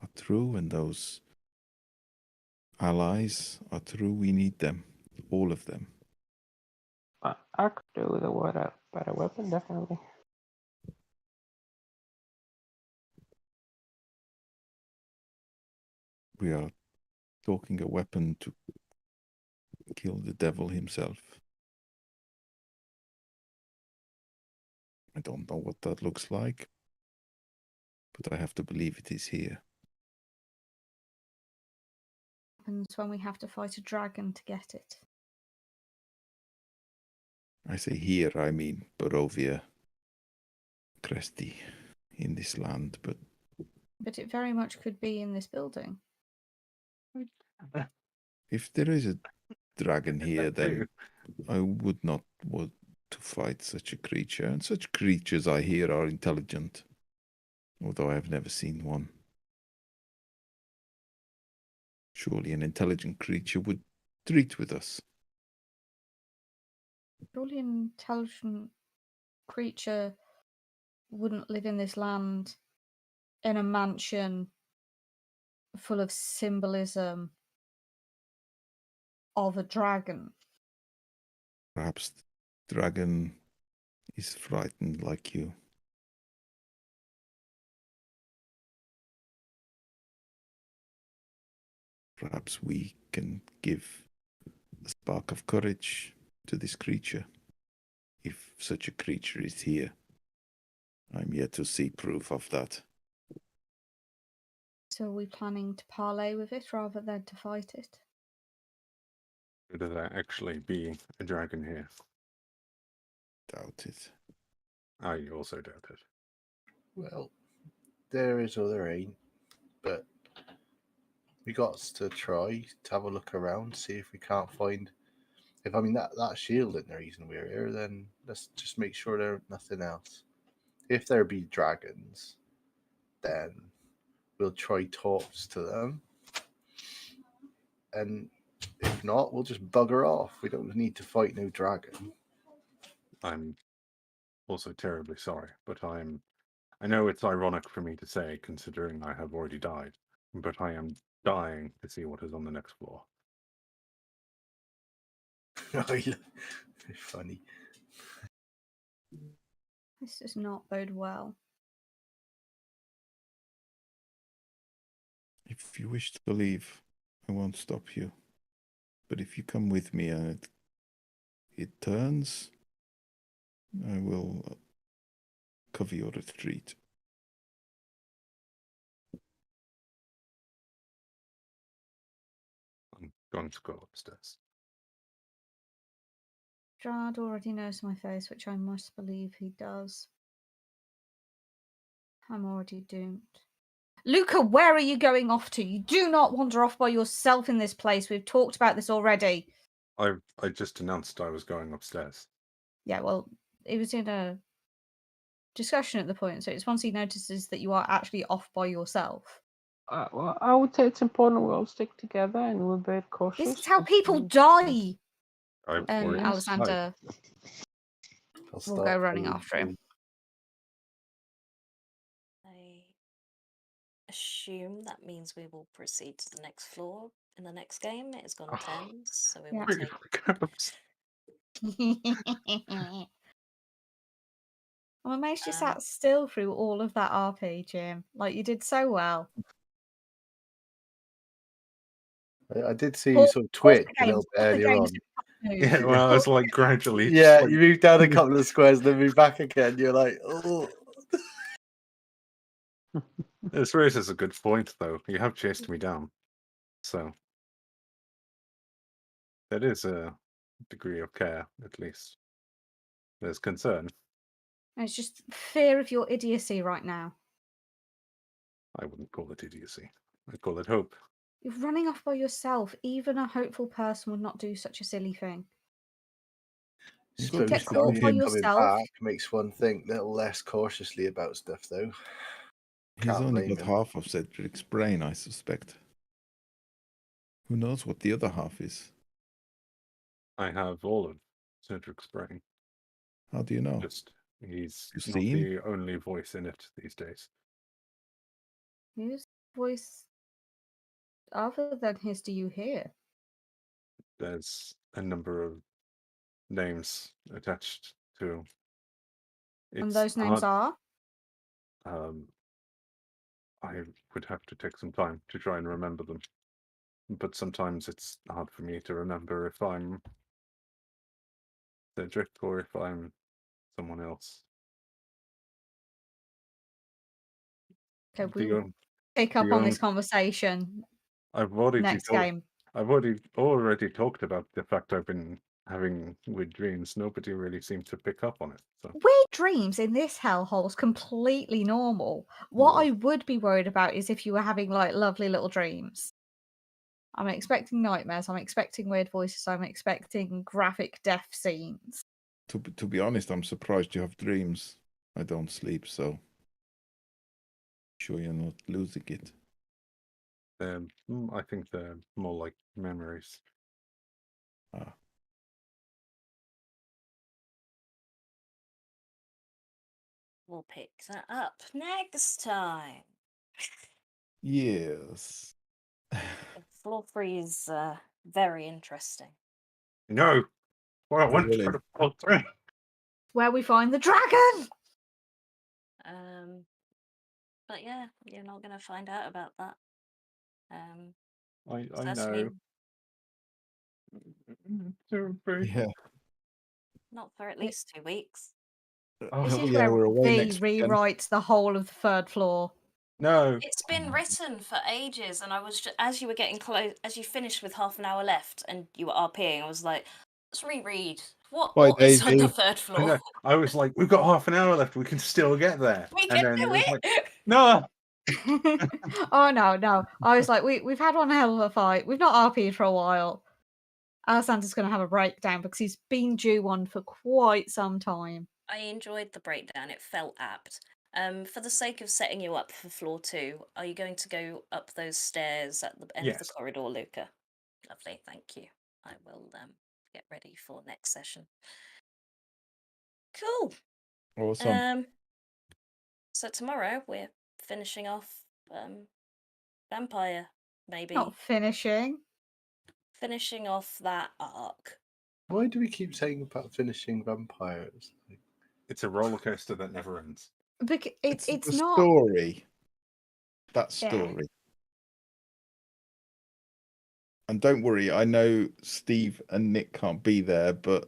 are true and those allies are true. We need them. All of them. I could do with a better weapon, definitely. We are talking a weapon to kill the devil himself. I don't know what that looks like, but I have to believe it is here. Happens when we have to fight a dragon to get it. I say here, I mean Barovia, Cresti, in this land, but it very much could be in this building. if there is a dragon here, then I would not want to fight such a creature. And such creatures, I hear, are intelligent, although I have never seen one. Surely an intelligent creature would treat with us. Surely an intelligent creature wouldn't live in this land in a mansion full of symbolism of a dragon. Perhaps the dragon is frightened like you. Perhaps we can give a spark of courage to this creature, if such a creature is here. I'm yet to see proof of that. So are we planning to parley with it rather than to fight it? Could there actually be a dragon here? Doubt it. I also doubt it. Well, there is or there ain't, but we got to try to have a look around, see if we can't find. If I mean that shield isn't the reason we're here, then let's just make sure there's nothing else. If there be dragons, then we'll try talks to them, and if not, we'll just bugger off. We don't need to fight no dragon. I'm also terribly sorry, but I know it's ironic for me to say, considering I have already died, but I am dying to see what is on the next floor. Funny. This does not bode well. If you wish to leave, I won't stop you. But if you come with me and it turns, I will cover your retreat. I'm going to go upstairs. Strahd already knows my face, which I must believe he does. I'm already doomed. Luca, where are you going off to? You do not wander off by yourself in this place. We've talked about this already. I just announced I was going upstairs. Yeah, well, it was in a discussion at the point, so it's once he notices that you are actually off by yourself. Well, I would say it's important we all stick together and we're very cautious. This is how people die. I've And already Alexander will go running after him. I assume that means we will proceed to the next floor in the next game. It has gone 10, so we will take. I'm amazed you sat still through all of that RP, Jim. Like, you did so well. I did see you sort of twitch a little bit earlier on. Yeah, well, I was like gradually. Yeah, like, you moved down a couple of squares, then moved back again. You're like, oh. This raises a good point, though. You have chased me down, so there is a degree of care, at least. There's concern. It's just fear of your idiocy right now. I wouldn't call it idiocy. I'd call it hope. You're running off by yourself. Even a hopeful person would not do such a silly thing. Supposed Get to caught be by him coming yourself. back makes one think a little less cautiously about stuff, though. He's Can't only blame got him. half of Cedric's brain, I suspect. Who knows what the other half is? I have all of Cedric's brain. How do you know? Just he's You not seen? the only voice in it these days. Whose voice other than his do you hear? There's a number of names attached to. And It's those names hard. are? I would have to take some time to try and remember them. But sometimes it's hard for me to remember if I'm Cedric or if I'm someone else. Okay, we The will on- pick up the on this on- conversation I've already next talked. game. I've already talked about the fact I've been having weird dreams. Nobody really seemed to pick up on it. So Weird dreams in this hellhole is completely normal. What Yeah. I would be worried about is if you were having like lovely little dreams. I'm expecting nightmares. I'm expecting weird voices. I'm expecting graphic death scenes. To be honest, I'm surprised you have dreams. I don't sleep, so sure you're not losing it. I think they're more like memories. Ah. We'll pick that up next time. Yes. Floor 3 is very interesting. No, well, I want really? to pull through. Where we find the dragon! But yeah, you're not going to find out about that. I Certainly know. Yeah. not for at least 2 weeks. Oh, This is yeah, where we're away V next weekend. rewrites the whole of the third floor. No. It's been written for ages, and I was as you were getting close, as you finished with half an hour left, and you were RPing, I was like, let's reread. What is on the Davey. third floor? I was like, we've got half an hour left. We can still get there. We And can then do was it. like, no. Oh no. I was like, we've had one hell of a fight. We've not RP'd for a while. Alessandra's going to have a breakdown because he's been due one for quite some time. I enjoyed the breakdown. It felt apt. For the sake of setting you up for floor 2, are you going to go up those stairs at the end of the Yes. corridor, Luca? Lovely, thank you. I will get ready for next session. Cool. Awesome. So tomorrow we're finishing off Vampire, maybe. Not finishing. Finishing off that arc. Why do we keep saying about finishing vampires? It's a roller coaster that never ends. Because it's the not. story. That Yeah. story. And don't worry, I know Steve and Nick can't be there, but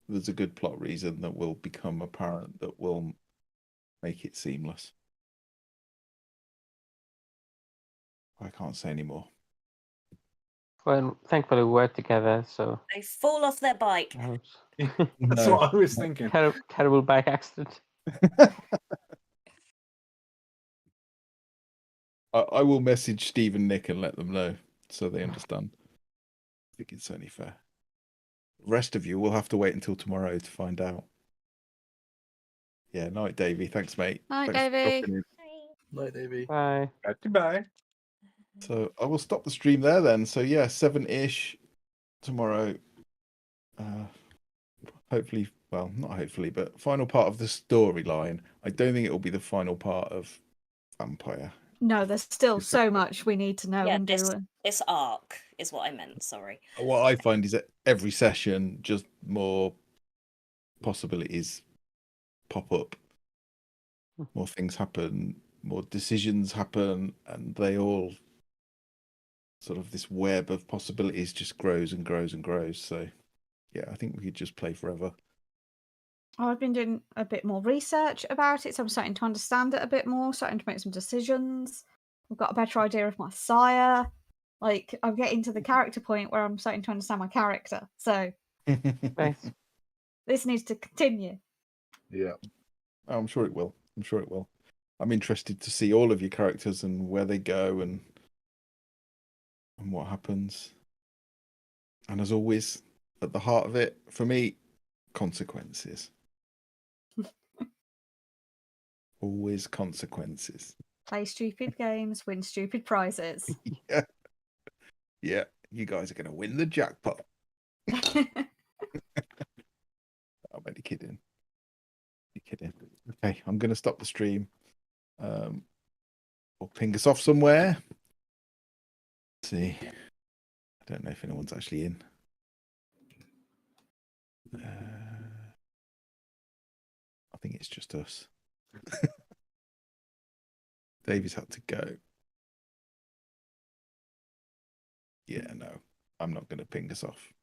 there's a good plot reason that will become apparent that will make it seamless. I can't say any more. Well, thankfully we work together, so They fall off their bike. That's No. what I was thinking. terrible bike accident. I will message Steve and Nick and let them know so they understand. I think it's only fair. The rest of you will have to wait until tomorrow to find out. Yeah, night, Davey. Thanks, mate. Night, Thanks for Davey. dropping in. Night, Davey. Bye. Goodbye. So I will stop the stream there then. So yeah, 7-ish tomorrow. Hopefully, well, not hopefully, but final part of the storyline. I don't think it will be the final part of Vampire. No, there's still so much we need to know Yeah, and do. this arc is what I meant, sorry. What I find is that every session, just more possibilities pop up. More things happen, more decisions happen, and they all sort of this web of possibilities just grows and grows and grows. So yeah, I think we could just play forever. I've been doing a bit more research about it, so I'm starting to understand it a bit more, starting to make some decisions. I've got a better idea of my sire. Like, I'm getting to the character point where I'm starting to understand my character. So Nice. this needs to continue. Yeah. I'm sure it will. I'm sure it will. I'm interested to see all of your characters and where they go and what happens. And as always, at the heart of it, for me, consequences. Always consequences. Play stupid games, win stupid prizes. Yeah. Yeah, you guys are going to win the jackpot. I'm only kidding. Okay, I'm going to stop the stream. Or ping us off somewhere. see. I don't know if anyone's actually in. I think it's just us. Davy's had to go. Yeah, no, I'm not going to ping us off.